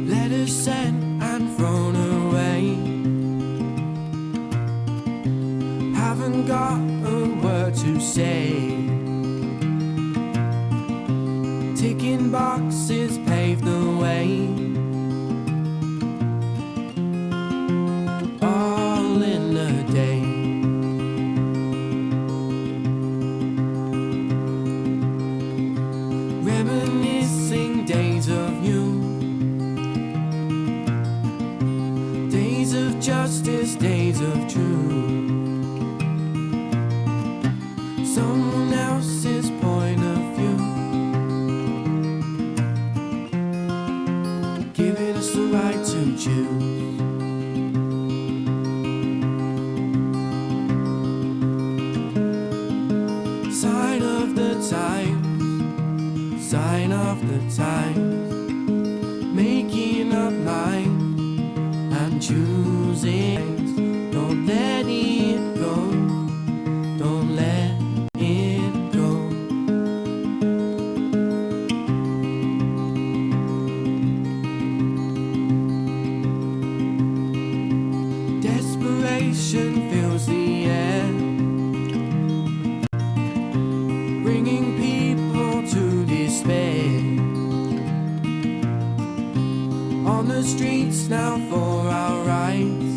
Letters sent and thrown away, haven't got a word to say. Ticking boxes pave the way, all in a day. Reminiscing days of you, days of justice, days of truth. Someone else's point of view, giving us the right to choose. Sign of the times, sign of the times, making up minds and choosing. Don't let it go, don't let it go. Desperation fills the air, bringing people to despair. On the streets now for our rights,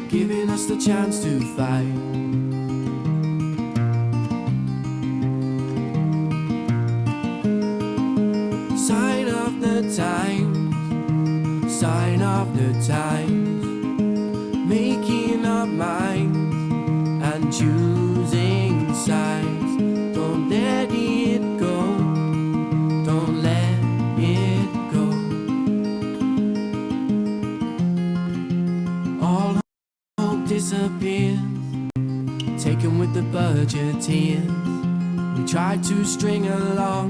giving us the chance to fight. Sign of the times, sign of the times, making up minds and choosing sides. Don't let it go, don't let it go. All hope disappears, taken with the budgeteers. We try to string along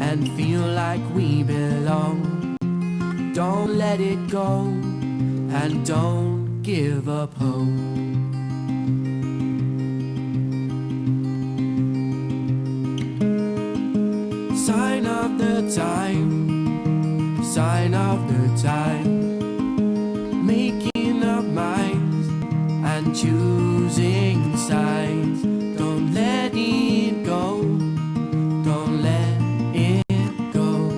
and feel like we belong. Don't let it go and don't give up hope. Sign of the time, sign of the time, making up minds and choosing sides. Don't let it go, don't let it go.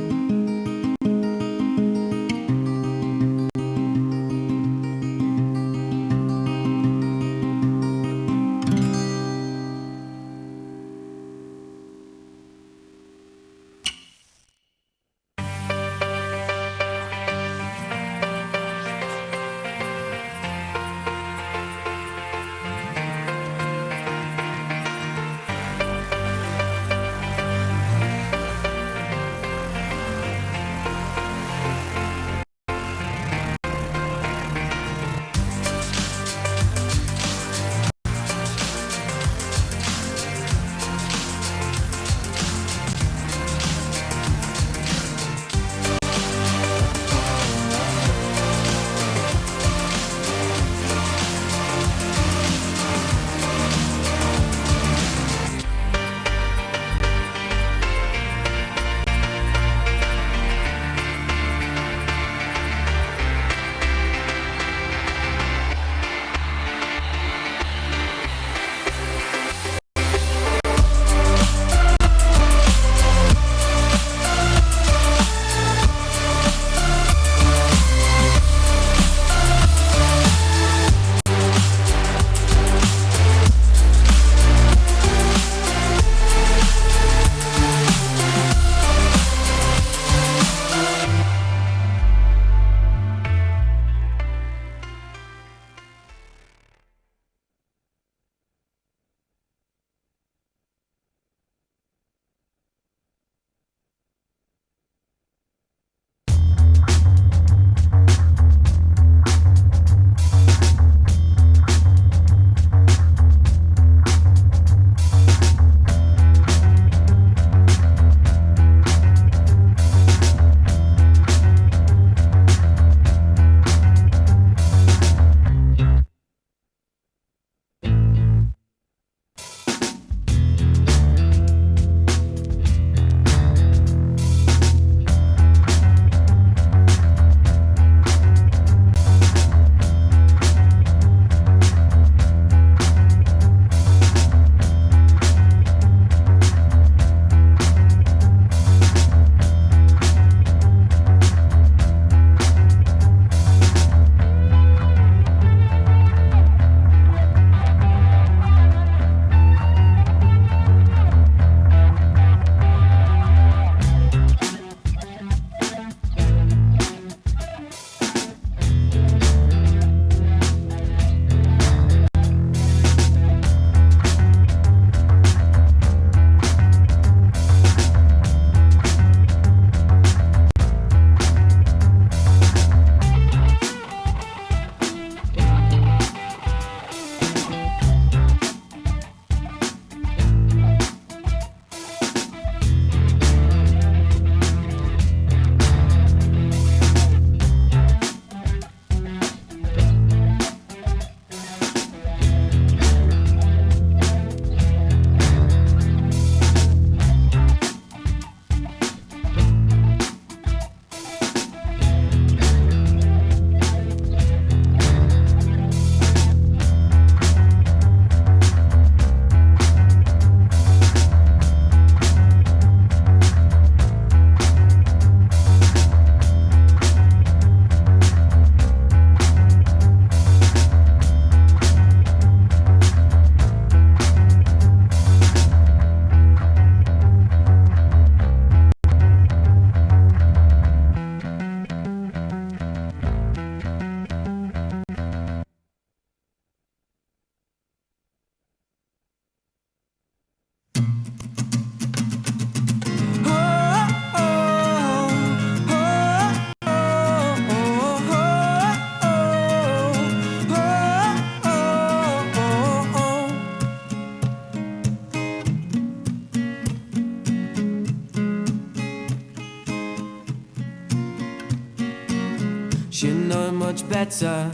She'd know much better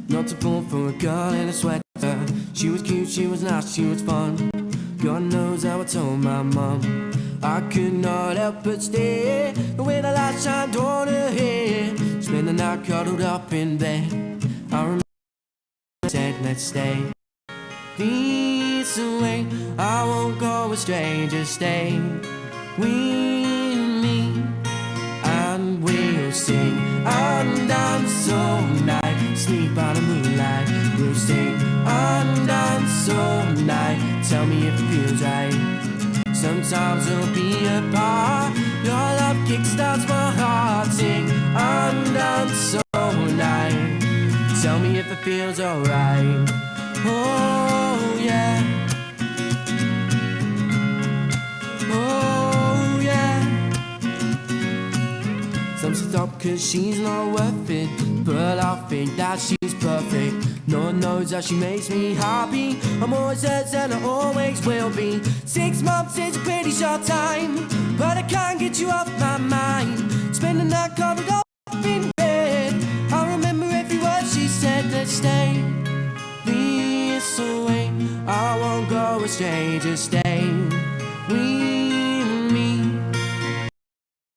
not to fall for a girl in a sweater. She was cute, she was nice, she was fun. God knows how I told my mum. I could not help but stare the way the light shined on her hair. Spend the night cuddled up in bed. I remember I said, let's stay this way. I won't go astray, just stay with me. And we'll sing and dance all night. Sleep by the moonlight. We'll sing and dance all night. Tell me if it feels right. Sometimes we'll be apart. Your love kickstarts my heart. Sing and dance all night. Tell me if it feels alright. Oh yeah. Oh yeah. Some stop cause she's not worth it, but I think that she's perfect. No one knows how she makes me happy. I'm always hers and I always will be. 6 months is a pretty short time, but I can't get you off my mind. Spend the night covered up in bed. I remember every word she said. Let's stay this way. I won't go astray, just stay with me.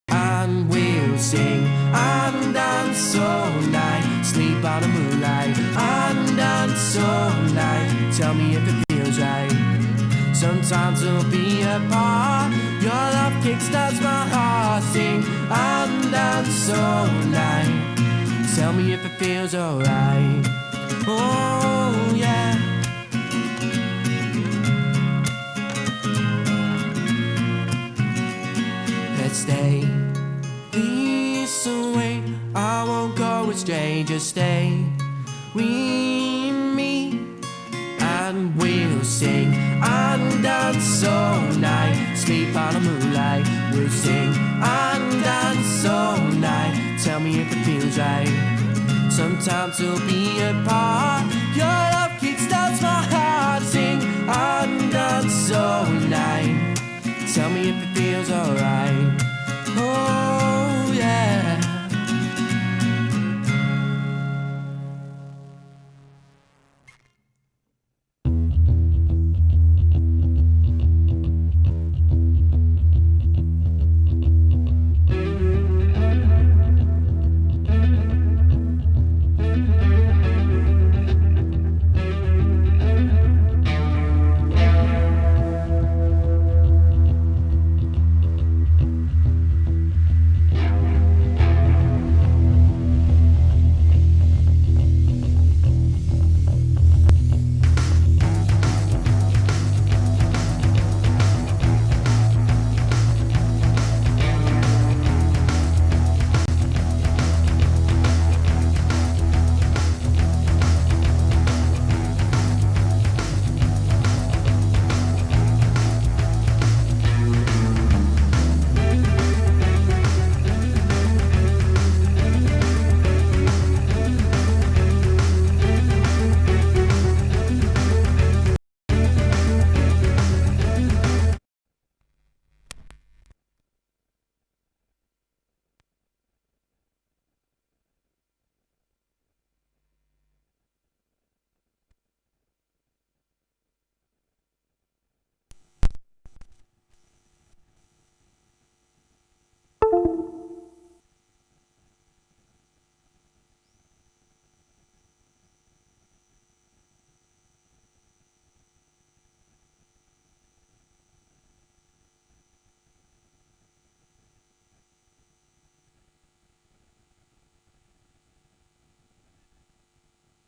And we'll sing and dance all night. Sleep by the moonlight and dance all night. Tell me if it feels right. Sometimes we'll be apart. Your love kickstarts my heart. Sing and dance all night. Tell me if it feels alright. Oh yeah. Let's stay this way. I won't go astray, just stay with me. And we'll sing and dance all night. Sleep by the moonlight. We'll sing and dance all night. Tell me if it feels right. Sometimes we'll be apart. Your love kickstarts my heart. Sing and dance all night. Tell me if it feels alright. Oh yeah.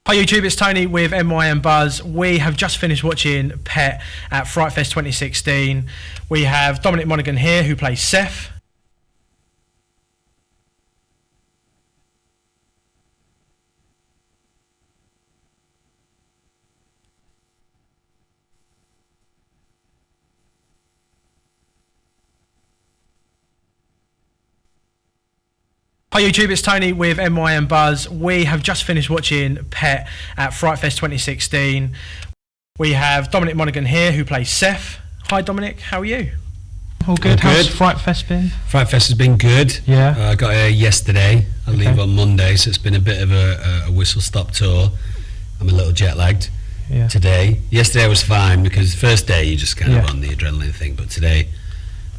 Hi YouTube, it's Tony with MyMBuzz. We have just finished watching Pet at Fright Fest 2016. We have Dominic Monaghan here who plays Seth. Hi YouTube, it's Tony with MyMBuzz. We have just finished watching Pet at Fright Fest 2016. We have Dominic Monaghan here who plays Seth. Hi Dominic, how are you? All good. All How's good. Fright Fest been? Fright Fest has been good. Yeah. I got here yesterday. I Okay. leave on Monday, so it's been a bit of a whistle-stop tour. I'm a little jet-lagged Yeah. today. Yesterday was fine because first day you just kind of Yeah. on the adrenaline thing, but today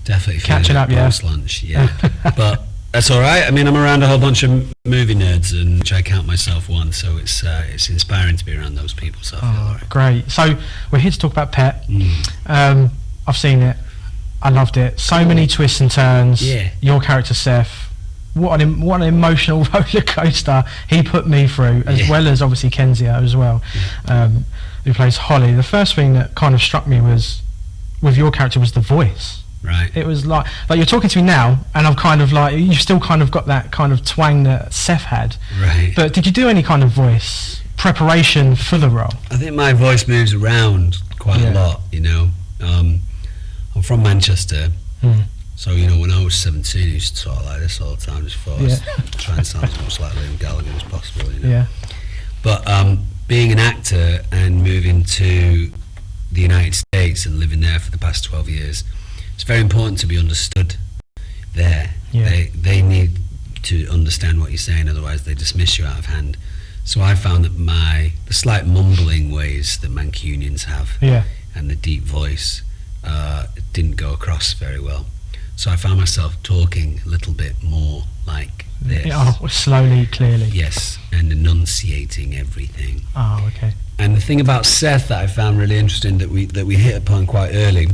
definitely feeling Catching it up, yeah. post-lunch. Yeah. But that's all right. I mean, I'm around a whole bunch of movie nerds, and which I count myself one, so it's inspiring to be around those people, so I feel all right. Great. So we're here to talk about Pet. Mm. I've seen it. I loved it. So many twists and turns. Yeah. Your character Seth. What an emotional roller coaster he put me through, as well as obviously Kenzia as well, who plays Holly. The first thing that kind of struck me was with your character was the voice. Right. It was like you're talking to me now, and I'm kind of like you've still kind of got that kind of twang that Seth had. Right. But did you do any kind of voice preparation for the role? I think my voice moves around quite a lot, you know. I'm from Manchester, so, you know, when I was 17, I used to talk like this all the time, just thought I was trying to sound as much like Liam Gallagher as possible, you know. Yeah. But being an actor and moving to the United States and living there for the past 12 years, it's very important to be understood there. Yeah. They need to understand what you're saying, otherwise they dismiss you out of hand. So I found that the slight mumbling ways that Mancunians have and the deep voice didn't go across very well. So I found myself talking a little bit more like this. Slowly, clearly. Yes, and enunciating everything. Oh, okay. And the thing about Seth that I found really interesting that we hit upon quite early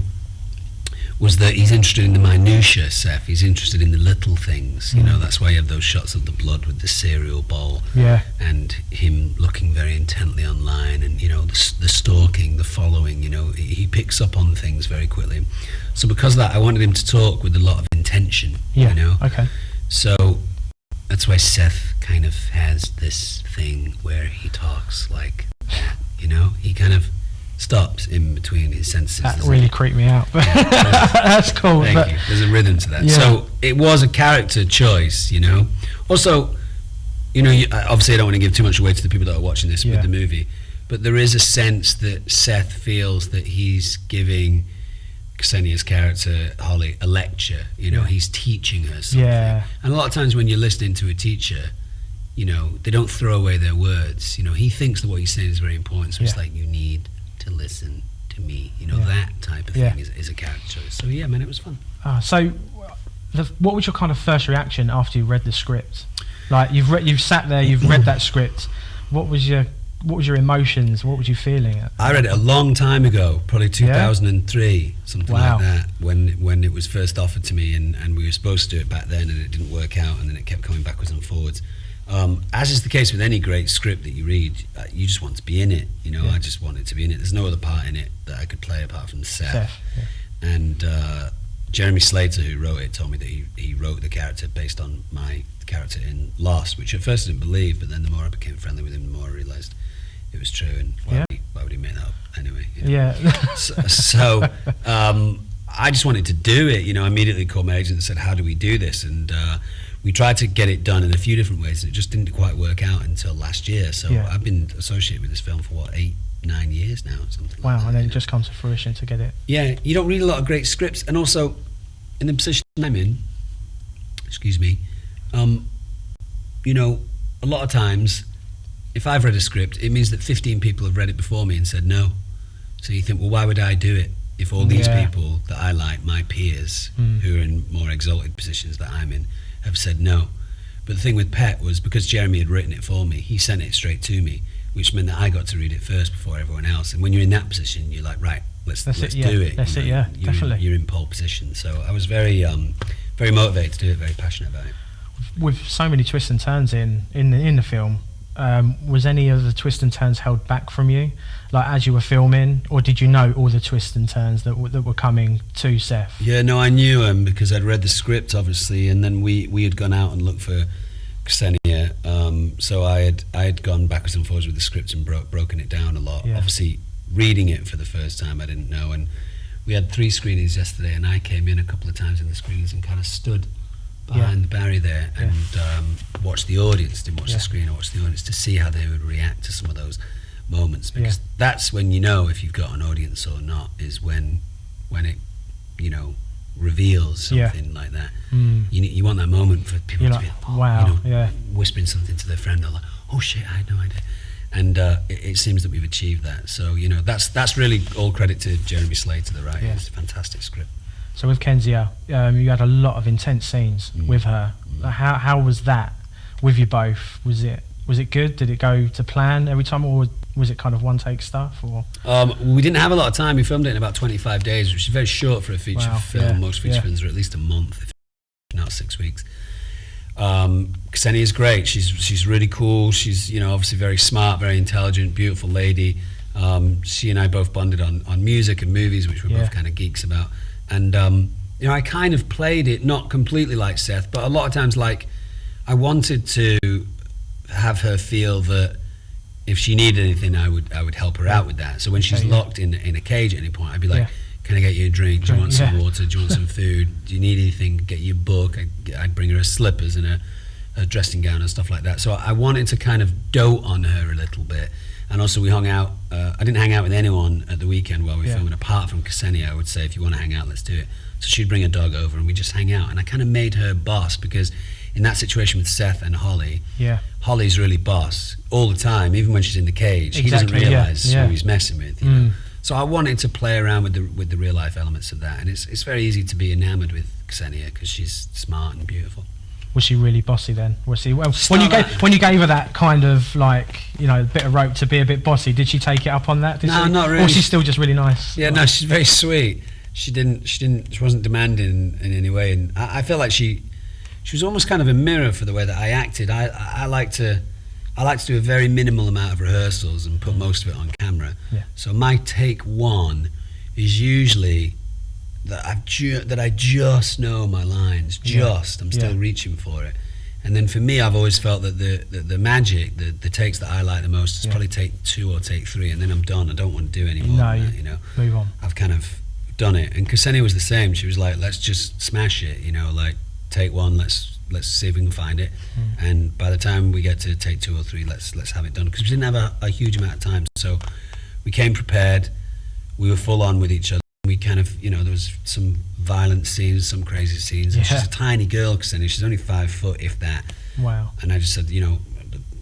was that he's interested in the minutiae, Seth. He's interested in the little things. You know, that's why you have those shots of the blood with the cereal bowl. Yeah. And him looking very intently online, and, you know, the stalking, the following, you know, he picks up on things very quickly. So because of that, I wanted him to talk with a lot of intention, you know. Okay. So that's why Seth kind of has this thing where he talks like that, you know. He kind of stops in between his sentences. That really creeped me out. That's cool. Thank you. There's a rhythm to that. Yeah. So it was a character choice, you know. Also, you know, obviously I don't want to give too much away to the people that are watching this with the movie, but there is a sense that Seth feels that he's giving Ksenia's character, Holly, a lecture. You know, he's teaching her something. Yeah. And a lot of times when you're listening to a teacher, you know, they don't throw away their words. You know, he thinks that what he's saying is very important, so it's like, you need to listen to me. You know, that type of thing is a character choice. So yeah, man, it was fun. So what was your kind of first reaction after you read the script? Like, you've sat there, you've read that script. What was your emotions? What was you feeling? I read it a long time ago, probably 2003, something like that, when it was first offered to me, and we were supposed to do it back then, and it didn't work out, and then it kept coming backwards and forwards. As is the case with any great script that you read, you just want to be in it. You know, I just wanted to be in it. There's no other part in it that I could play apart from Seth. And Jeremy Slater, who wrote it, told me that he wrote the character based on my character in Lost, which at first I didn't believe, but then the more I became friendly with him, the more I realised it was true, and why would he make that up anyway? You know? So I just wanted to do it. You know, I immediately called my agent and said, how do we do this? And we tried to get it done in a few different ways, and it just didn't quite work out until last year. So I've been associated with this film for, what, 8-9 years now, something like that. Wow, and then it just comes to fruition to get it. Yeah, you don't read a lot of great scripts, and also, in the position I'm in, excuse me, you know, a lot of times, if I've read a script, it means that 15 people have read it before me and said no. So you think, well, why would I do it if all these people that I like, my peers, who are in more exalted positions that I'm in, have said no? But the thing with Pet was, because Jeremy had written it for me, he sent it straight to me, which meant that I got to read it first before everyone else. And when you're in that position, you're like, right, let's do it. That's it, definitely. You're in pole position. So I was very, very motivated to do it, very passionate about it. With so many twists and turns in the film, was any of the twists and turns held back from you, like as you were filming, or did you know all the twists and turns that were coming to Seth? Yeah, no, I knew him because I'd read the script, obviously, and then we had gone out and looked for Ksenia. So I had gone backwards and forwards with the script and broken it down a lot. Obviously, reading it for the first time, I didn't know, and we had 3 screenings yesterday, and I came in a couple of times in the screenings and kind of stood behind the barrier there and watched the audience, didn't watch the screen, I watched the audience to see how they would react to some of those moments, because that's when you know if you've got an audience or not, is when it, you know, reveals something like that. You want that moment for people to be wow, whispering something to their friend, or like, oh shit, I had no idea. And it seems that we've achieved that. So that's really all credit to Jeremy Slater, the writer. It's a fantastic script. So with Kenzia, you had a lot of intense scenes with her. How was that with you both? Was it good? Did it go to plan every time, or was it kind of one take stuff? Or we didn't have a lot of time. We filmed it in about 25 days, which is very short for a feature film. Most feature films are at least a month, if not 6 weeks. Ksenia is great. She's really cool. She's obviously very smart, very intelligent, beautiful lady. She and I both bonded on music and movies, which we're both kind of geeks about. And I kind of played it not completely like Seth, but a lot of times like I wanted to have her feel that if she needed anything, I would help her out with that. So when she's locked in a cage at any point, I'd be like, can I get you a drink? Do you want some water? Do you want some food? Do you need anything? Get you a book. I'd bring her her slippers and a dressing gown and stuff like that. So I wanted to kind of dote on her a little bit. And also we hung out. I didn't hang out with anyone at the weekend while we were filming, apart from Ksenia. I would say, if you want to hang out, let's do it. So she'd bring a dog over and we just hang out. And I kind of made her boss, because in that situation with Seth and Holly, Holly's really boss all the time, even when she's in the cage. He doesn't realise who he's messing with. You know? So I wanted to play around with the real life elements of that, and it's very easy to be enamoured with Ksenia because she's smart and beautiful. Was she really bossy then? Was she when you gave her that kind of like bit of rope to be a bit bossy? Did she take it up on that? No, not really. Or she's still just really nice? Yeah, no, she's very sweet. She wasn't demanding in any way, and I feel like she was almost kind of a mirror for the way that I acted. I like to do a very minimal amount of rehearsals and put most of it on camera. So my take one is usually that I just know my lines. I'm still reaching for it. And then for me, I've always felt that the magic, the takes that I like the most is probably take 2 or take 3, and then I'm done. I don't want to do any more than that, Move on. I've kind of done it. And Ksenia was the same. She was like, let's just smash it, like take 1, let's see if we can find it. And by the time we get to take 2 or 3, let's have it done, because we didn't have a huge amount of time. So we came prepared. We were full on with each other. We kind of, there was some violent scenes, some crazy scenes. And she's a tiny girl, Ksenia. She's only 5 foot, if that. Wow. And I just said,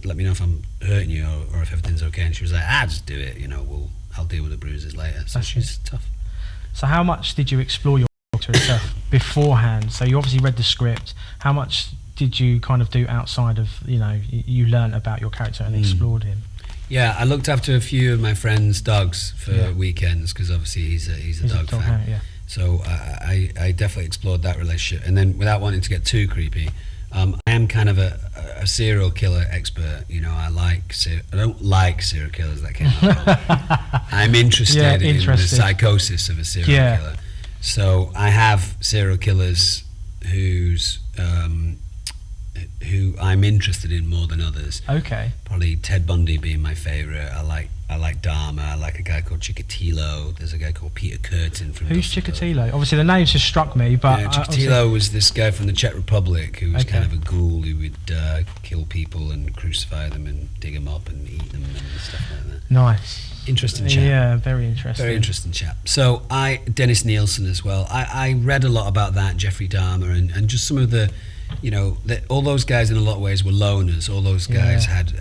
let me know if I'm hurting you or if everything's okay. And she was like, just do it. I'll deal with the bruises later. So she's tough. So how much did you explore your character itself beforehand? So you obviously read the script. How much did you kind of do outside of, you learned about your character and explored him? Yeah, I looked after a few of my friends' dogs for weekends, because obviously he's a dog fan. So I definitely explored that relationship. And then without wanting to get too creepy, I am kind of a serial killer expert. I don't like serial killers, that came out. I'm interested in the psychosis of a serial killer. So I have serial killers who I'm interested in more than others. Okay. Probably Ted Bundy being my favorite. I like Dahmer. I like a guy called Chikatilo. There's a guy called Peter Curtin from. Who's Chikatilo? Obviously the name just struck me, but Chikatilo was this guy from the Czech Republic who was kind of a ghoul who would kill people and crucify them and dig them up and eat them and stuff like that. Nice. Interesting chap. Yeah, very interesting. Very interesting chap. So Dennis Nielsen as well. I read a lot about that, Jeffrey Dahmer, and just some of the, all those guys in a lot of ways were loners. All those guys had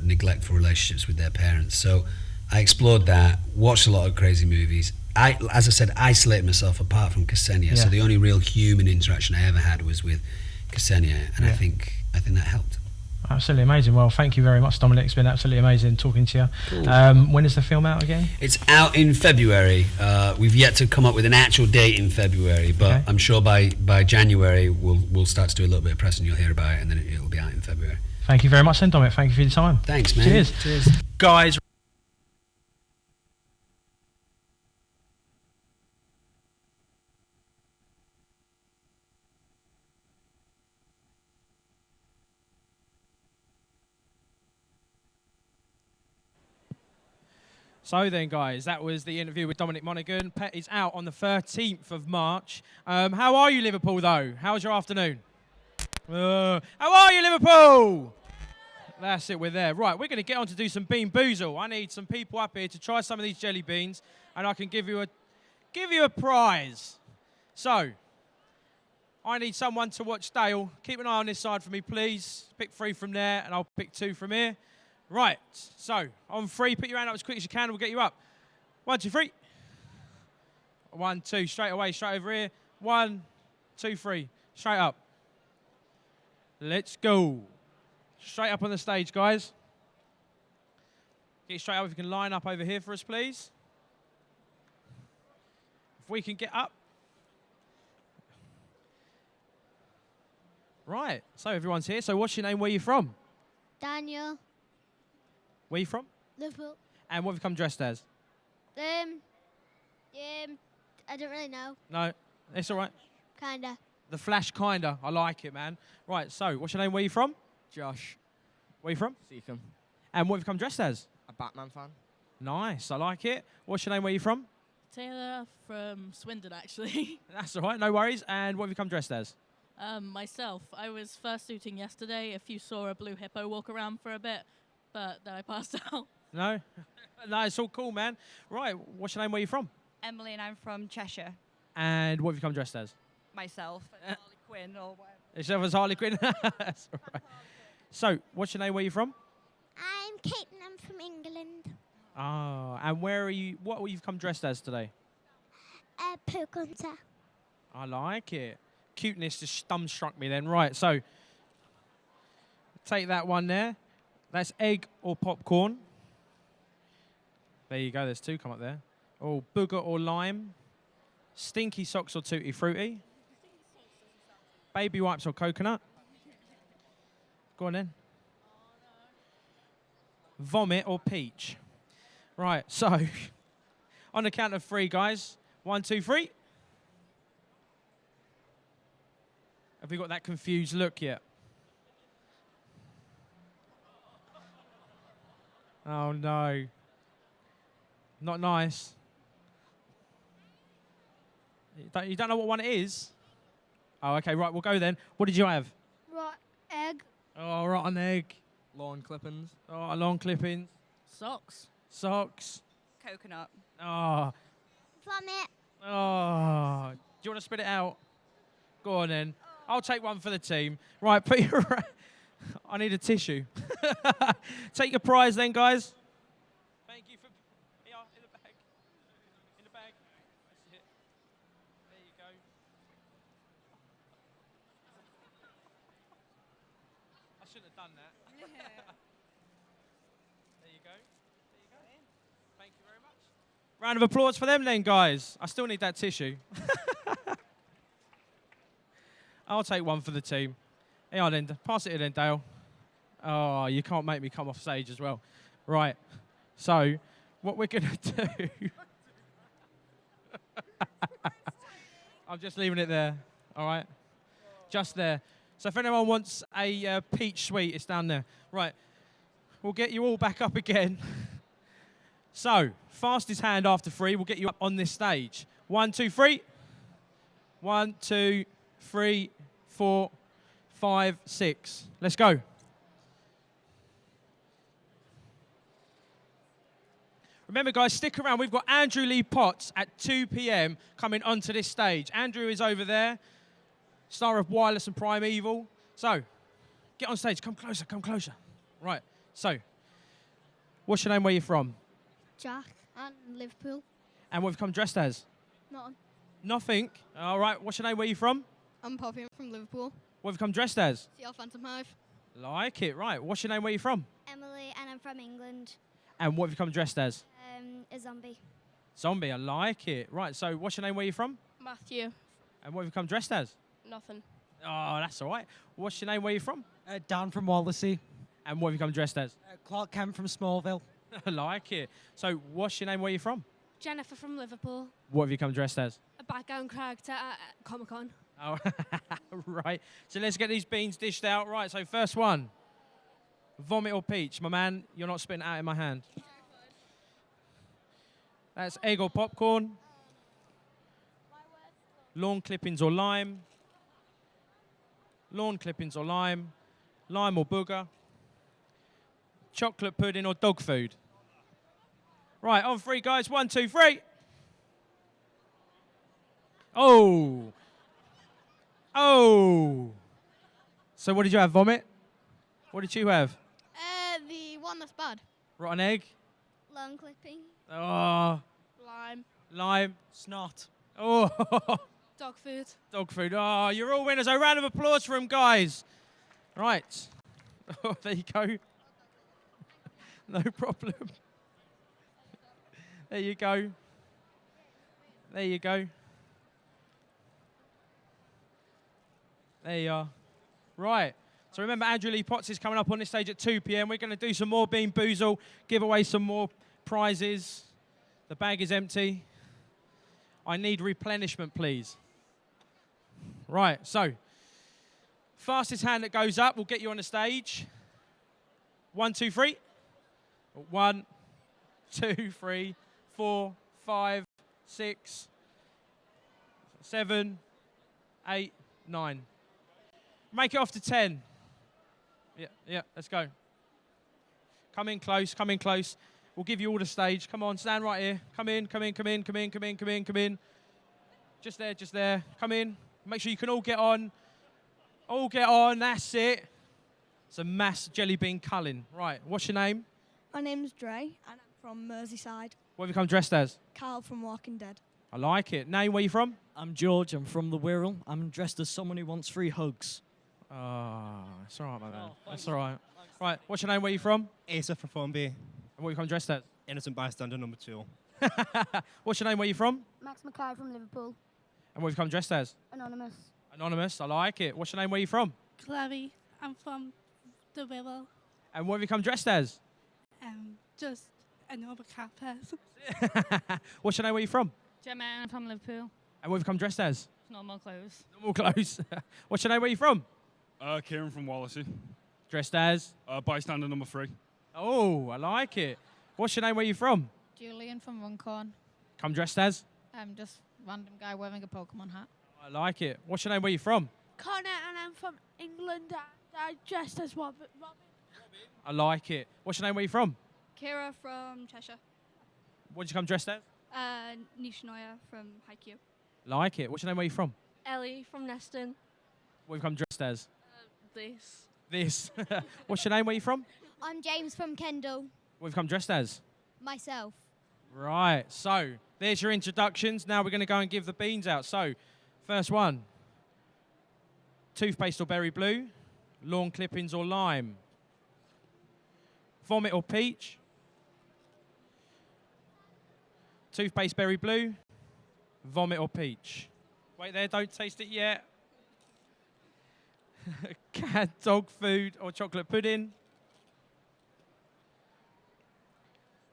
neglectful relationships with their parents. So I explored that, watched a lot of crazy movies. As I said, isolated myself apart from Ksenia. So the only real human interaction I ever had was with Ksenia, and I think that helped. Absolutely amazing. Well, thank you very much, Dominic. It's been absolutely amazing talking to you. Cool. When is the film out again? It's out in February. We've yet to come up with an actual date in February, but I'm sure by January we'll start to do a little bit of press and you'll hear about it, and then it'll be out in February. Thank you very much then, Dominic. Thank you for your time. Thanks, man. Cheers. Guys. So then, guys, that was the interview with Dominic Monaghan. Pet is out on the 13th of March. How are you, Liverpool, though? How's your afternoon? How are you, Liverpool? That's it, we're there. Right, we're going to get on to do some Bean Boozled. I need some people up here to try some of these jelly beans, and I can give you a prize. So, I need someone to watch Dale. Keep an eye on this side for me, please. Pick 3 from there, and I'll pick 2 from here. Right, so on 3, put your hand up as quick as you can. We'll get you up. 1, 2, 3. 1, 2, straight away, straight over here. 1, 2, 3, straight up. Let's go. Straight up on the stage, guys. Get straight up. If you can line up over here for us, please. If we can get up. Right, so everyone's here. So what's your name? Where are you from? Daniel. Where are you from? Liverpool. And what have you come dressed as? I don't really know. No, it's all right. Kinda. The Flash, kinda. I like it, man. Right, so what's your name? Where are you from? Josh. Where are you from? Seacombe. And what have you come dressed as? A Batman fan. Nice, I like it. What's your name? Where are you from? Taylor from Swindon, actually. That's all right, no worries. And what have you come dressed as? Myself, I was fursuiting yesterday. If you saw a blue hippo walk around for a bit, but then I passed out. No? No, it's all cool, man. Right, what's your name? Where are you from? Emily, and I'm from Cheshire. And what have you come dressed as? Myself, and Harley Quinn, or whatever. Yourself as Harley Quinn? That's all right. So, what's your name? Where are you from? I'm Kate and I'm from England. Ah, and where are you? What have you come dressed as today? Poke hunter. I like it. Cuteness just dumbstruck me then. Right, so take that one there. That's egg or popcorn. There you go, there's 2 come up there. Oh, booger or lime. Stinky socks or tutti frutti. Baby wipes or coconut. Go on then. Vomit or peach. Right, so on the count of 3, guys. 1, 2, 3. Have we got that confused look yet? Oh, no. Not nice. You don't know what one it is? Oh, okay, right, we'll go then. What did you have? Right, egg. Oh, rotten egg. Lawn clippings. Oh, lawn clippings. Socks. Socks. Coconut. Oh. Vomit. Oh. Do you want to spit it out? Go on then. I'll take one for the team. Right, put your... I need a tissue. Take your prize then, guys. Thank you for... Here, in the bag. In the bag. That's it. There you go. I shouldn't have done that. There you go. There you go. Thank you very much. Round of applause for them then, guys. I still need that tissue. I'll take one for the team. Here, then. Pass it in then, Dale. Oh, you can't make me come off stage as well. Right. So, what we're going to do... I'm just leaving it there. All right? Just there. So if anyone wants a peach sweet, it's down there. Right. We'll get you all back up again. So, fastest hand after 3, we'll get you up on this stage. 1, 2, 3. 1, 2, 3, 4, 5, 6. Let's go. Remember, guys, stick around. We've got Andrew Lee Potts at 2 p.m. coming onto this stage. Andrew is over there, star of Wireless and Primeval. So, get on stage. Come closer, come closer. Right, so, what's your name? Where you from? Jack and Liverpool. And what have you come dressed as? Nothing. Nothing. All right, what's your name? Where you from? I'm Poppy, I'm from Liverpool. What have you come dressed as? CL Phantom Hive. Like it. Right, what's your name? Where you from? Emily and I'm from England. And what have you come dressed as? A zombie. Zombie, I like it. Right, so what's your name? Where you from? Matthew. And what have you come dressed as? Nothing. Oh, that's all right. What's your name? Where you from? Dan from Wallasey. And what have you come dressed as? Clark Kent from Smallville. I like it. So what's your name? Where you from? Jennifer from Liverpool. What have you come dressed as? A background character at Comic-Con. Oh, right. So let's get these beans dished out. Right, so first one. Vomit or peach? My man, you're not spitting it out in my hand. That's egg or popcorn. Lawn clippings or lime. Lawn clippings or lime. Lime or booger. Chocolate pudding or dog food. Right, on 3, guys. 1, 2, 3. Oh. Oh. So what did you have? Vomit? What did you have? The one that's bad. Rotten egg? Long clipping. Oh. Lime. Lime? Snot. Oh. Dog food. Dog food. Oh, you're all winners. A round of applause for them, guys. Right. Oh, there you go. No problem. There you go. There you go. There you are. Right. So remember, Andrew Lee Potts is coming up on this stage at 2 p.m. We're going to do some more Bean Boozled, give away some more prizes. The bag is empty. I need replenishment, please. Right, so fastest hand that goes up will get you on the stage. 1, 2, 3. 1, 2, 3, 4, 5, 6, 7, 8, 9. Make it off to 10. Yeah, let's go. Come in close, come in close. We'll give you all the stage. Come on, stand right here. Come in, come in, come in, come in, come in, come in, come in. Just there, just there. Come in. Make sure you can all get on. All get on, that's it. It's a mass jelly bean culling. Right, what's your name? My name's Dre, and I'm from Merseyside. What have you come dressed as? Carl from Walking Dead. I like it. Name, where you from? I'm George. I'm from the Wirral. I'm dressed as someone who wants free hugs. Oh, that's all right, my man. That's all right. Right, what's your name? Where you from? Asa from Formby. And what you come dressed as? Innocent bystander number 2. What's your name? Where you from? Max Mackay from Liverpool. And what have you come dressed as? Anonymous. Anonymous, I like it. What's your name? Where you from? Chloe. I'm from the Wirral. And what have you come dressed as? Just another cat person. What's your name? Where you from? Gemma, I'm from Liverpool. And what have you come dressed as? Normal clothes. Normal clothes. What's your name? Where you from? Kieran from Wallasey. Dressed as? Bystander number 3. Oh, I like it. What's your name? Where you from? Julian from Runcorn. Come dressed as? I'm just random guy wearing a Pokemon hat. I like it. What's your name? Where you from? Connor, and I'm from England. And I dressed as Robin. I like it. What's your name? Where you from? Kira from Cheshire. What did you come dressed as? Nish Noya from Haikyuu. Like it. What's your name? Where you from? Ellie from Neston. What have you come dressed as? This. This. What's your name? Where you from? I'm James from Kendall. What have you come dressed as? Myself. Right. So there's your introductions. Now we're going to go and give the beans out. So first one. Toothpaste or berry blue. Lawn clippings or lime. Vomit or peach. Toothpaste berry blue. Vomit or peach. Wait there, don't taste it yet. Cat dog food or chocolate pudding.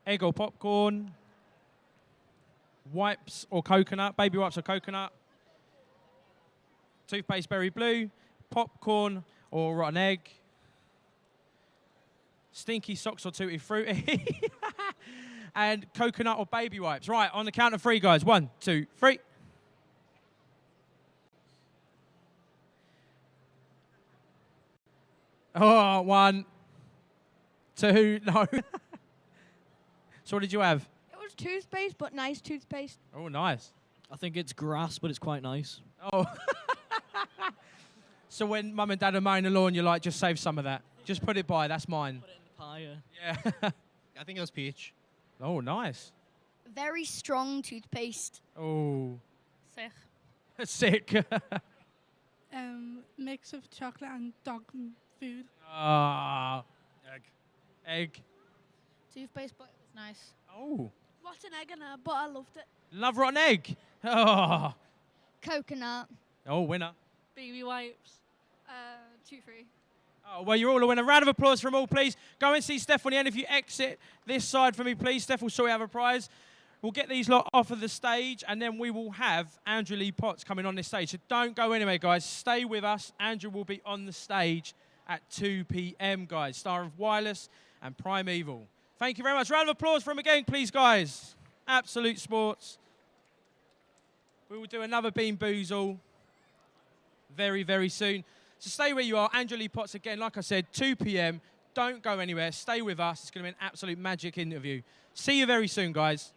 Egg or popcorn. Wipes or coconut. Baby wipes or coconut. Toothpaste berry blue. Popcorn or rotten egg. Stinky socks or tutti frutti. And coconut or baby wipes. Right, on the count of 3, guys. 1, 2, 3. Oh, 1, 2, no. So what did you have? It was toothpaste, but nice toothpaste. Oh, nice. I think it's grass, but it's quite nice. Oh. So when mum and dad are mowing the lawn, you're like, just save some of that. Just put it by, that's mine. Put it in the pie, Yeah. I think it was peach. Oh, nice. Very strong toothpaste. Oh. Sick. Sick. Mix of chocolate and dog food. Ah. Egg. Egg. Toothpaste, but it was nice. Oh. Rotten egg and but I loved it. Love rotten egg. Oh. Coconut. Oh, winner. Baby wipes. 2, 3. Oh, well, you're all a winner. Round of applause from all, please. Go and see Steph on the end. If you exit this side for me, please, Steph will sort you out a prize. We'll get these lot off of the stage, and then we will have Andrew Lee Potts coming on this stage. So don't go anywhere, guys. Stay with us. Andrew will be on the stage at 2 p.m., guys. Star of Wireless and Primeval. Thank you very much. Round of applause for him again, please, guys. Absolute sports. We will do another Bean Boozled very, very soon. So stay where you are. Andrew Lee Potts again, like I said, 2 p.m. Don't go anywhere. Stay with us. It's going to be an absolute magic interview. See you very soon, guys.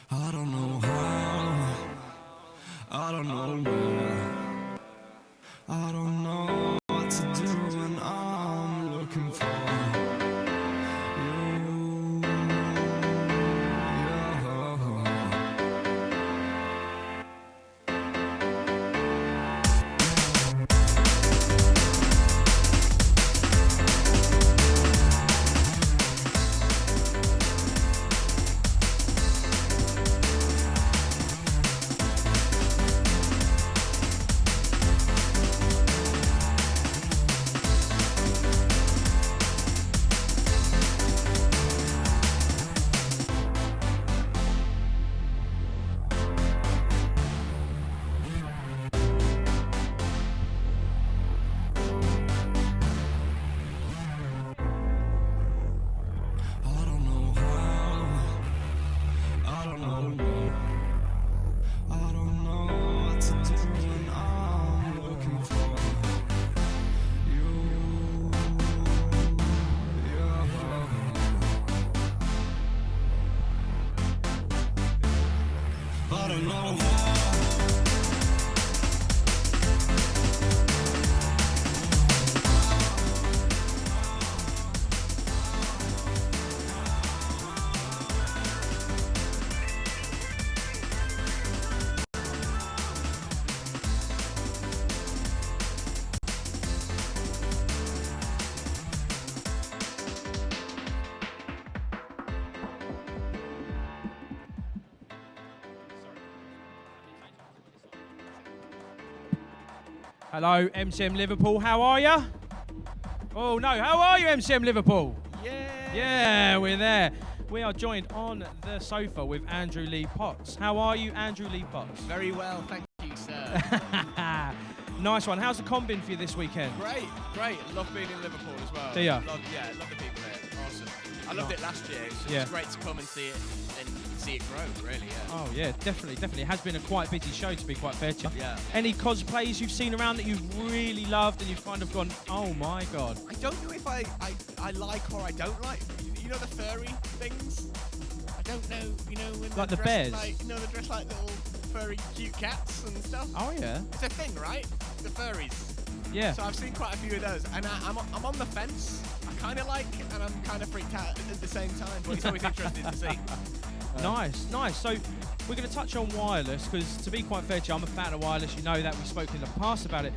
I don't know how, I don't know where, I don't know what to do when I'm looking for you. I don't know how. Hello, MCM Liverpool. How are you? Oh no, how are you, MCM Liverpool? Yeah, we're there. We are joined on the sofa with Andrew Lee Potts. How are you, Andrew Lee Potts? Very well, thank you, sir. Nice one. How's the con been for you this weekend? Great. Love being in Liverpool as well. Do ya? Love the people there. Awesome. I loved it last year. It's great to come and see it grow, really, yeah. Oh, yeah, definitely. It has been a quite busy show, to be quite fair to you. Yeah. Any cosplays you've seen around that you've really loved and you've kind of gone, oh my God? I don't know if I like or I don't like. You know the furry things? I don't know, when Like the they're bears? dressed they dress like little furry cute cats and stuff. Oh, yeah. It's a thing, right? The furries. Yeah. So I've seen quite a few of those, and I'm on the fence. I kind of like, and I'm kind of freaked out at the same time, but it's always interesting to see. Nice. So we're going to touch on wireless because, to be quite fair to you, I'm a fan of wireless. You know that. We've spoken in the past about it.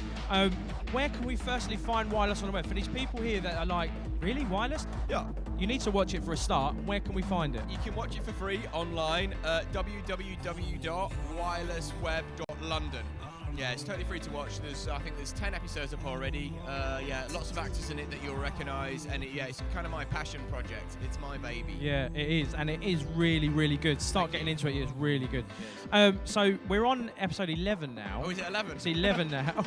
Where can we firstly find wireless on the web? For these people here that are like, really, wireless? Yeah. You need to watch it for a start. Where can we find it? You can watch it for free online at www.wirelessweb.london. Yeah, it's totally free to watch. I think there's 10 episodes up already. Lots of actors in it that you'll recognise, and it's kind of my passion project. It's my baby. Yeah, it is, and it is really, really good. Start getting into it. It's really good. So we're on episode 11 now. Oh, is it 11? It's 11 now.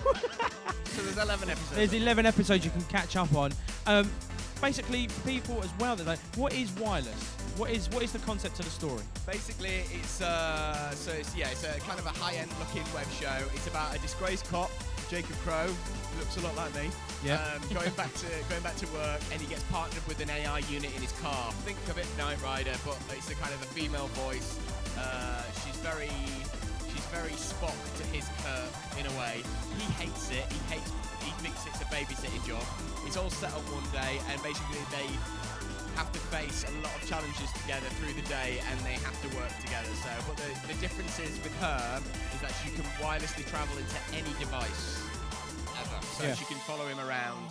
So there's 11 episodes. There's 11 episodes you can catch up on. Basically, for people as well, they're like, what is wireless? What is the concept of the story? Basically, it's a kind of a high-end looking web show. It's about a disgraced cop, Jacob Crow, who looks a lot like me. Yeah. Going back to work, and he gets partnered with an AI unit in his car. Think of it, Knight Rider, but it's a kind of a female voice. She's very Spock to his Kirk in a way. He hates it. He thinks it's a babysitting job. It's all set up one day, and basically they have to face a lot of challenges together through the day, and they have to work together. So, but the difference is with her is that she can wirelessly travel into any device ever. So she can follow him around.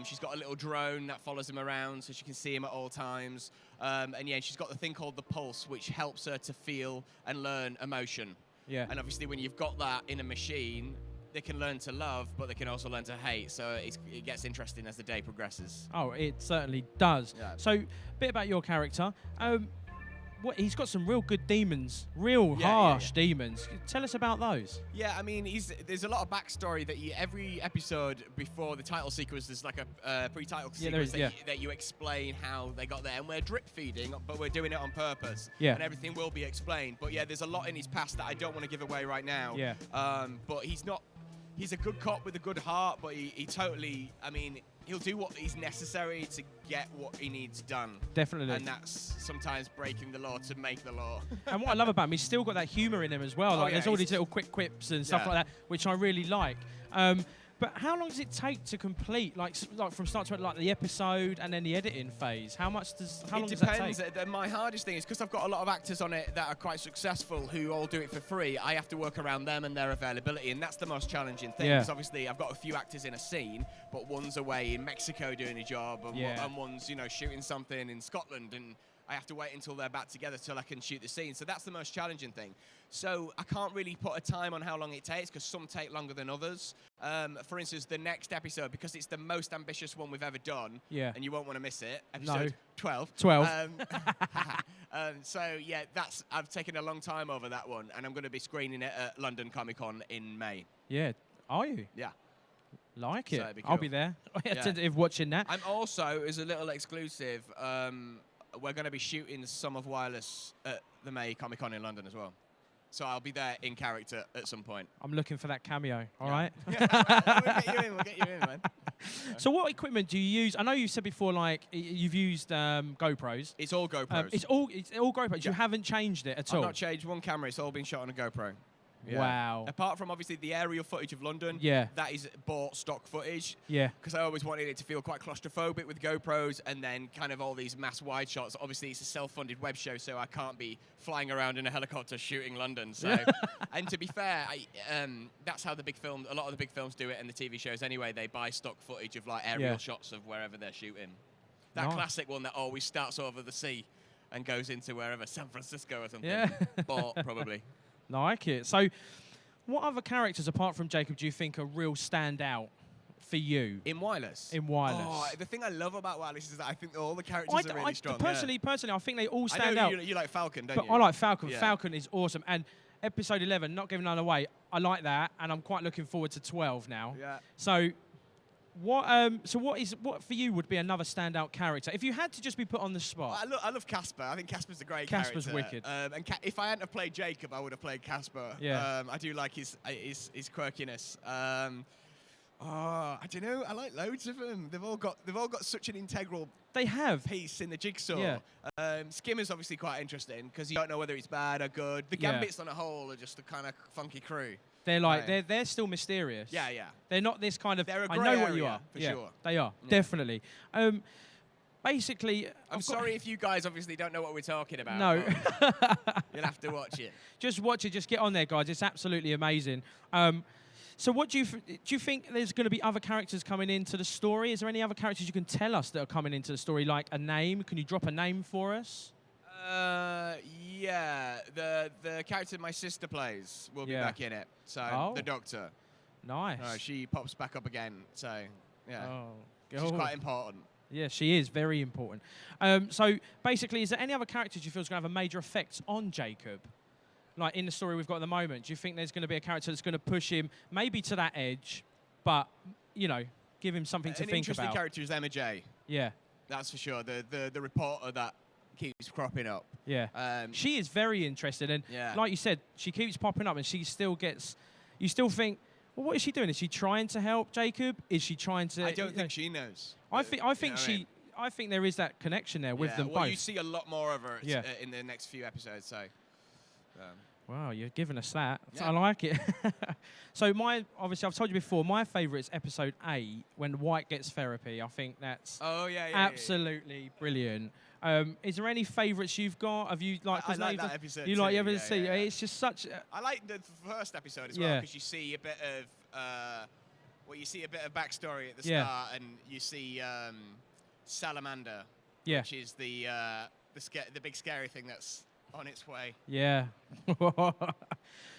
She's got a little drone that follows him around, so she can see him at all times. And she's got the thing called the pulse, which helps her to feel and learn emotion. Yeah. And obviously, when you've got that in a machine, they can learn to love, but they can also learn to hate. So it gets interesting as the day progresses. Oh, it certainly does. Yeah. So, a bit about your character. He's got some real good demons, harsh demons. Tell us about those. Yeah, I mean, there's a lot of backstory that every episode before the title sequence, there's like a pre-title sequence that you explain how they got there. And we're drip feeding, but we're doing it on purpose. Yeah. And everything will be explained. But yeah, there's a lot in his past that I don't want to give away right now. Yeah. But he's a good cop with a good heart, but he totally, I mean, he'll do what is necessary to get what he needs done. Definitely. And that's sometimes breaking the law to make the law. And what I love about him, he's still got that humour in him as well. Oh, Like yeah, there's all he's- these little quick quips and stuff Yeah. like that, which I really like. But how long does it take to complete, like from start to end, like the episode and then the editing phase? How long It does that depends. take? My hardest thing is because I've got a lot of actors on it that are quite successful who all do it for free. I have to work around them and their availability, and that's the most challenging thing. Yeah. Because obviously I've got a few actors in a scene, but one's away in Mexico doing a job, and, Yeah. and one's shooting something in Scotland, and I have to wait until they're back together till I can shoot the scene. So that's the most challenging thing. So I can't really put a time on how long it takes because some take longer than others. For instance, the next episode, because it's the most ambitious one we've ever done, Yeah. and you won't want to miss it, No. episode 12. 12. So yeah, I've taken a long time over that one, and I'm going to be screening it at London Comic Con in May. Yeah. Are you? Yeah. Like So it. it'd be I'll cool. be there. Yeah. Attentive watching that. I'm also, as a little exclusive, we're going to be shooting some of Wireless at the May Comic Con in London as well. So I'll be there in character at some point. I'm looking for that cameo. All right. We'll get you in, man. So what equipment do you use? I know you said before, like you've used GoPros. It's all GoPros. It's all GoPros. You Yeah. haven't changed it at I've all. not changed one camera. It's all been shot on a GoPro. Wow. Apart from obviously the aerial footage of London. Yeah. That is bought stock footage. Yeah. Because I always wanted it to feel quite claustrophobic with GoPros, and then kind of all these mass wide shots. Obviously, it's a self-funded web show, so I can't be flying around in a helicopter shooting London. So, and to be fair, that's how a lot of the big films do it, and the TV shows anyway. They buy stock footage of like aerial shots of wherever they're shooting. That Nice. classic one that always starts over the sea and goes into wherever, San Francisco or something. Yeah. Bought, probably. Like it. So, what other characters apart from Jacob do you think are real standout for you? In Wireless? In Wireless. Oh, the thing I love about Wireless is that I think all the characters are really strong. Personally, I think they all I stand know out. you like Falcon, don't But you? I like Falcon. Yeah. Falcon is awesome. And episode 11, not giving none away, I like that, and I'm quite looking forward to 12 now. Yeah. So, what for you would be another standout character if you had to just be put on the spot? I love Casper. I think Casper's a great Casper's character. wicked. And if I hadn't have played Jacob, I would have played Casper. Yeah. I do like his quirkiness. I don't know. I like loads of them. They've all got such an integral. They have piece in the jigsaw. Yeah. Skimmer's obviously quite interesting because you don't know whether it's bad or good. The Yeah. Gambits on a whole are just a kind of funky crew. They're like Right. they're still mysterious. Yeah, yeah. They're not this kind of. They're a I grey know what you area, are. for Yeah, sure. They are Yeah. definitely. Basically, I'm sorry if you guys obviously don't know what we're talking about. No. but you'll have to watch it. Just watch it. Just get on there, guys. It's absolutely amazing. So, what do you think? There's going to be other characters coming into the story? Is there any other characters you can tell us that are coming into the story? Like a name? Can you drop a name for us? Yeah, the character my sister plays will be Yeah. back in it. So Oh. the Doctor. Nice. She pops back up again. So yeah, Oh, she's cool. quite important. Yeah, she is very important. So basically, is there any other characters you feel is going to have a major effect on Jacob? Like in the story we've got at the moment, do you think there's going to be a character that's going to push him maybe to that edge, but give him something to An think interesting about? character is Emma J. Yeah, That's for sure. The reporter that keeps cropping up. yeah. She is very interested, and Yeah. like you said, she keeps popping up, and she still gets. You still think, well, what is she doing? Is she trying to help Jacob? Is she trying to? I don't think she knows. I think know what I mean? I think there is that connection there with Yeah, them well, both. you see a lot more of her Yeah. in the next few episodes. So. Wow, you're giving us that. Yeah. I like it. So obviously I've told you before, my favourite is episode 8 when White gets therapy. I think that's absolutely brilliant. Is there any favourites you've got? Have you like? I like that episode You too, like ever yeah, see? yeah. It's just such. I like the first episode as well Yeah. because you see a bit of you see a bit of backstory at the Yeah. start, and you see Salamander, Yeah. which is the big scary thing that's on its way. Yeah.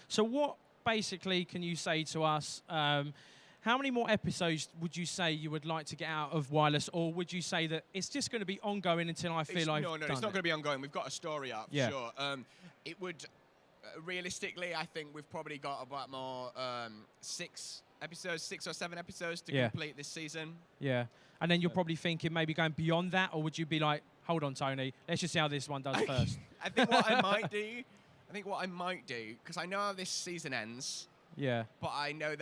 So what basically can you say to us? How many more episodes would you say you would like to get out of Wireless, or would you say that it's just going to be ongoing until I feel I've No, done it's not it? going to be ongoing. We've got a story arc, for Yeah. sure. It would, realistically, I think we've probably got about more 6 or 7 episodes to Yeah. complete this season. Yeah. And then you're probably thinking maybe going beyond that, or would you be like, hold on, Tony, let's just see how this one does first? I think what I might do, because I know how this season ends, Yeah. But I know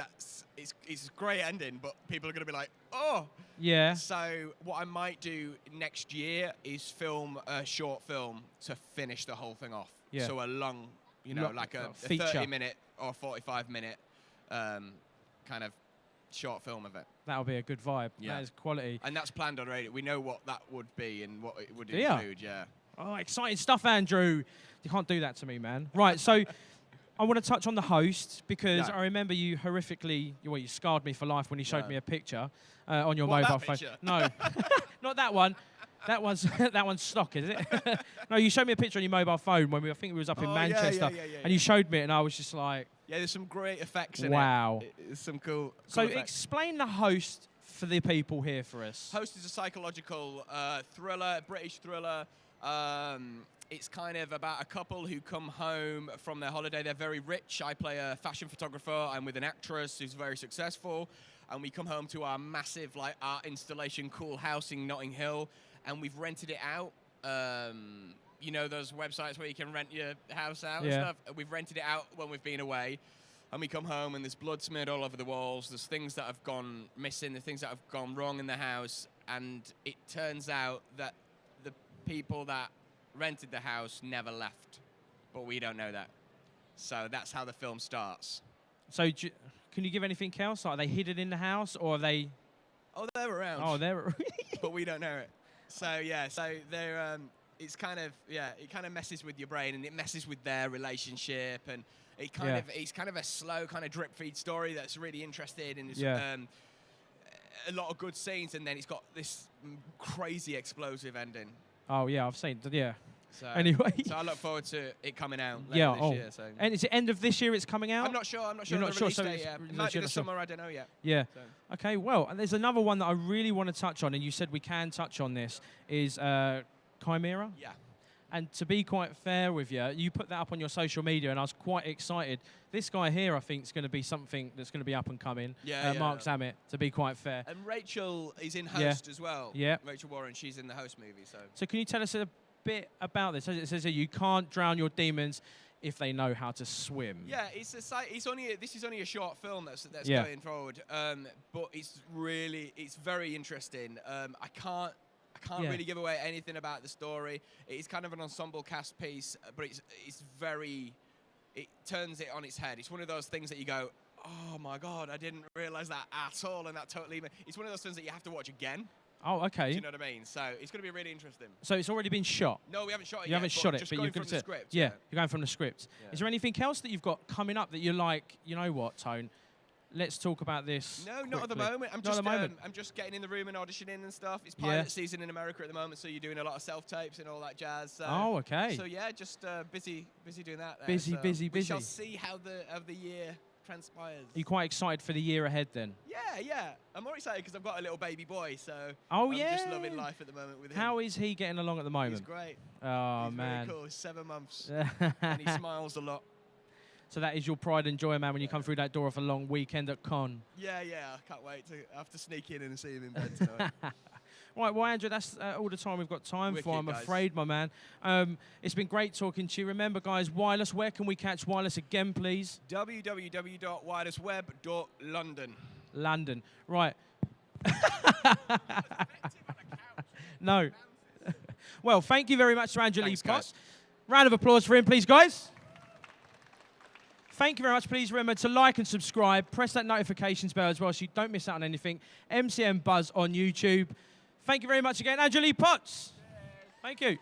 it's a great ending, but people are going to be like, oh. Yeah. So what I might do next year is film a short film to finish the whole thing off. Yeah. So a long, like a feature. 30-minute or 45-minute kind of short film of it. That'll be a good vibe. Yeah. That is quality. And that's planned already. We know what that would be and what it would Yeah. include, yeah. Oh, exciting stuff, Andrew. You can't do that to me, man. Right, so I want to touch on the host because Yeah. I remember you horrifically, you scarred me for life when you showed Yeah. me a picture on your What, that mobile phone. picture? No, not that one. That one's stock, is it? No, you showed me a picture on your mobile phone when I think we was up in Oh, yeah, Manchester, yeah, and you showed me it, and I was just like, Yeah, there's some great effects in wow. it. There's some cool So effects. explain the host for the people here for us. Host is a psychological thriller, British thriller. It's kind of about a couple who come home from their holiday. They're very rich. I play a fashion photographer. I'm with an actress who's very successful. And we come home to our massive art installation, cool house in Notting Hill. And we've rented it out. Those websites where you can rent your house out and stuff. We've rented it out when we've been away. And we come home and there's blood smeared all over the walls. There's things that have gone missing. There's things that have gone wrong in the house. And it turns out that the people that rented the house never left. But we don't know that. So that's how the film starts. So can you give anything else? Are they hidden in the house or are they... Oh, they're around. Oh, they're... But we don't know it. So, yeah, they're... It's kind of, it kind of messes with your brain and it messes with their relationship and it's kind of a slow kind of drip feed story that's really interesting and it's a lot of good scenes and then it's got this crazy explosive ending. Oh, yeah, I've seen it, yeah. So, anyway. So I look forward to it coming out later this year. So. And is it end of this year it's coming out? I'm not sure. You're not the sure, release so date yet. It might be the summer, I don't know yet. Yeah. So. Okay, well, and there's another one that I really want to touch on, and you said we can touch on this, is Chimera. Yeah. And to be quite fair with you, you put that up on your social media, and I was quite excited. This guy here, I think, is going to be something that's going to be up and coming. Mark Zammit, to be quite fair. And Rachel is in host as well. Yeah. Rachel Warren, she's in the host movie. So can you tell us a bit about this? As it says here, you can't drown your demons if they know how to swim. Yeah, this is only a short film that's going forward, but it's very interesting. I can't really give away anything about the story. It's kind of an ensemble cast piece, but it turns it on its head. It's one of those things that you go, oh my God, I didn't realize that at all, and that totally. It's one of those things that you have to watch again. Oh, okay. Do you know what I mean? So it's going to be really interesting. So it's already been shot? No, we haven't shot it yet. You haven't shot it, just but going you're from the script. Yeah, you're going from the script. Yeah. Is there anything else that you've got coming up that you're like, you know what, Tone? Let's talk about this. No, not at the quickly. moment. I'm just getting in the room and auditioning and stuff. It's pilot season in America at the moment, so you're doing a lot of self-tapes and all that jazz. So, oh, okay. So yeah, just busy doing that. There. Busy. We shall see how the year transpires. Are you quite excited for the year ahead then? Yeah. I'm more excited because I've got a little baby boy, so I'm just loving life at the moment with him. How is he getting along at the moment? He's great. Oh, He's man. very cool. He's 7 months. And he smiles a lot. So that is your pride and joy, man, when you come through that door of a long weekend at Con. Yeah. I can't wait to have to sneak in and see him in bed tonight. Right, well, Andrew, that's all the time we've got time Wicked, for, I'm guys. afraid, my man. It's been great talking to you. Remember, guys, Wireless, where can we catch Wireless again, please? www.wirelessweb.london. London. Right. No. Well, thank you very much to Andrew Lee Potts. Round of applause for him, please, guys. Thank you very much. Please remember to like and subscribe. Press that notifications bell as well so you don't miss out on anything. MyMBuzz on YouTube. Thank you very much again, Andrew Lee Potts. Thank you.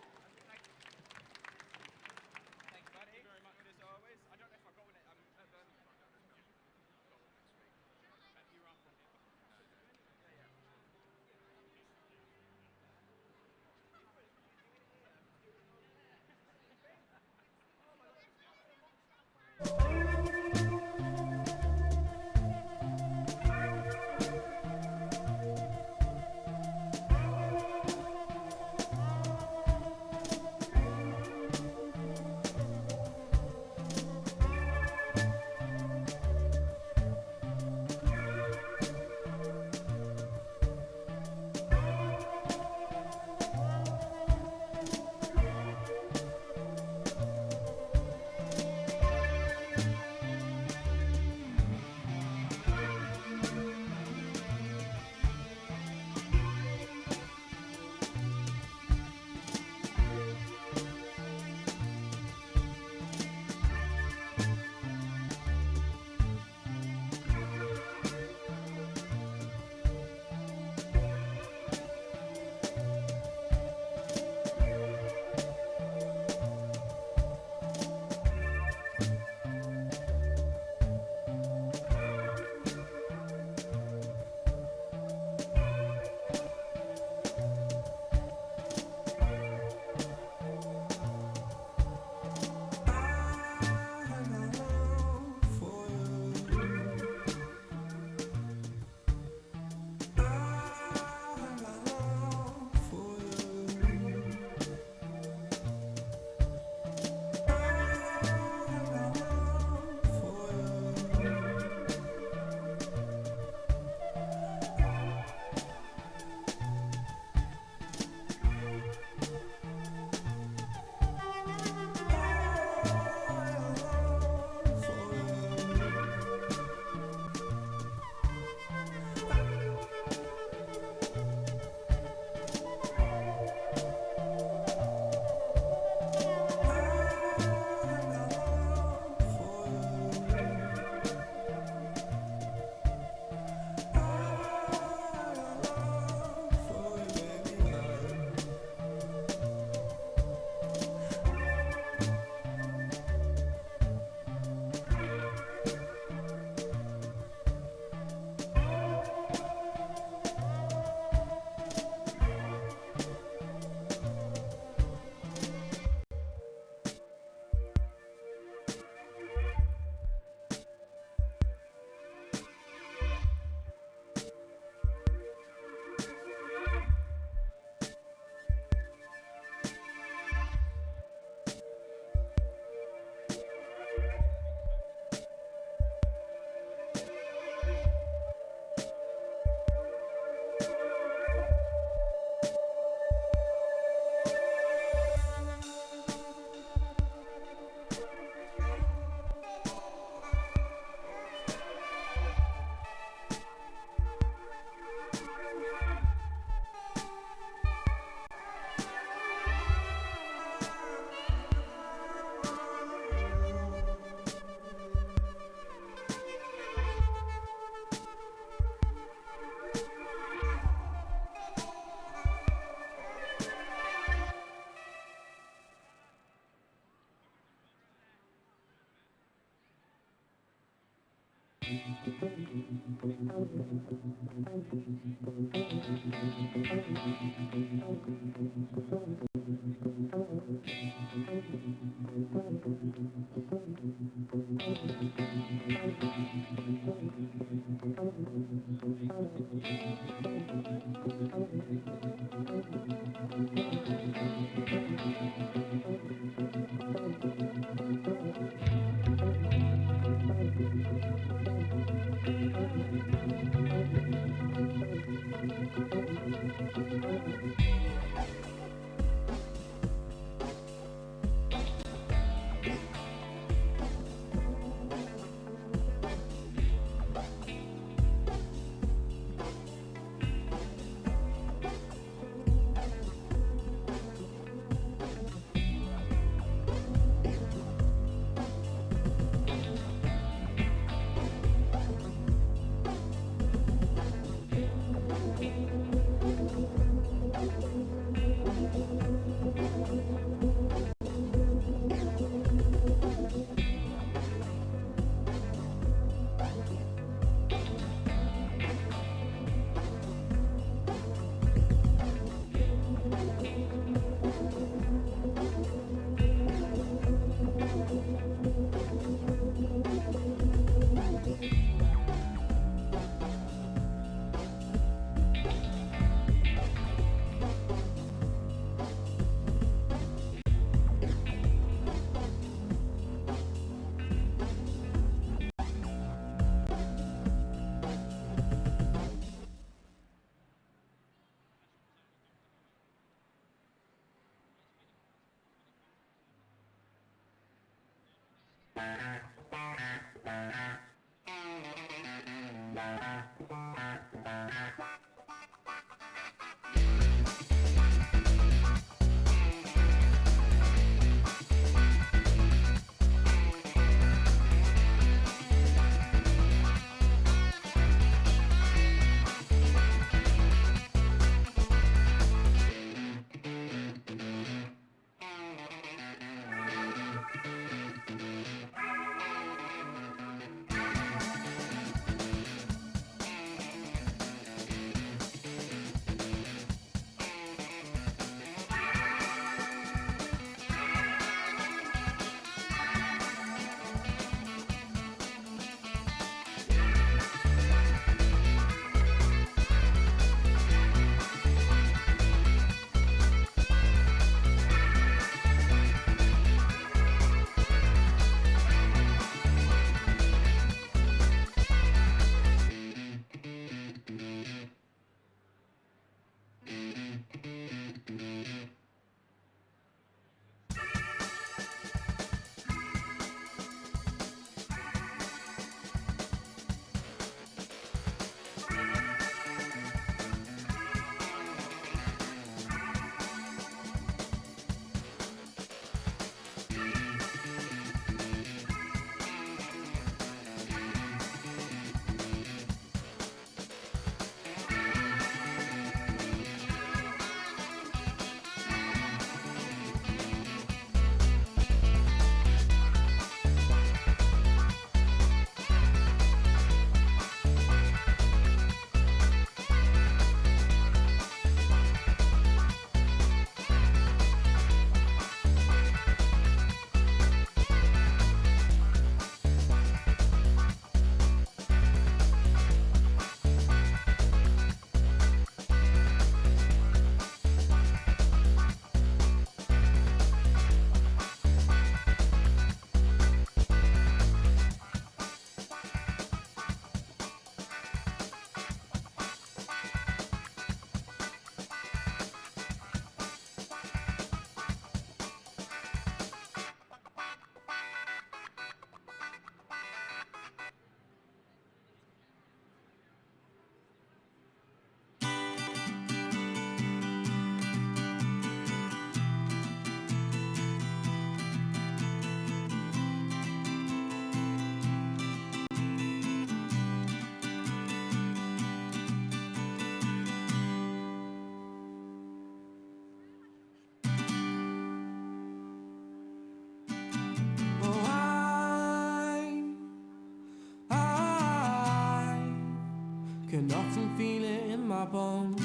can often feel it in my bones.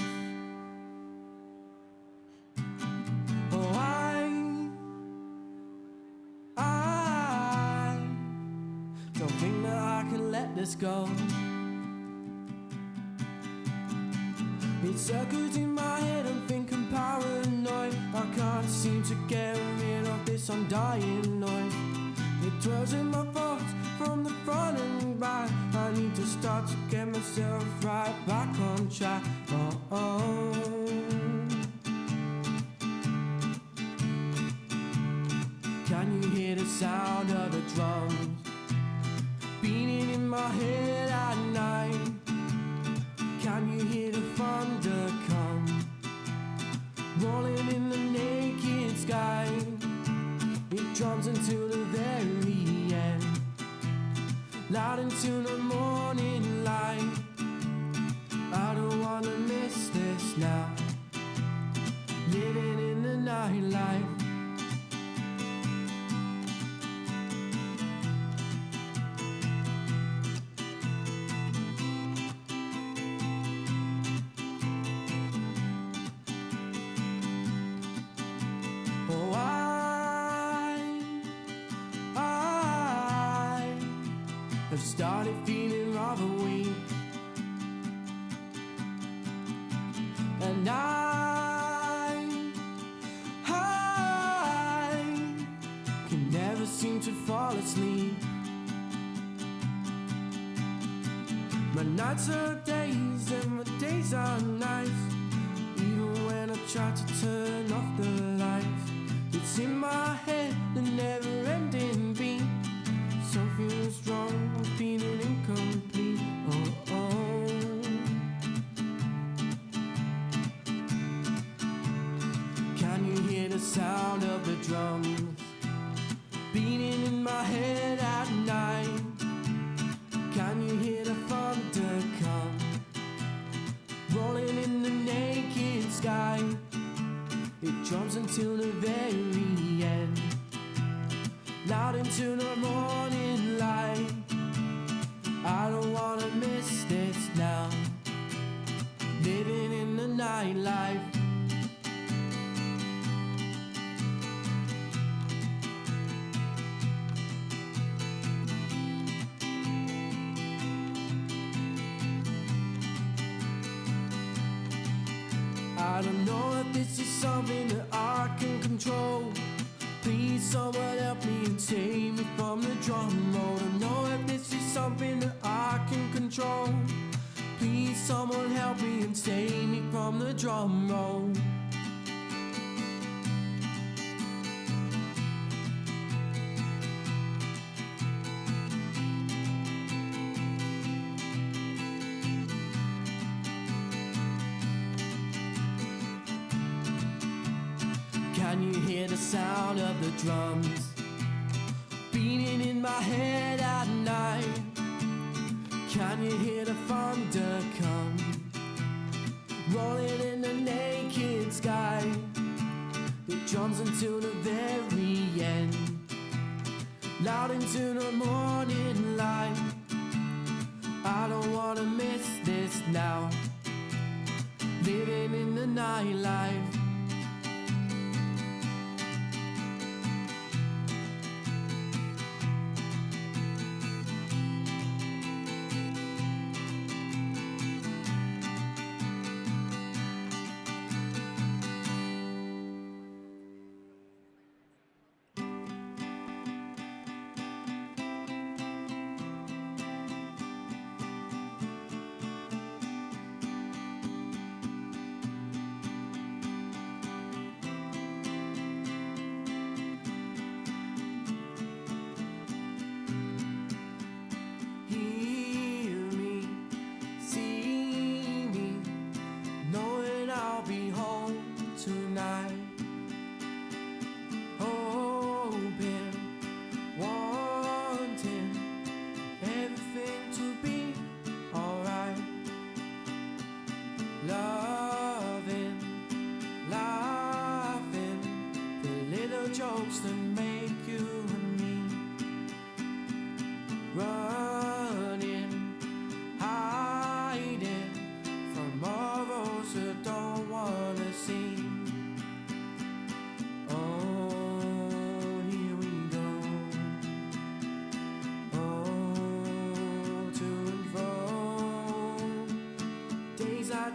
Oh, I don't think that I can let this go. It circles in my head, I'm thinking paranoid. I can't seem to get rid of this undying noise. It dwells in my thoughts from the front and back. I need to start to get myself right back on track. Oh, oh. Can you hear the sound of the drums beating in my head at night? Can you hear the thunder come rolling in the naked sky? It drums until the very end, loud into the morning light. I don't wanna miss this now, living in the nightlife. Oh, I have started feeling rather weak, and I can never seem to fall asleep. My nights are days and my days are nights, even when I try to turn off the lights. It's in my head, the never-ending beat. Something's wrong, I'm feeling incomplete. Oh, oh. Can you hear the sound of the drums beating in my head at night? Can you hear the thunder come rolling in the naked sky? It drums until the very end, loud into the morning light. I don't wanna miss this now, living in the nightlife. I don't know if this is something that I can control. Please someone help me and save me from the drum roll. I don't know if this is something that I can control. Please someone help me and save me from the drum roll. Can you hear the sound of the drums beating in my head at night? Can you hear the thunder come rolling in the naked sky? It drums until the very end, loud into the morning light. I don't wanna miss this now, living in the nightlife.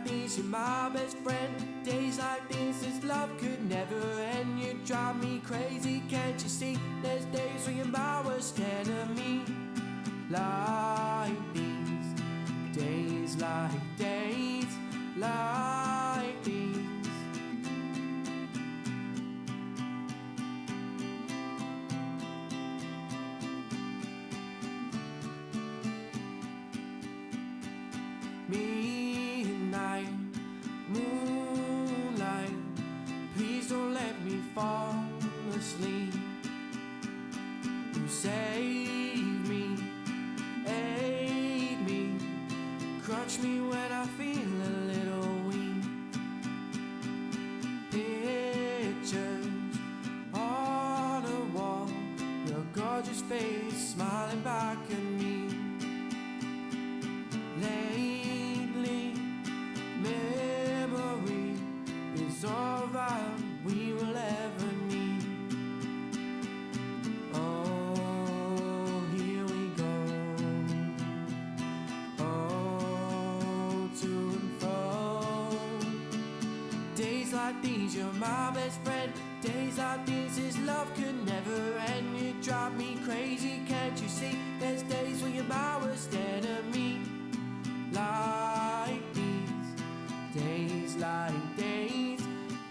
these, you're my best friend. Days like these, this love could never end. You drive me crazy, can't you see? There's days when you're my worst enemy. Like these, days like days like these. Midnight, moonlight, please don't let me fall asleep. You save me, aid me, crutch me when I feel a little weak. Pictures on a wall, your gorgeous face smiling back at me. Lately, memory is all that we will ever need. Oh, here we go. Oh, to and fro. Days like these, you're my best friend. Days like these, this love could never end. You drive me crazy, can't you see? There's days when you're my worst enemy. Like these, days like days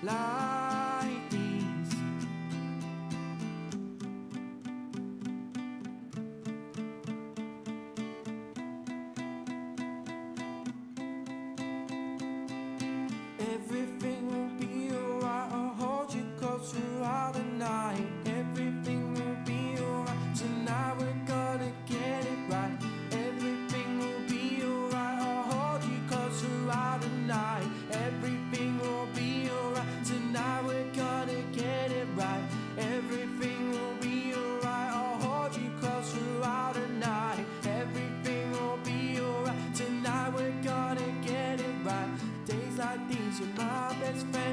like these. Everything will be alright, I'll hold you close throughout the night. Everything will be alright, tonight we're gonna get it right. Everything will be alright, I'll hold you close throughout the night. Everything will be alright, tonight we're gonna get it right. Everything will be alright, I'll hold you close throughout the night. Everything will be alright, tonight we're gonna get it right. Days like these, you're my best friend.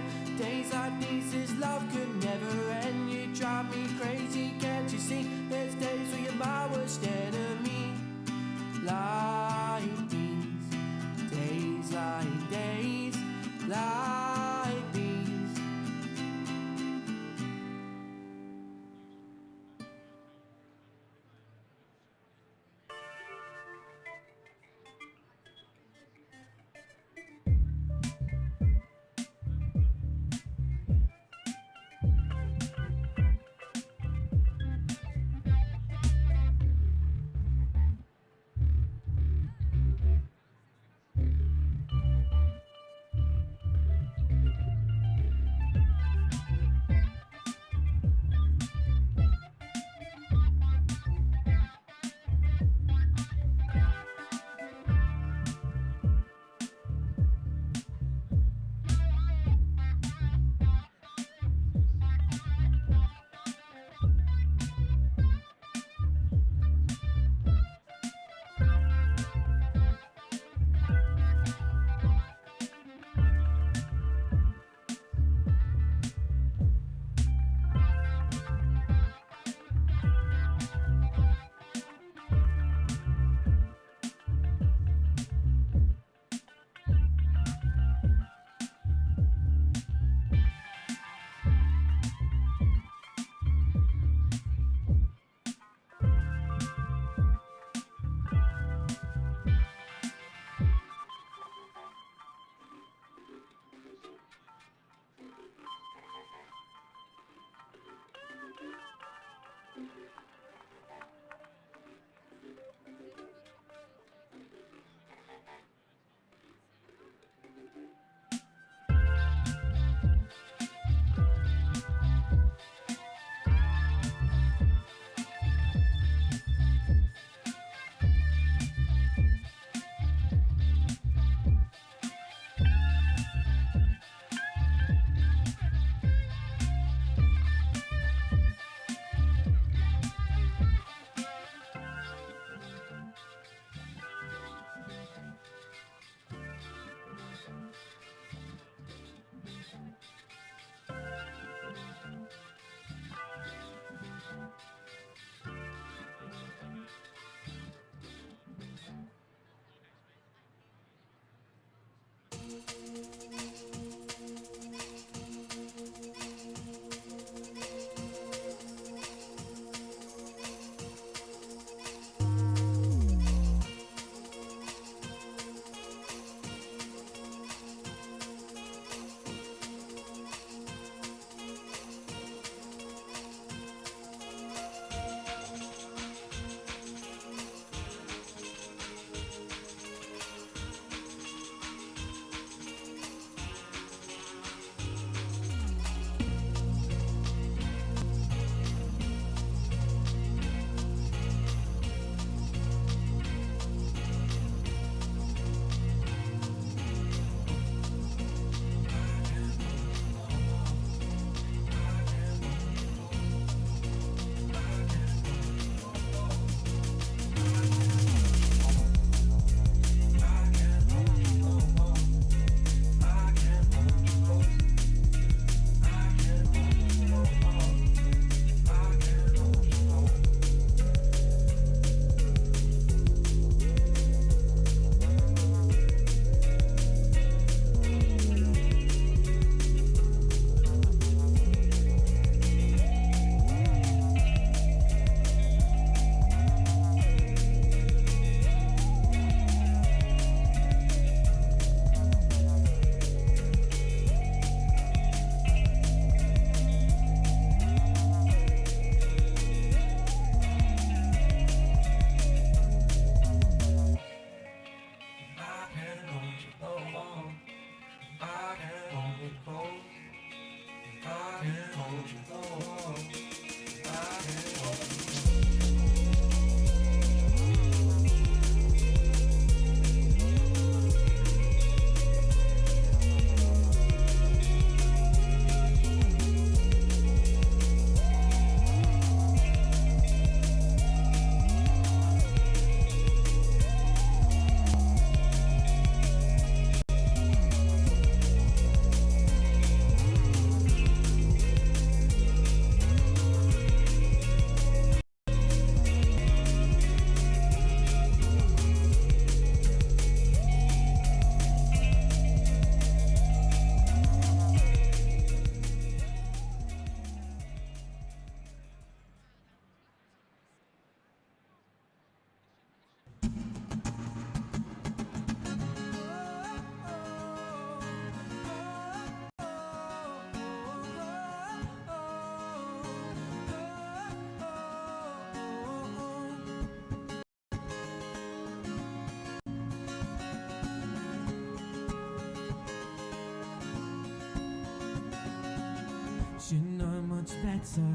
Should know much better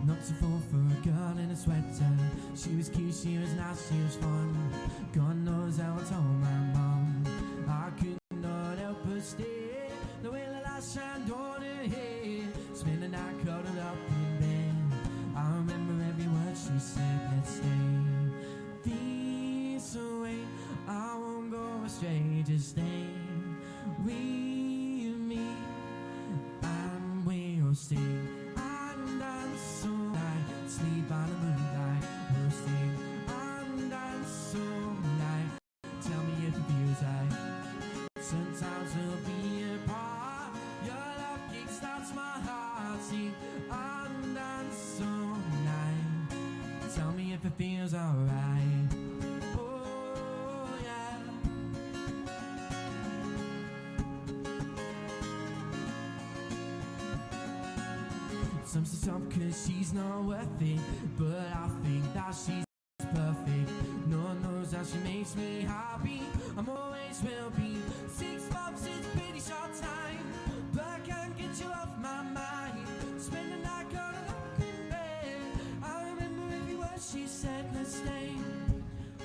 not to fall for a girl in a sweater. She was cute, she was nice, she was fun. God knows how I told my mum. I could not help but stare. The way the light shined on her head. Spend the night cuddled up in bed. I remember every word she said. Let's stay this way. I won't go astray. Just stay with me, and we'll sing and dance all night. Sleep by the moonlight. We'll sing and dance all night. Tell me if it feels right. Sometimes we'll be apart. Your love kickstarts my heart. Sing and dance all night. Tell me if it feels alright. Oh yeah. Some say some cause she's not worth it, but I think that she's perfect. No one knows how she makes me happy. I'm always will be. 6 months is a pretty short time, but I can't get you off my mind. Spend the night curled up in bed. I remember every word she said. Let's stay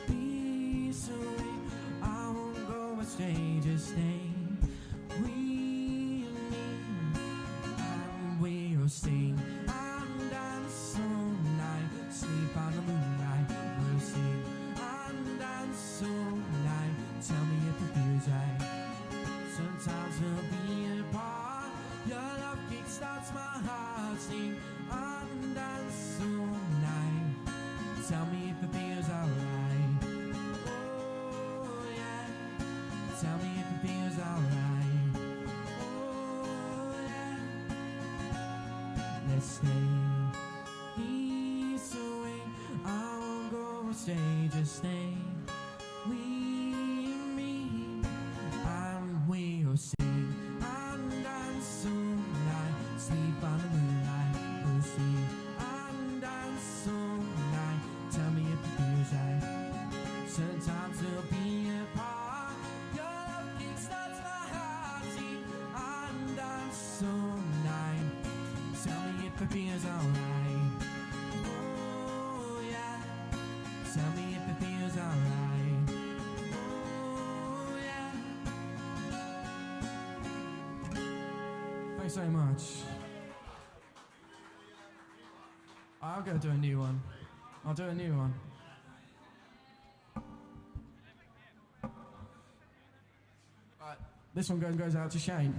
this way. I won't go astray. Just stay with me, and we'll sing and dance all night. Sleep on the moonlight. We'll sing and dance all night. Tell me if it feels right. Sometimes we'll be apart. Your love kickstarts my heart. Sing and dance all night. Tell me if it feels alright. Oh yeah. Tell me if it feels alright. Oh yeah. Let's stay this way. I won't go astray. Just stay with me, and we'll sing and dance all night. Sleep on the moonlight. We'll sing and dance all night. Tell me if it feels right. Sometimes we'll be apart. Your love kickstarts my heart. Sing and dance all night. Tell me if it feels alright. Oh yeah. Tell me if it feels alright. Oh yeah. Thanks so much. I'll go do a new one. I'll do a new one. Right, this one goes out to Shane.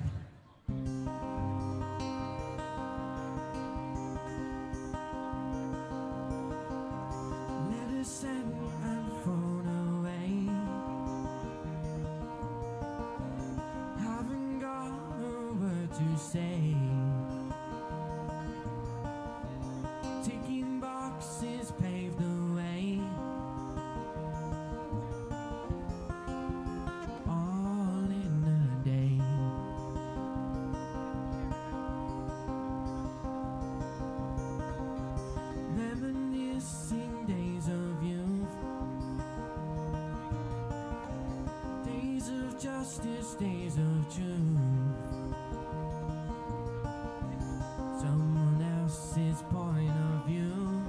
Let us send and thrown away. Haven't got a word to say. Ticking boxes paved the way. All in a day. Reminiscing days of youth. Days of justice, days of truth. Someone else's point of view,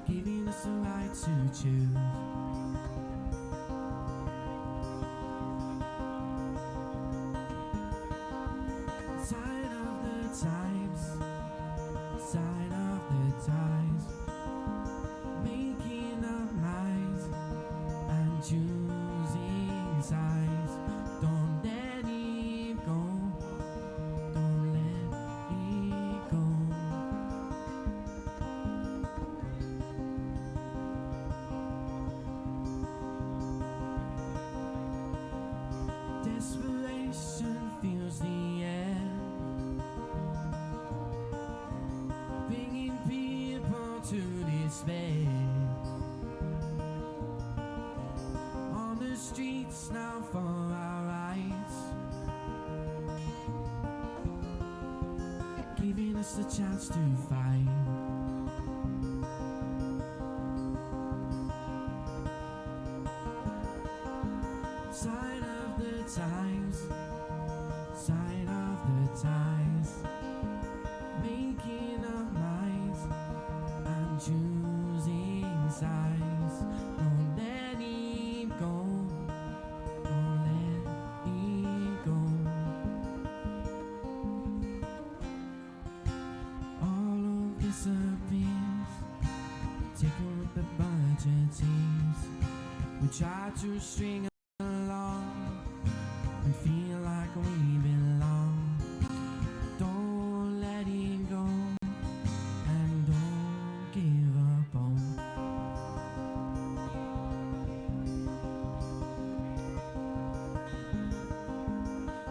giving us the right to choose. Sign of the times, sign of the times, making up minds and choosing sides. Don't let it go. Don't let it go. Desperation fills the air, bringing people to despair. On the streets now for our rights, giving us the chance to fight. Sign of the times, disappears. Taken up by budgeteers. We try to string along and feel like we belong. Don't let it go and don't give up on.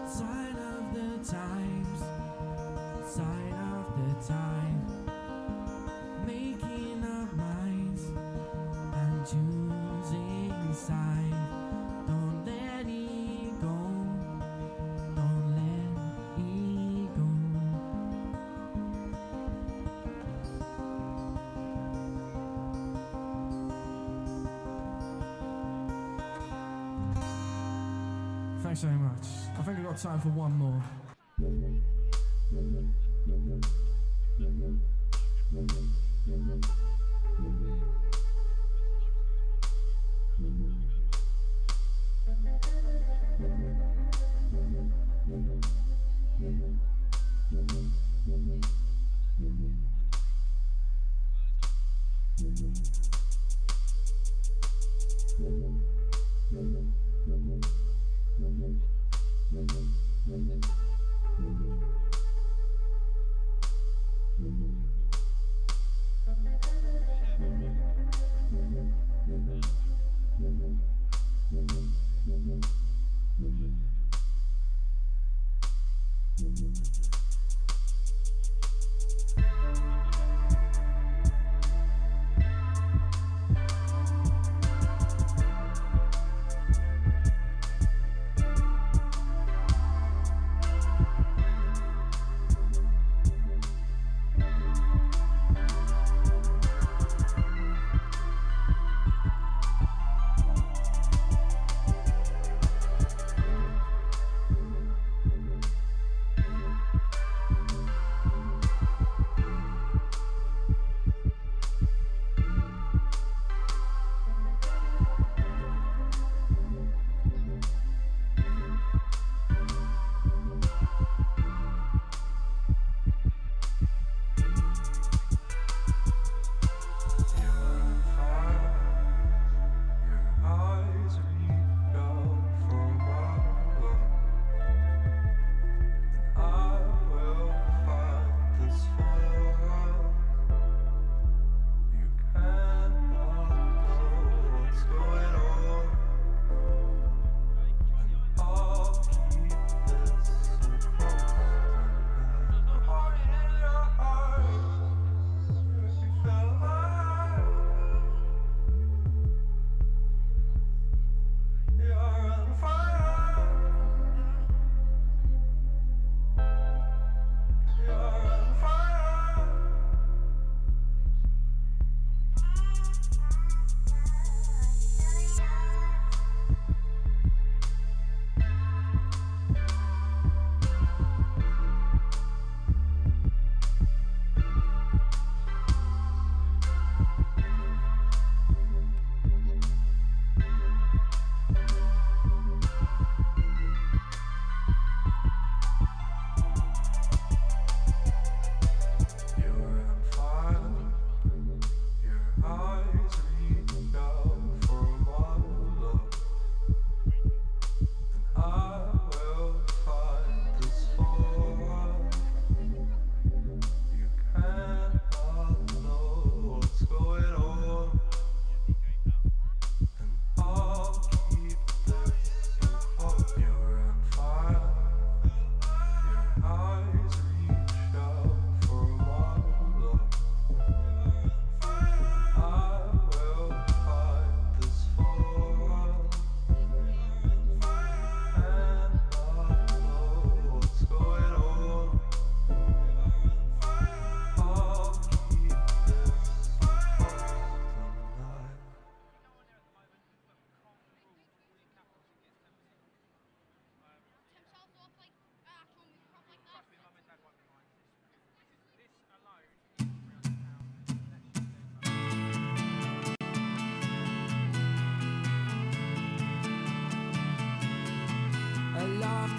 Sign of the times, sign of the time. Making up minds and choosing sides. Don't let it go. Don't let it go. Thanks very much. I think we've got time for one more.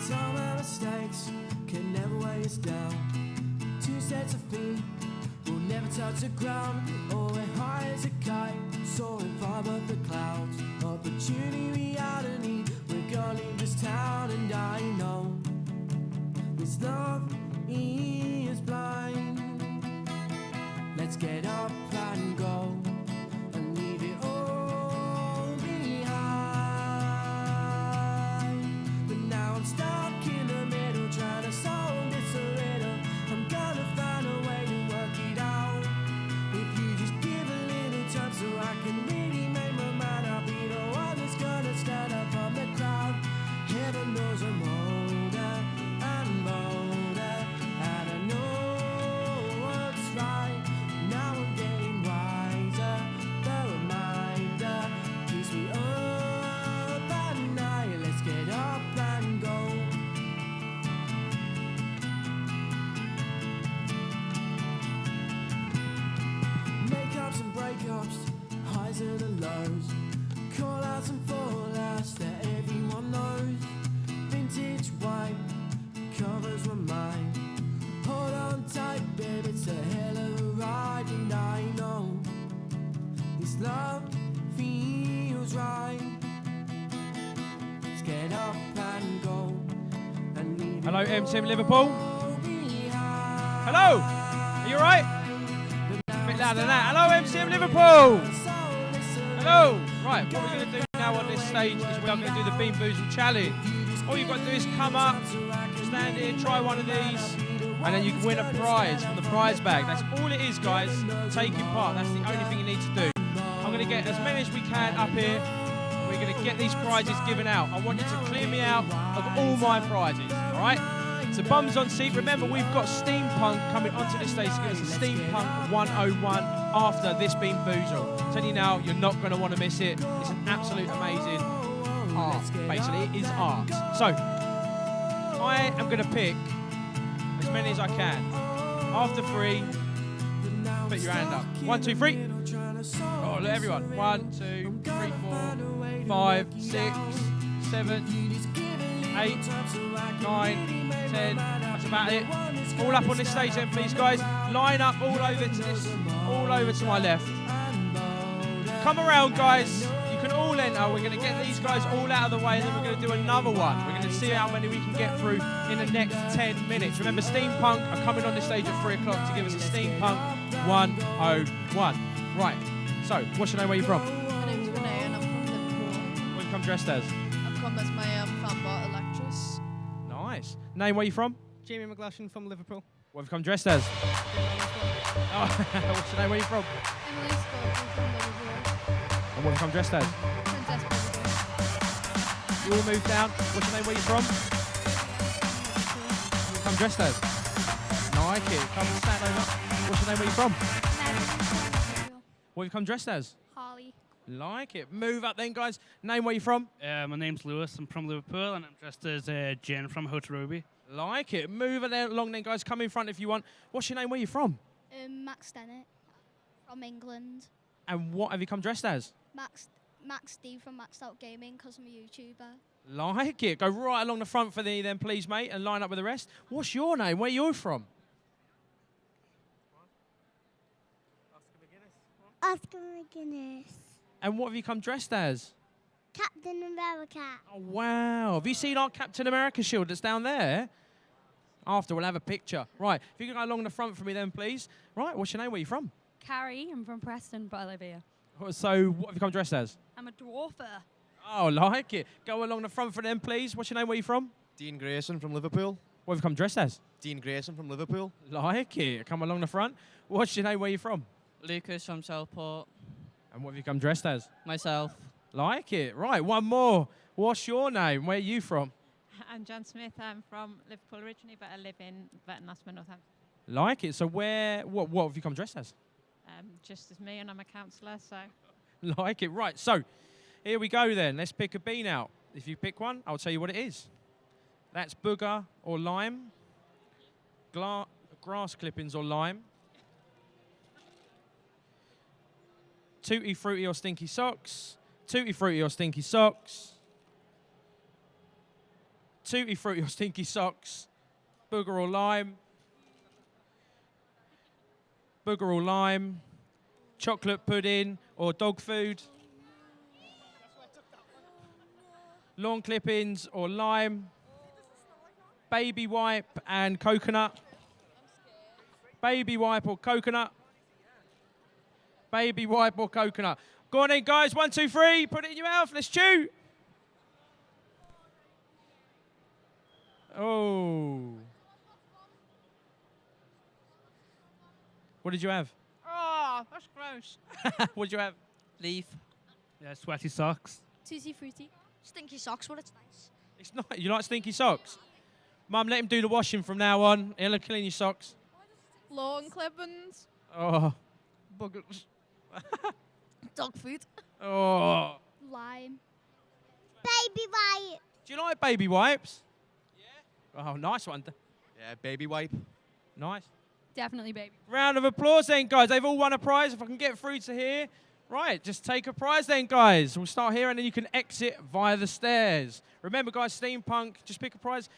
Some mistakes can never weigh us down. Two sets of feet will never touch the ground, oh, we're high as a kite, soaring far above the clouds. Opportunity, reality, we're gonna leave this town, and I know this love is blind. Let's get up and go and leave it all behind. But now I'm stuck in the middle, trying to solve this a little. I'm gonna find a way to work it out. If you just give a little time so I can really make my mind, I'll be the one that's gonna stand up from the crowd. Heaven knows I'm older and bolder, and I know what's right. Now I'm getting wiser, the reminder keeps me up at night. Let's get up and go. Makeups and breakups, highs and the lows, call outs and fallouts that everyone knows. Vintage wine, covers were mine. Hold on tight, babe, it's a hell of a ride, and I know this love feels right. Let's get up and go and leave. Hello, MTM Liverpool. Hello. Are you alright? A bit louder than that. Hello, MTM Liverpool. Hello. Right, what we're going to do now on this stage is we are going to do the Bean Boozled challenge. All you've got to do is come up, stand here, try one of these, and then you can win a prize from the prize bag. That's all it is, guys. Taking part. That's the only thing you need to do. I'm going to get as many as we can up here. We're going to get these prizes given out. I want you to clear me out of all my prizes, all right? So bums on seat. Remember, we've got Steampunk coming onto the stage to give us a Steampunk 101 after this Bean Boozled. I'm telling you now, you're not going to want to miss it. It's an absolute amazing art. Basically, it is art. So, I am going to pick as many as I can. After 3, put your hand up. 1, 2, 3. Oh, look, everyone. 1, 2, 3, 4, 5, 6, 7, 8, 9, 10. That's about it. All up on this stage then, please, guys. Line up all over to my left. Come around, guys. You can all enter. We're going to get these guys all out of the way, and then we're going to do another one. We're going to see how many we can get through in the next 10 minutes. Remember, Steampunk are coming on the stage at 3 o'clock to give us a Steampunk 101. Right. So, what's your name? Where are you from? My name's Renee and I'm from Liverpool. What have you come dressed as? I've come as my fan bot Electress. Nice. Name, where are you from? Jamie McGlashan from Liverpool. What have you come dressed as? Oh, what's your name? Where are you from? Emily Scott from Liverpool. And what have you come dressed as? Princess President. You all move down. What's your name? Where are you from? What have you come dressed as? Nike. Come and stand over. What's your name? Where are you from? What have you come dressed as? Harley. Like it. Move up then, guys. Name, where you from? My name's Lewis. I'm from Liverpool, and I'm dressed as Jen from Hotarubi. Like it. Move along then, guys. Come in front if you want. What's your name? Where you from? Max Dennett from England. And what have you come dressed as? Max D from Maxed Out Gaming, because I'm a YouTuber. Like it. Go right along the front for me then, please, mate, and line up with the rest. What's your name? Where you from? Oscar McGuinness. And what have you come dressed as? Captain America. Oh, wow. Have you seen our Captain America shield that's down there? After, we'll have a picture. Right, if you can go along the front for me then, please. Right, what's your name? Where are you from? Carrie, I'm from Preston, but I live here. So, what have you come dressed as? I'm a dwarfer. Oh, like it. Go along the front for them, please. What's your name? Where are you from? Dean Grayson from Liverpool. What have you come dressed as? Dean Grayson from Liverpool. Like it. Come along the front. What's your name? Where are you from? Lucas from Southport. And what have you come dressed as? Myself. Like it. Right, one more. What's your name? Where are you from? I'm John Smith. I'm from Liverpool originally, but I live in Burton Asper, Northampton. Like it. So what have you come dressed as? Just as me, and I'm a counsellor, so. Like it. Right, so here we go then. Let's pick a bean out. If you pick one, I'll tell you what it is. That's booger or lime, grass clippings or lime, tutti frutti or stinky socks, tutti frutti or stinky socks, tutti frutti or stinky socks, booger or lime, booger or lime, chocolate pudding or dog food, lawn clippings or lime, baby wipe and coconut, baby wipe or coconut, baby wipe or coconut. Go on in, guys. 1, 2, 3. Put it in your mouth. Let's chew. Oh. What did you have? Oh, that's gross. What did you have? Leaf. Yeah, sweaty socks. Tutti frutti. Stinky socks, but it's nice. It's not. You like stinky socks? Mum, let him do the washing from now on. He'll clean your socks. Lawn clippings. Oh. Buggles. Dog food. Oh. Lime. Baby wipe. Do you like baby wipes? Yeah. Oh, nice one. Yeah, baby wipe. Nice. Definitely baby. Round of applause then, guys. They've all won a prize. If I can get through to here. Right, just take a prize then, guys. We'll start here, and then you can exit via the stairs. Remember, guys, Steampunk, just pick a prize.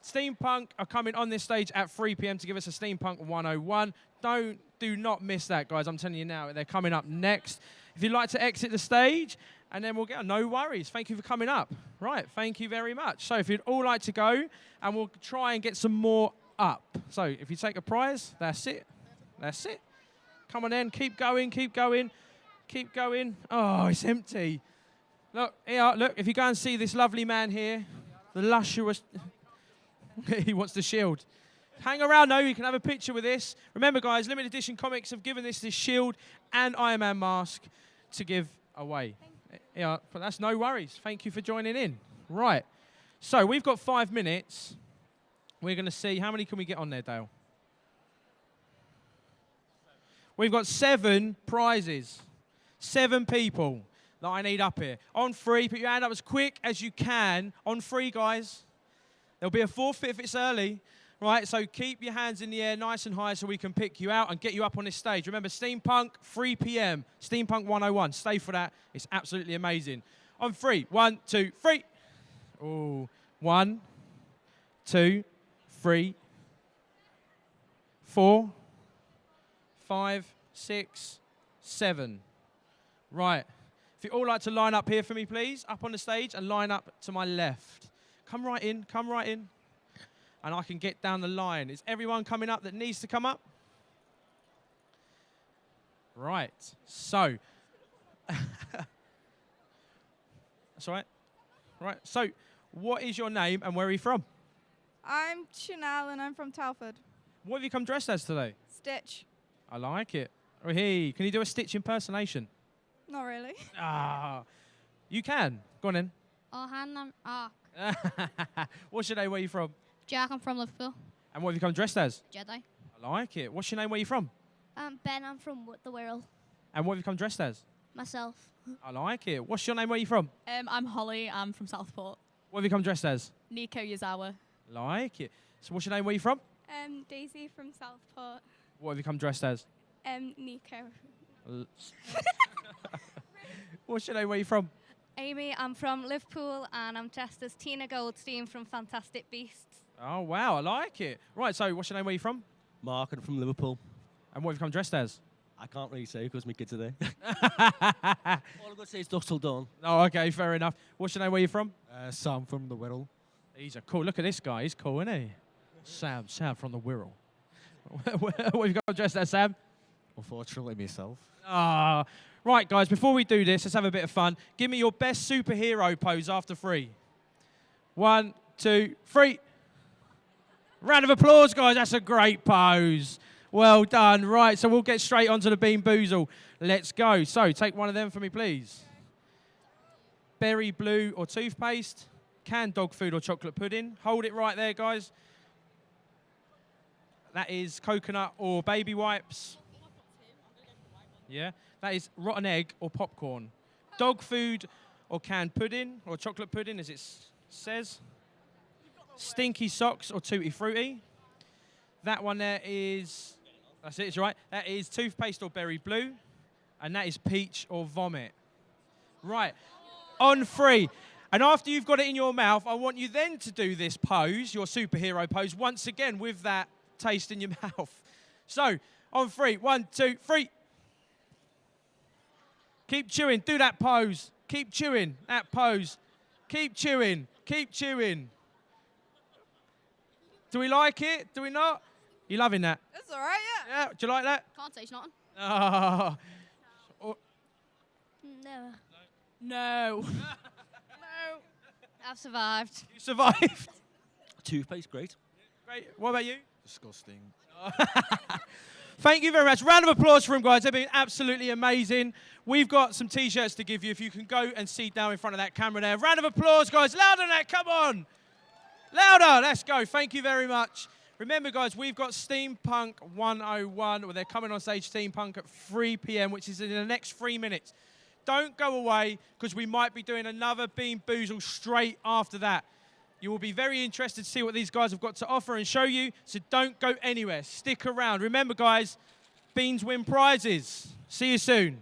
Steampunk are coming on this stage at 3 p.m. to give us a Steampunk 101. Do not miss that, guys. I'm telling you now, they're coming up next. If you'd like to exit the stage, and then we'll get, no worries. Thank you for coming up. Right, thank you very much. So if you'd all like to go, and we'll try and get some more up. So if you take a prize, that's it. That's it. Come on then, keep going, keep going, keep going. Oh, it's empty. Look, here, look, if you go and see this lovely man here, the luscious, he wants the shield. Hang around, though, you can have a picture with this. Remember, guys, limited edition comics have given this shield and Iron Man mask to give away. Yeah, but that's no worries. Thank you for joining in. Right, so we've got 5 minutes. We're going to see, how many can we get on there, Dale? We've got 7 prizes. 7 people that I need up here. On 3, put your hand up as quick as you can. On 3, guys. There'll be a forfeit if it's early. Right, so keep your hands in the air nice and high so we can pick you out and get you up on this stage. Remember, Steampunk, 3 p.m. Steampunk 101. Stay for that. It's absolutely amazing. On 3, 1, 2, 3. Oh, 1, 2, 3, 4, 5, 6, 7. Right. If you'd all like to line up here for me, please, up on the stage and line up to my left. Come right in, come right in. And I can get down the line. Is everyone coming up that needs to come up? Right. So. That's all right. Right. So, what is your name and where are you from? I'm Chanel and I'm from Telford. What have you come dressed as today? Stitch. I like it. Oh, hey, can you do a Stitch impersonation? Not really. Ah, you can. Go on then. Oh, I'm Ark. What's your name? Where are you from? Jack, I'm from Liverpool. And what have you come dressed as? Jedi. I like it. What's your name? Where are you from? Ben, I'm from the Wirral. And what have you come dressed as? Myself. I like it. What's your name? Where are you from? I'm Holly. I'm from Southport. What have you come dressed as? Nico Yazawa. Like it. So what's your name? Where are you from? Daisy from Southport. What have you come dressed as? Nico. What's your name? Where are you from? Amy, I'm from Liverpool and I'm dressed as Tina Goldstein from Fantastic Beasts. Oh, wow. I like it. Right, so what's your name? Where are you from? Mark, and from Liverpool. And what have you come dressed as? I can't really say because my kids are there. All I'm going to say is dusk till dawn. Oh, okay, fair enough. What's your name? Where are you from? Sam from the Wirral. He's a cool. Look at this guy. He's cool, isn't he? Sam from the Wirral. What have you got dressed as, Sam? Unfortunately, myself. Ah, right, guys. Before we do this, let's have a bit of fun. Give me your best superhero pose after 3. 1, 2, 3. Round of applause, guys. That's a great pose. Well done. Right, so we'll get straight onto the Bean Boozled. Let's go. So take one of them for me, please. Berry blue or toothpaste. Canned dog food or chocolate pudding. Hold it right there, guys. That is coconut or baby wipes. Yeah. That is rotten egg or popcorn. Dog food or canned pudding or chocolate pudding, as it says. Stinky socks or tutti frutti. That one there is, that's it, it's right. That is toothpaste or berry blue. And that is peach or vomit. Right. On 3. And after you've got it in your mouth, I want you then to do this pose, your superhero pose, once again with that taste in your mouth. So, On 3. 1, 2, 3. Keep chewing. Do that pose. Keep chewing. That pose. Keep chewing. Keep chewing. Do we like it? Do we not? You loving that? It's all right, yeah. Yeah. Do you like that? Can't say it's not. Oh. No. No. No. I've survived. You survived. Toothpaste, great. Great. What about you? Disgusting. Thank you very much. Round of applause for them, guys. They've been absolutely amazing. We've got some T-shirts to give you. If you can go and sit down in front of that camera there. Round of applause, guys. Louder than that. Come on. Louder. Let's go. Thank you very much. Remember, guys, we've got Steampunk 101, where they're coming on stage, Steampunk, at 3 p.m., which is in the next 3 minutes. Don't go away, because we might be doing another Bean Boozled straight after that. You will be very interested to see what these guys have got to offer and show you, so don't go anywhere. Stick around. Remember, guys, Beans win prizes. See you soon.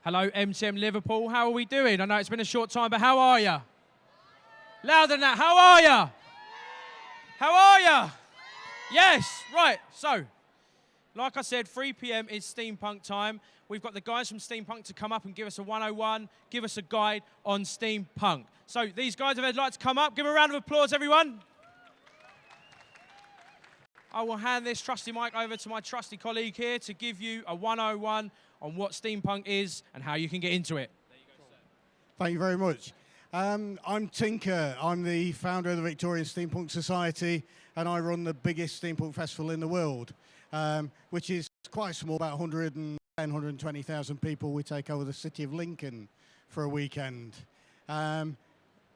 Hello, MCM Liverpool. How are we doing? I know it's been a short time, but how are you? Louder than that. How are you? How are you? Yes. Right. So, like I said, 3 p.m. is Steampunk time. We've got the guys from Steampunk to come up and give us a 101, give us a guide on Steampunk. So, these guys, if they'd like to come up, give them a round of applause, everyone. I will hand this trusty mic over to my trusty colleague here to give you a 101 on what Steampunk is and how you can get into it. Thank you very much. I'm Tinker. I'm the founder of the Victorian Steampunk Society, and I run the biggest steampunk festival in the world, which is quite small, about 120,000 people. We take over the city of Lincoln for a weekend.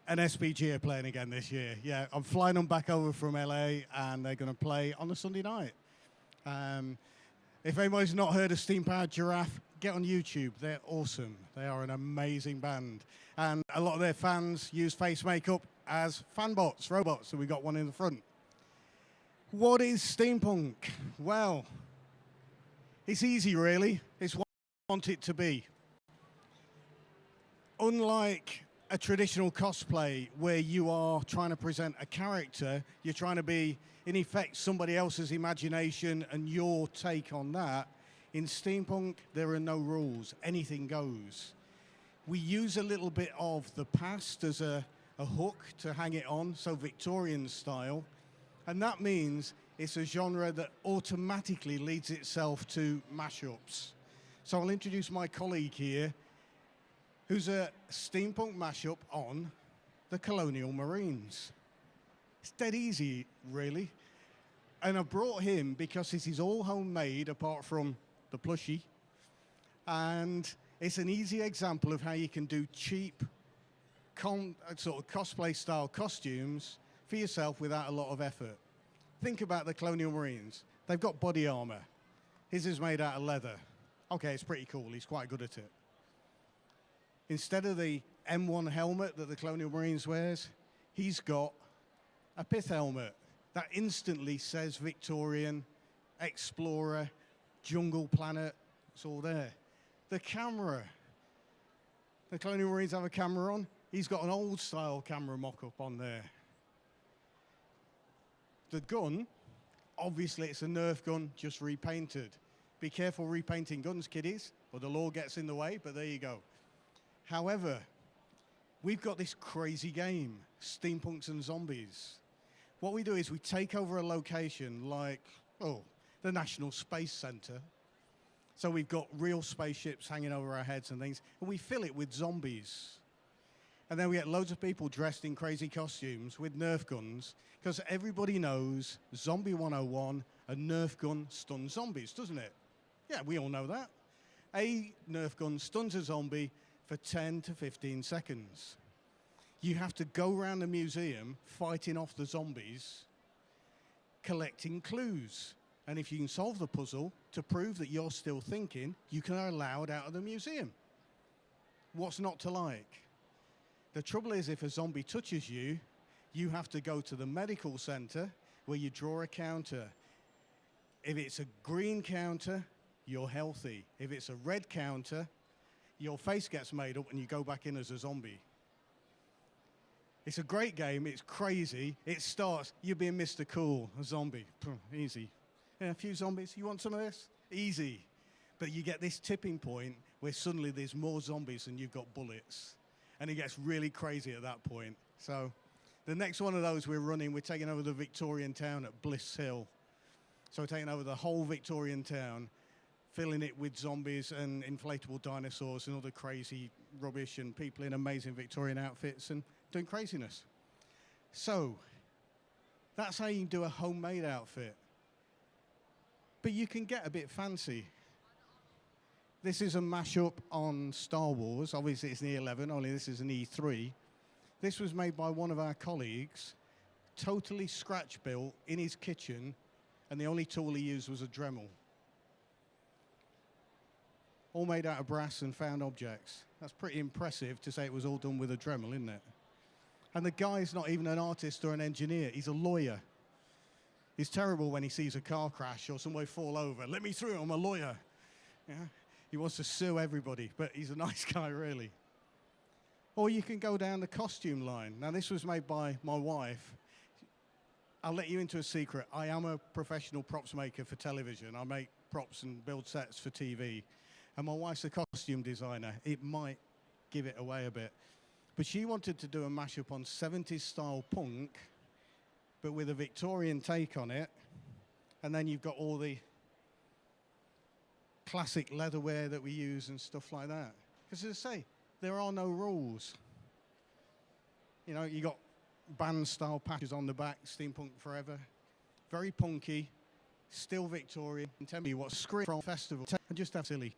And SPG are playing again this year. Yeah, I'm flying them back over from LA, and they're going to play on a Sunday night. If anybody's not heard of Steam Powered Giraffe, get on YouTube. They're awesome. They are an amazing band. And a lot of their fans use face makeup as fanbots, robots, so we got one in the front. What is steampunk? Well, it's easy, really. It's what I want it to be. Unlike a traditional cosplay where you are trying to present a character, you're trying to be, in effect, somebody else's imagination and your take on that. In steampunk, there are no rules. Anything goes. We use a little bit of the past as a hook to hang it on, so Victorian style. And that means it's a genre that automatically leads itself to mashups. So I'll introduce my colleague here, who's a steampunk mashup on the Colonial Marines. It's dead easy, really. And I brought him because this is all homemade, apart from the plushie. And it's an easy example of how you can do cheap, sort of cosplay-style costumes for yourself without a lot of effort. Think about the Colonial Marines. They've got body armor. His is made out of leather. Okay, it's pretty cool. He's quite good at it. Instead of the M1 helmet that the Colonial Marines wears, he's got a pith helmet that instantly says Victorian, Explorer, Jungle Planet. It's all there. The camera. The Colonial Marines have a camera on. He's got an old-style camera mock-up on there. The gun, obviously it's a Nerf gun, just repainted. Be careful repainting guns, kiddies, or the law gets in the way, but there you go. However, we've got this crazy game, Steampunks and Zombies. What we do is we take over a location like, the National Space Center. So we've got real spaceships hanging over our heads and things, and we fill it with zombies. And then we get loads of people dressed in crazy costumes with Nerf guns, because everybody knows Zombie 101, a Nerf gun stuns zombies, doesn't it? Yeah, we all know that. A Nerf gun stuns a zombie for 10 to 15 seconds. You have to go around the museum fighting off the zombies, collecting clues. And if you can solve the puzzle to prove that you're still thinking, you can be allowed out of the museum. What's not to like? The trouble is, if a zombie touches you, you have to go to the medical center where you draw a counter. If it's a green counter, you're healthy. If it's a red counter, your face gets made up and you go back in as a zombie. It's a great game. It's crazy. It starts, you're being Mr. Cool, a zombie. Easy. Yeah, a few zombies. You want some of this? Easy. But you get this tipping point where suddenly there's more zombies than you've got bullets. And it gets really crazy at that point. So the next one of those we're running, we're taking over the Victorian town at Bliss Hill. So we're taking over the whole Victorian town, filling it with zombies and inflatable dinosaurs and other crazy rubbish and people in amazing Victorian outfits and doing craziness. So that's how you can do a homemade outfit. But you can get a bit fancy. This is a mashup on Star Wars. Obviously it's an E11, only this is an E3. This was made by one of our colleagues, totally scratch built in his kitchen, and the only tool he used was a Dremel. All made out of brass and found objects. That's pretty impressive to say it was all done with a Dremel, isn't it? And the guy's not even an artist or an engineer, he's a lawyer. He's terrible when he sees a car crash or somebody fall over. Let me through, I'm a lawyer. Yeah? He wants to sue everybody, but he's a nice guy, really. Or you can go down the costume line. Now, this was made by my wife. I'll let you into a secret. I am a professional props maker for television. I make props and build sets for TV. And my wife's a costume designer. It might give it away a bit. But she wanted to do a mashup on 70s style punk, but with a Victorian take on it. And then you've got all the classic leatherware that we use and stuff like that. Because as I say, there are no rules. You know, you got band style patches on the back, Steampunk Forever. Very punky, still Victorian. And tell me what scream from festival and just have silly.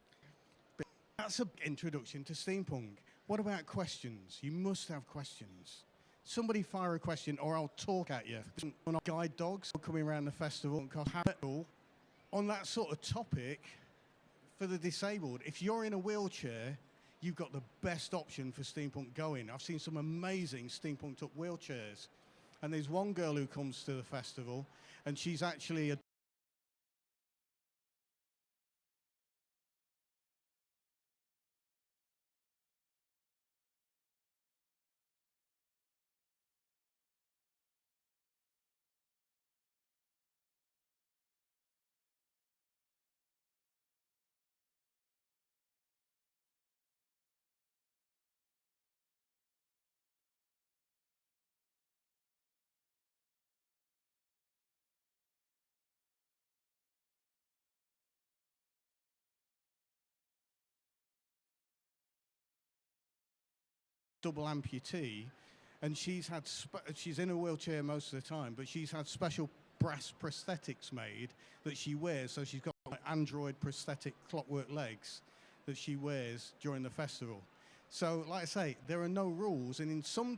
But that's an introduction to Steampunk. What about questions? You must have questions. Somebody fire a question or I'll talk at you. Guide dogs coming around the festival on that sort of topic for the disabled. If you're in a wheelchair, you've got the best option for Steampunk going. I've seen some amazing Steampunked up wheelchairs. And there's one girl who comes to the festival and she's actually a double amputee, and she's in a wheelchair most of the time, but she's had special brass prosthetics made that she wears, so she's got like android prosthetic clockwork legs that she wears during the festival. So, like I say, there are no rules, and in some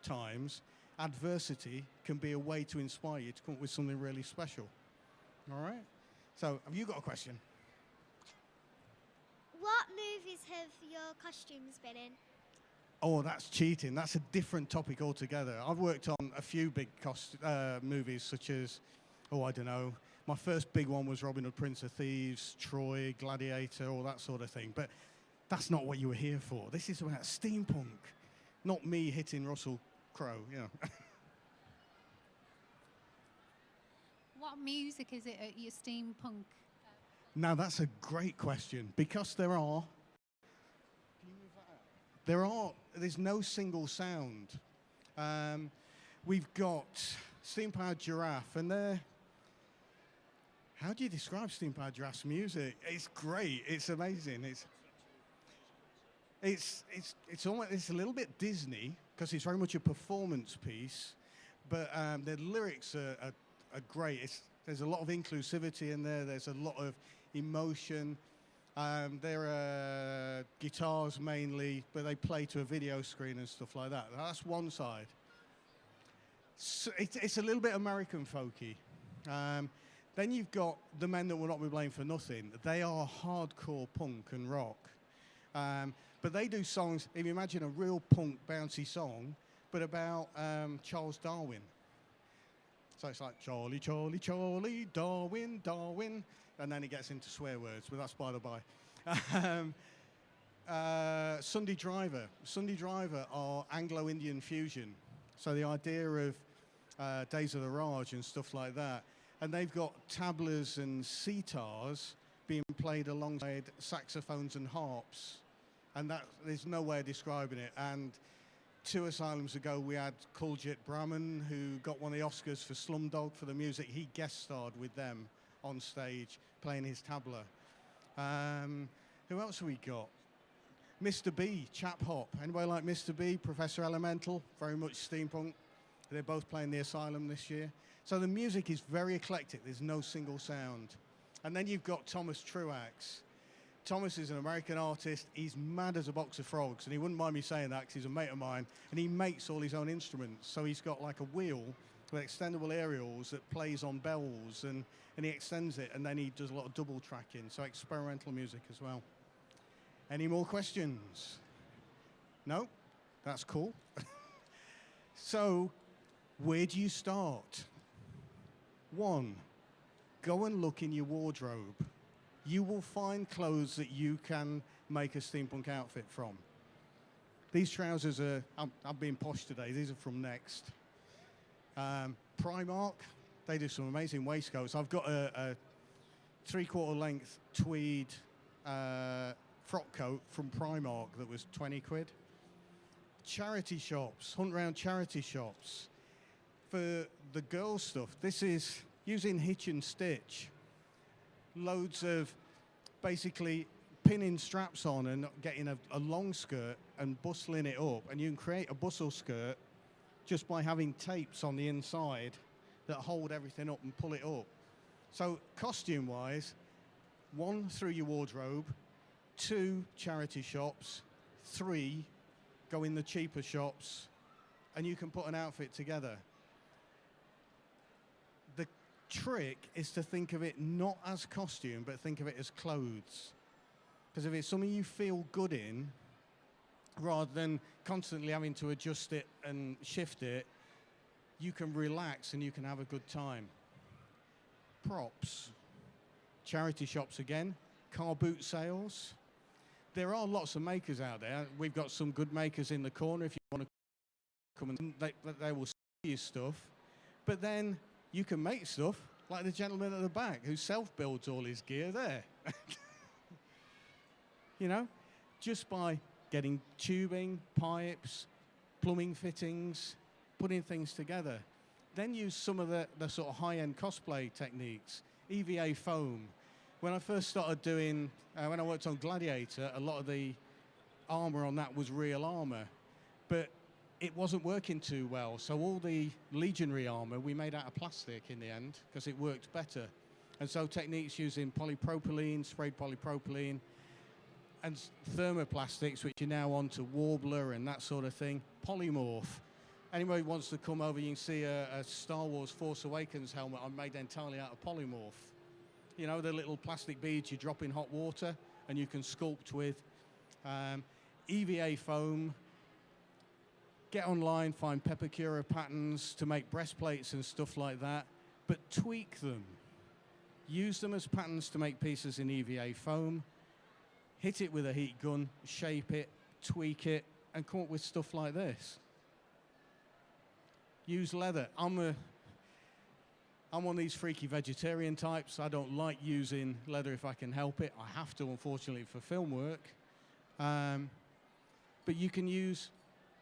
times, adversity can be a way to inspire you to come up with something really special. All right? So, have you got a question? What movies have your costumes been in? Oh, that's cheating. That's a different topic altogether. I've worked on a few big movies such as, I don't know. My first big one was Robin Hood, Prince of Thieves, Troy, Gladiator, all that sort of thing. But that's not what you were here for. This is about steampunk, not me hitting Russell Crowe, you know. What music is it at your steampunk? Now, that's a great question because there's no single sound. We've got steam-powered giraffe, and how do you describe steam-powered giraffe's music? It's great. It's amazing. It's a little bit Disney because it's very much a performance piece, but the lyrics are great. There's a lot of inclusivity in there. There's a lot of emotion. They're guitars mainly, but they play to a video screen and stuff like that. That's one side. So it's a little bit American folky. Then you've got the men that will not be blamed for nothing. They are hardcore punk and rock. But they do songs, if you imagine a real punk bouncy song, but about Charles Darwin. So it's like, Charlie, Charlie, Charlie, Darwin, Darwin. And then it gets into swear words, but that's by the by. Sunday Driver. Sunday Driver are Anglo-Indian fusion. So the idea of Days of the Raj and stuff like that. And they've got tablas and sitars being played alongside saxophones and harps. And that, there's no way of describing it. And 2 asylums ago, we had Kuljit Brahman, who got one of the Oscars for Slumdog for the music. He guest starred with them on stage, playing his tabla. Who else have we got? Mr. B, Chap Hop. Anybody like Mr. B? Professor Elemental, very much steampunk. They're both playing the Asylum this year. So the music is very eclectic. There's no single sound. And then you've got Thomas Truax. Thomas is an American artist. He's mad as a box of frogs, and he wouldn't mind me saying that because he's a mate of mine, and he makes all his own instruments. So he's got like a wheel with extendable aerials that plays on bells, and he extends it, and then he does a lot of double tracking, so experimental music as well. Any more questions? No? That's cool. So, where do you start? 1, go and look in your wardrobe. You will find clothes that you can make a steampunk outfit from. These trousers are, I'm being posh today, these are from Next. Primark, they do some amazing waistcoats. I've got a 3/4 length tweed frock coat from Primark that was 20 quid. Charity shops, hunt round charity shops. For the girls' stuff, this is using hitch and stitch. Loads of basically pinning straps on and getting a long skirt and bustling it up. And you can create a bustle skirt just by having tapes on the inside that hold everything up and pull it up. So costume-wise, 1, through your wardrobe, 2, charity shops, 3, go in the cheaper shops, and you can put an outfit together. The trick is to think of it not as costume, but think of it as clothes. Because if it's something you feel good in, rather than constantly having to adjust it and shift it, you can relax and you can have a good time. Props. Charity shops again. Car boot sales. There are lots of makers out there. We've got some good makers in the corner if you want to come and they will sell you stuff. But then you can make stuff like the gentleman at the back who self-builds all his gear there. You know, just by getting tubing, pipes, plumbing fittings, putting things together. Then use some of the sort of high-end cosplay techniques. EVA foam. When I first started doing, when I worked on Gladiator, a lot of the armor on that was real armor. But it wasn't working too well, so all the legionary armor we made out of plastic in the end because it worked better. And so techniques using polypropylene, sprayed polypropylene, and thermoplastics, which are now onto Warbler and that sort of thing. Polymorph. Anybody wants to come over, you can see a Star Wars Force Awakens helmet I made entirely out of polymorph. You know, the little plastic beads you drop in hot water and you can sculpt with. EVA foam. Get online, find Pepakura patterns to make breastplates and stuff like that, but tweak them. Use them as patterns to make pieces in EVA foam. Hit it with a heat gun, shape it, tweak it, and come up with stuff like this. Use leather. I'm one of these freaky vegetarian types. I don't like using leather if I can help it. I have to, unfortunately, for film work. But you can use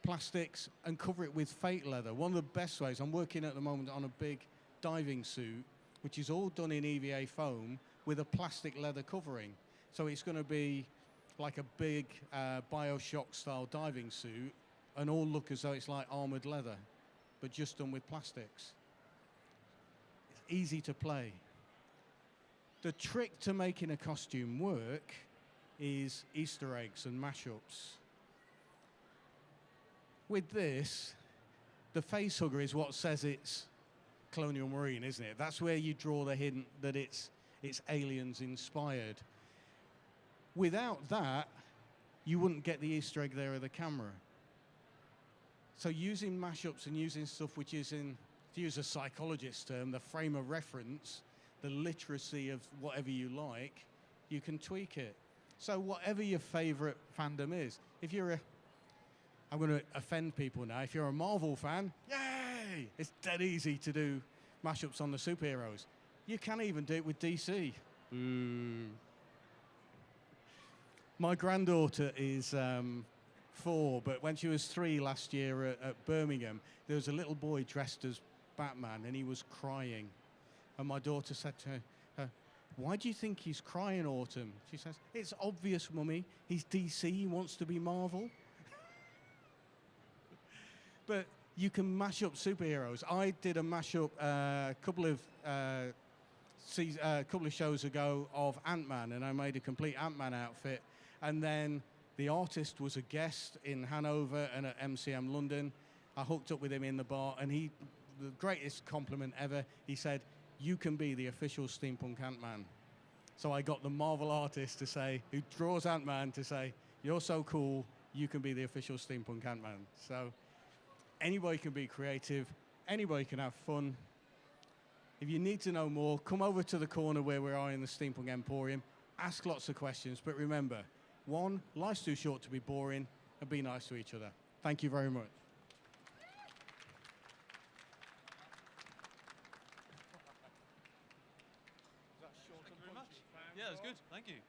plastics and cover it with fake leather. One of the best ways, I'm working at the moment on a big diving suit, which is all done in EVA foam with a plastic leather covering. So it's going to be like a big Bioshock-style diving suit and all look as though it's like armored leather, but just done with plastics. It's easy to play. The trick to making a costume work is Easter eggs and mashups. With this, the face hugger is what says it's Colonial Marine, isn't it? That's where you draw the hint that it's aliens inspired. Without that, you wouldn't get the Easter egg there of the camera. So using mashups and using stuff which is in, to use a psychologist term, the frame of reference, the literacy of whatever you like, you can tweak it. So whatever your favorite fandom is, if you're I'm going to offend people now, if you're a Marvel fan, yay! It's dead easy to do mashups on the superheroes. You can even do it with DC. My granddaughter is 4, but when she was 3 last year at Birmingham, there was a little boy dressed as Batman, and he was crying. And my daughter said to her, "Why do you think he's crying, Autumn?" She says, "It's obvious, Mummy. He's DC. He wants to be Marvel." But you can mash up superheroes. I did a mashup a couple of shows ago of Ant-Man, and I made a complete Ant-Man outfit. And then the artist was a guest in Hanover and at MCM London. I hooked up with him in the bar, and the greatest compliment ever, he said, "You can be the official Steampunk Ant-Man." So I got the Marvel artist to say, who draws Ant-Man, to say, "You're so cool, you can be the official Steampunk Ant-Man." So anybody can be creative, anybody can have fun. If you need to know more, come over to the corner where we are in the Steampunk Emporium, ask lots of questions, but remember, 1, life's too short to be boring, and be nice to each other. Thank you very much. Thank you very much. Yeah, it was good. Thank you.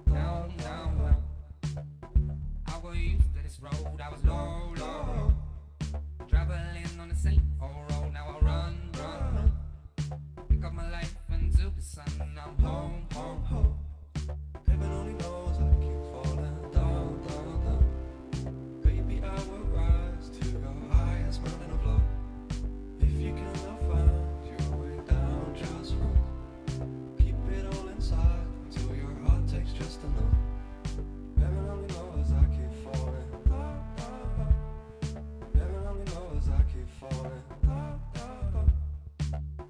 Down, the sun and I'm home, home, home. Heaven only knows I keep falling down, down, down. Baby, I will rise to your highest mountain of love. If you cannot find your way down, just run. Keep it all inside until your heart takes just enough. Heaven only knows I keep falling down, down, down. Heaven only knows I keep falling down, down, down.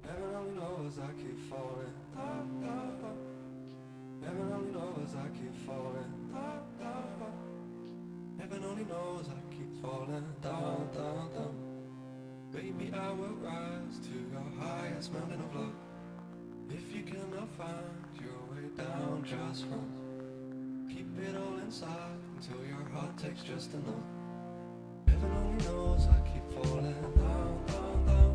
Heaven only knows I keep falling down, down, down. Heaven only knows I keep falling down, down, down. Heaven only knows I keep falling down, down, down. Baby, I will rise to your highest mountain of love. If you cannot find your way down, just run. Keep it all inside until your heart takes just enough. Heaven only knows I keep falling down, down, down.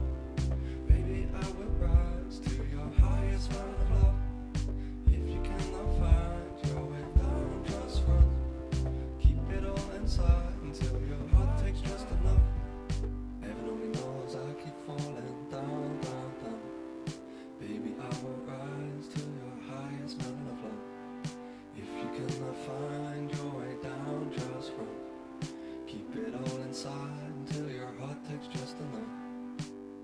Baby, I will rise to your highest mountain of love. If you cannot find your way down, just run. Keep it all inside until your heart takes just enough. Heaven only knows I keep falling down, down, down. Baby, I will rise to your highest mountain of love. If you cannot find your way down, just run. Keep it all inside until your heart takes just enough.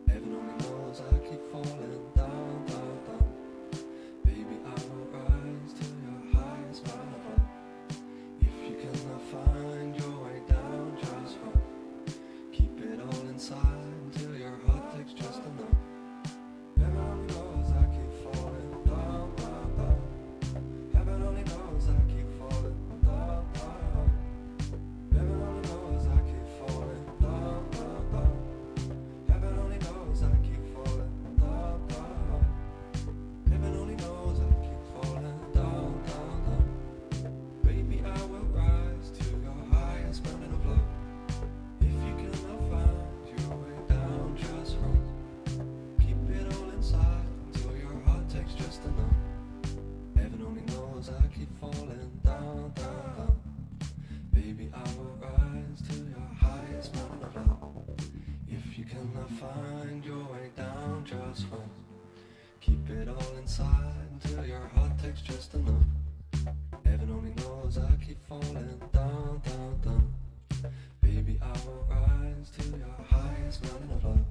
Heaven only knows I keep falling down, down, down. Baby, I will rise to your highest mountain of love. If you cannot find your way down, just run. Keep it all inside until your heart takes just enough. Heaven only knows I keep falling down, down, down. Heaven only knows I keep falling down, down, down. Heaven only knows I keep falling down, down, down. Heaven only knows I keep falling down, down, down. Heaven only knows I keep falling down, down, down. Baby, I will rise to your highest mountain of love. If you cannot find your way down, just run. Keep it all inside until your heart takes just enough. Heaven only knows I keep falling down, down, down. Baby, I will rise to your highest mountain of love. If you cannot find your way down, just run. Keep it all inside until your heart takes just enough. Heaven only knows I keep falling down, down, down. Baby, I will rise to your highest mountain of love.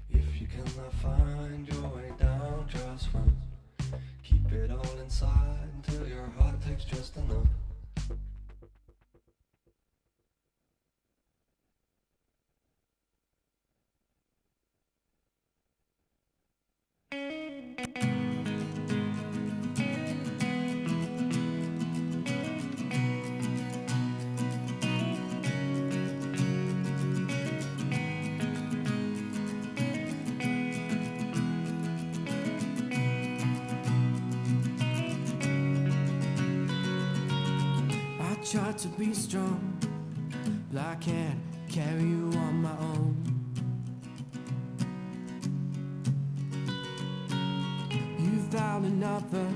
If you cannot find your way down, just run. Keep it all inside until your heart takes just enough. I try to be strong, but I can't carry you on my own. You found another,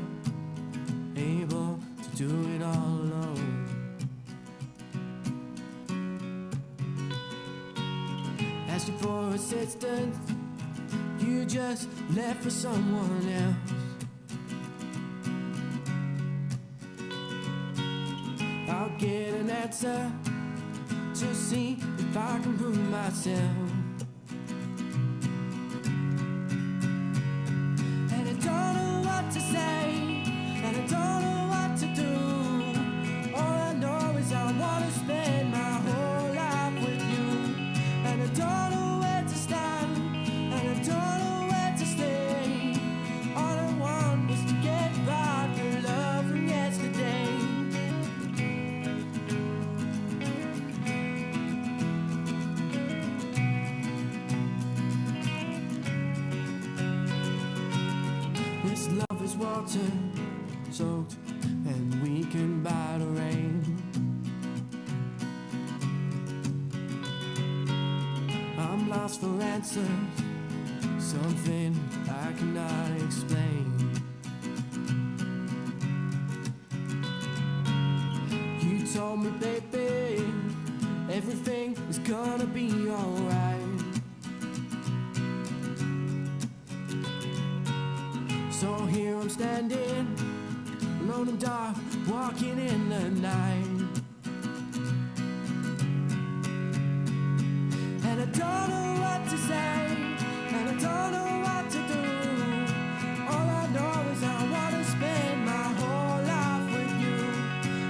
able to do it all alone. Asking for assistance, you just left for someone else. I'll get an answer to see if I can prove myself. And I don't know what to say, and I don't know what to do. All I know is I want to spend my whole life with you. And I don't know where to stand, and I don't know where to stay. All I want is to get back your love from yesterday. This love is water soaked and weakened by the rain. I'm lost for answers, something I cannot explain. You told me, baby, everything is gonna be alright. So here I'm standing, alone and dark, walking in the night. And I don't know what to say, and I don't know what to do. All I know is I want to spend my whole life with you.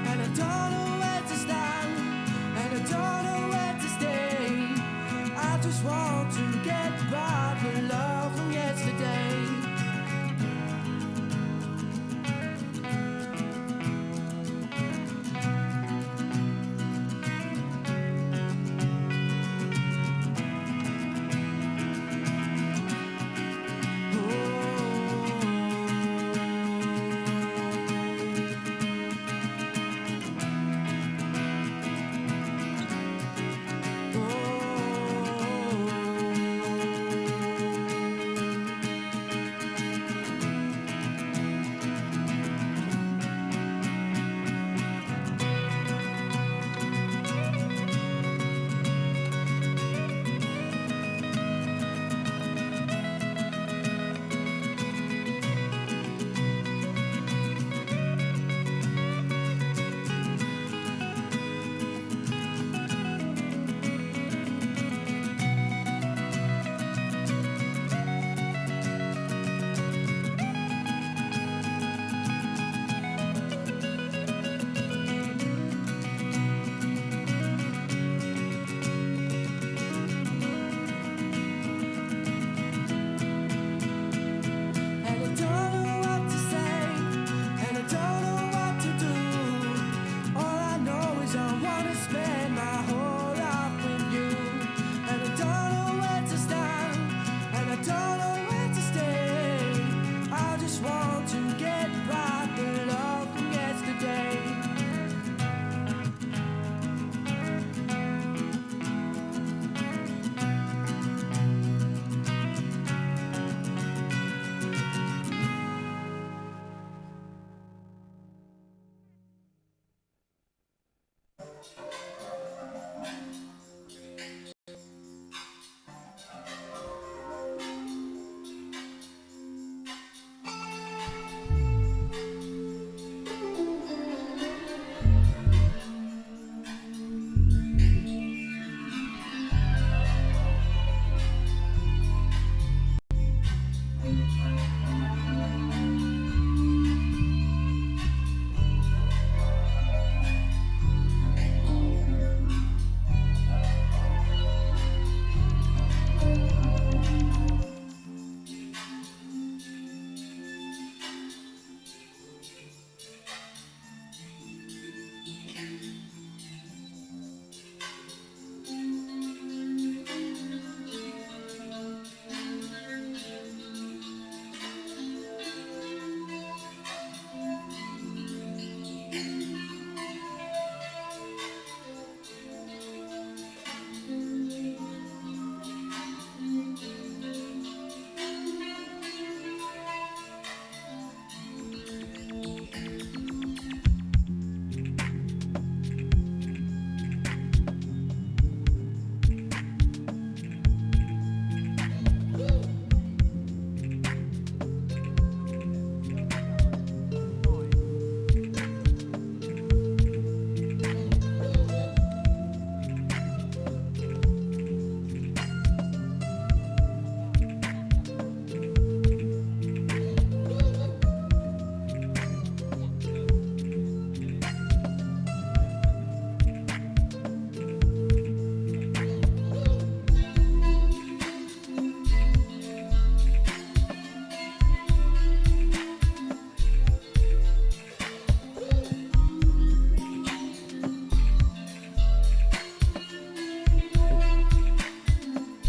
And I don't know where to stand, and I don't know where to stay. I just want to get back the love from yesterday.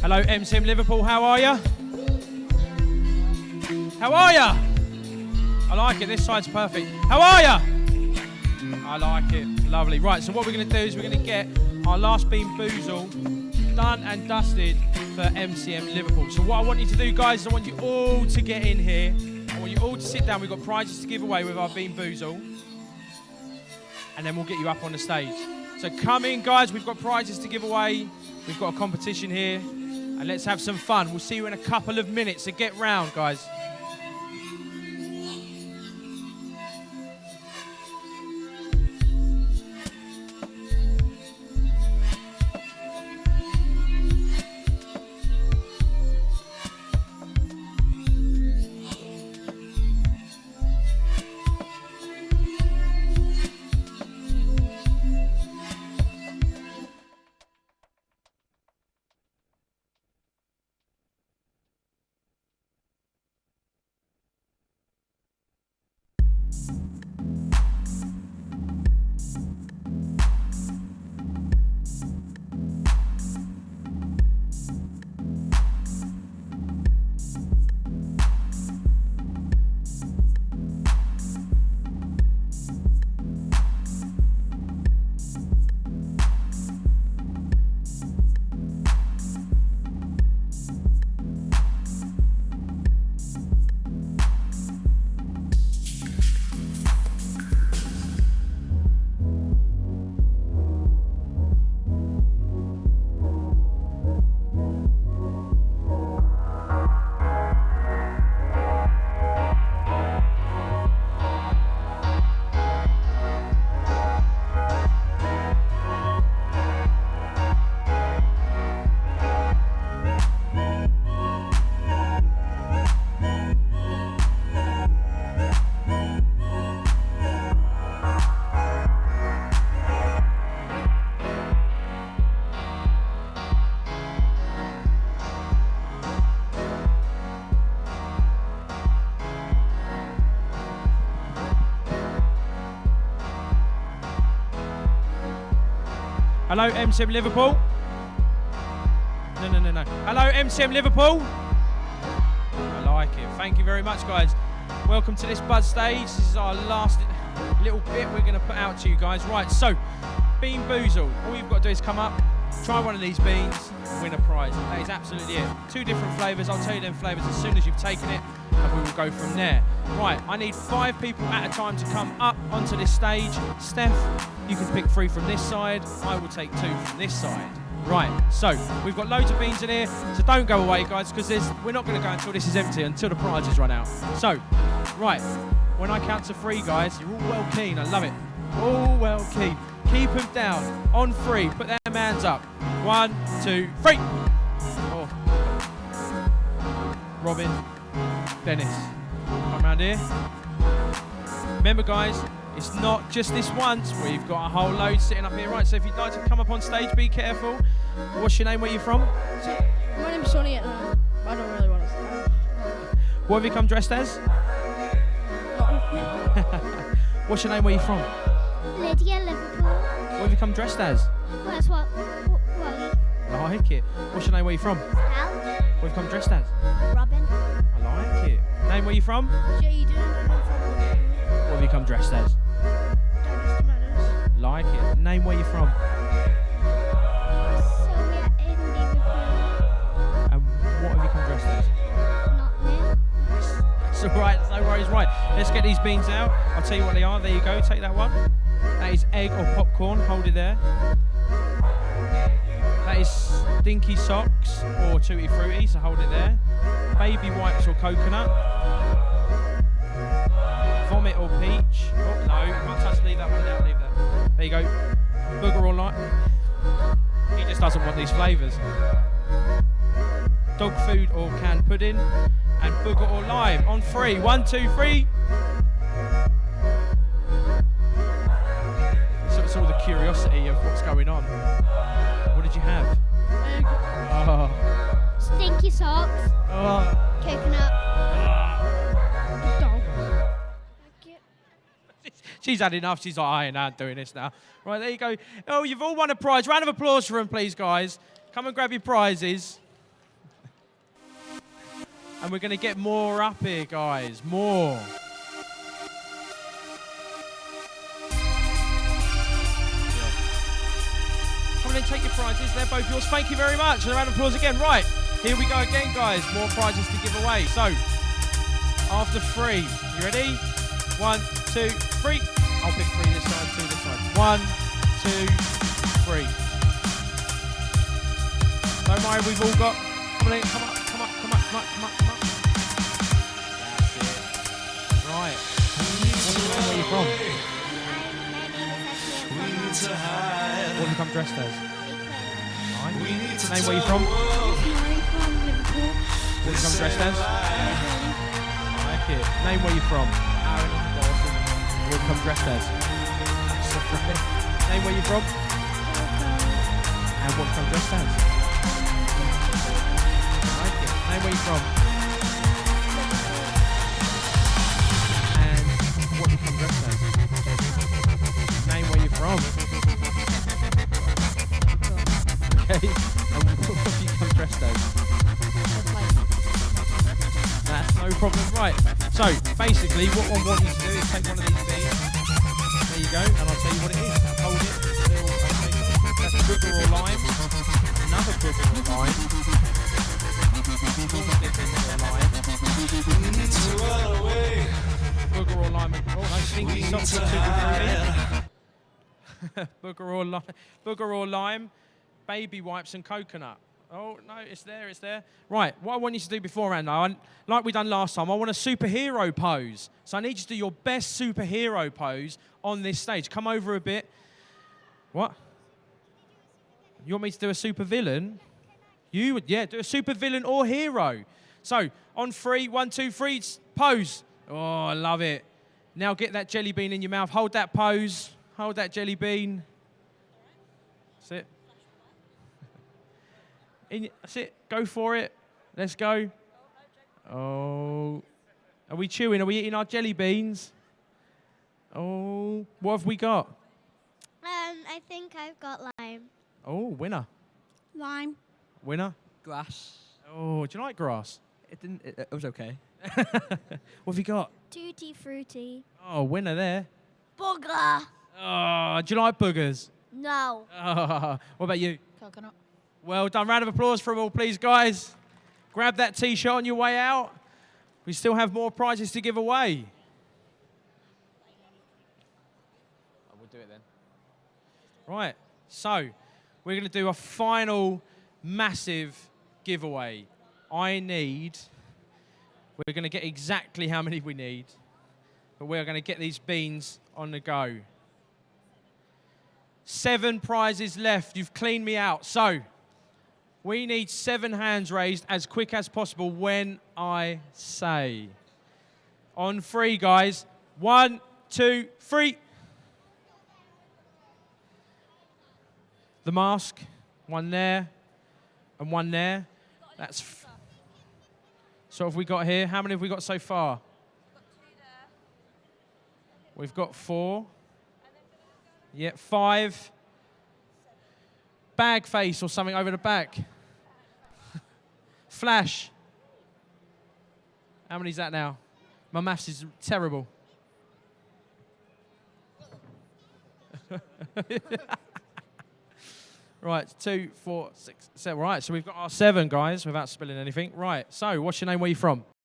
Hello, MCM Liverpool, how are you? How are you? I like it, this side's perfect. How are you? I like it, lovely. Right, so what we're going to do is we're going to get our last Bean Boozled done and dusted for MCM Liverpool. So what I want you to do, guys, is I want you all to get in here. I want you all to sit down. We've got prizes to give away with our Bean Boozled. And then we'll get you up on the stage. So come in, guys, we've got prizes to give away. We've got a competition here. And let's have some fun. We'll see you in a couple of minutes, so get round, guys. Hello, MCM Liverpool. No. Hello, MCM Liverpool. I like it. Thank you very much, guys. Welcome to this Buzz stage. This is our last little bit we're going to put out to you guys. Right, so, Bean Boozled. All you've got to do is come up, try one of these beans, win a prize. That is absolutely it. 2 different flavours. I'll tell you them flavours as soon as you've taken it, and we will go from there. Right, I need 5 people at a time to come up onto this stage. Steph, you can pick 3 from this side. I will take 2 from this side. Right, so we've got loads of beans in here, so don't go away, guys, because we're not going to go until this is empty, until the prizes run out. So, right, when I count to 3, guys, you're all well keen. I love it. All well keen. Keep them down. On 3, put their hands up. 1, 2, 3. Oh. Robin, Dennis, come round here. Remember, guys, it's not just this once. We've got a whole load sitting up here. Right, so if you'd like to come up on stage, be careful. What's your name? Where are you from? My name's Sonny, and I don't really want to say. What have you come dressed as? What's your name? Where are you from? Lydia, Liverpool. What have you come dressed as? Where's what? I like it. What's your name? Where are you from? Al. What have you come dressed as? Robin. I like it. Name? Where are you from? Jaden, What have you come dressed as? Like it. Name? Where you from? So we're in Liverpool. And what have you come dressed as? Not new. It's alright, no worries. Right, let's get these beans out. I'll tell you what they are. There you go, take that one. That is egg or popcorn, hold it there. That is stinky socks or tutti frutti, so hold it there. Baby wipes or coconut. Vomit or peach. Oh no, you can't touch, leave that one down, leave that. There you go. Booger or lime. He just doesn't want these flavours. Dog food or canned pudding. And booger or lime. On 3. 1, 2, 3. So it's all the curiosity of what's going on. What did you have? Egg. Oh. Stinky socks. Oh. Coconut. Dog. She's had enough. She's like, I ain't doing this now. Right, there you go. Oh, you've all won a prize. Round of applause for them, please, guys. Come and grab your prizes. And we're going to get more up here, guys. More. Come on in, take your prizes. They're both yours. Thank you very much. And a round of applause again. Right, here we go again, guys. More prizes to give away. So, after 3, you ready? 1, 2, 3. I'll pick 3 this side, 2 this side. 1, 2, 3. Don't worry, we've all got. Come on in, come up. That's it. Right. Where are you from? What have you come dressed as? Right. Name, where are you from? From Liverpool. What have you come dressed as? I like it. Name, where are you from? Aaron. What have you come dressed as? Name, where are you from? And what have you come dressed as? Name, where you from? And what you come dressed as? Name, where you from? Okay. And what you come dressed as? That's no problem. Right. So, basically, what I want you to do is take one of these beans. There you go. And I'll tell you what it is. Hold it. That's booger or lime. Another booger or lime. Booger or lime. Oh, no, stinky socks and Booger or lime, baby wipes and coconut. Oh, no, it's there, it's there. Right, what I want you to do beforehand, though, like we done last time, I want a superhero pose. So I need you to do your best superhero pose on this stage. Come over a bit. What? You want me to do a super villain? You would, yeah, do a super villain or hero. So, on 3, 1, 2, 3, pose. Oh, I love it. Now get that jelly bean in your mouth. Hold that pose. Hold that jelly bean. That's it. That's it. Go for it. Let's go. Oh. Are we chewing? Are we eating our jelly beans? Oh. What have we got? I think I've got lime. Oh, winner. Lime. Winner. Grass. Oh, do you like grass? It didn't. It was okay. What have you got? Tutti Frutti. Oh, winner there. Booger. Oh, do you like boogers? No. Oh, what about you? Coconut. Well done. Round of applause for them all, please, guys. Grab that T-shirt on your way out. We still have more prizes to give away. We'll do it then. Right, so we're going to do a final massive giveaway. We're going to get exactly how many we need, but we're going to get these beans on the go. 7 prizes left. You've cleaned me out. So we need 7 hands raised as quick as possible when I say. On 3, guys. 1, 2, 3. The mask. 1 there and 1 there. That's. So what have we got here? How many have we got so far? We've got 4. Yeah, 5. Bag face or something over the back. Flash. How many is that now? My maths is terrible. Right, 2, 4, 6, 7. Right, so we've got our 7, guys, without spilling anything. Right, so what's your name? Where are you from?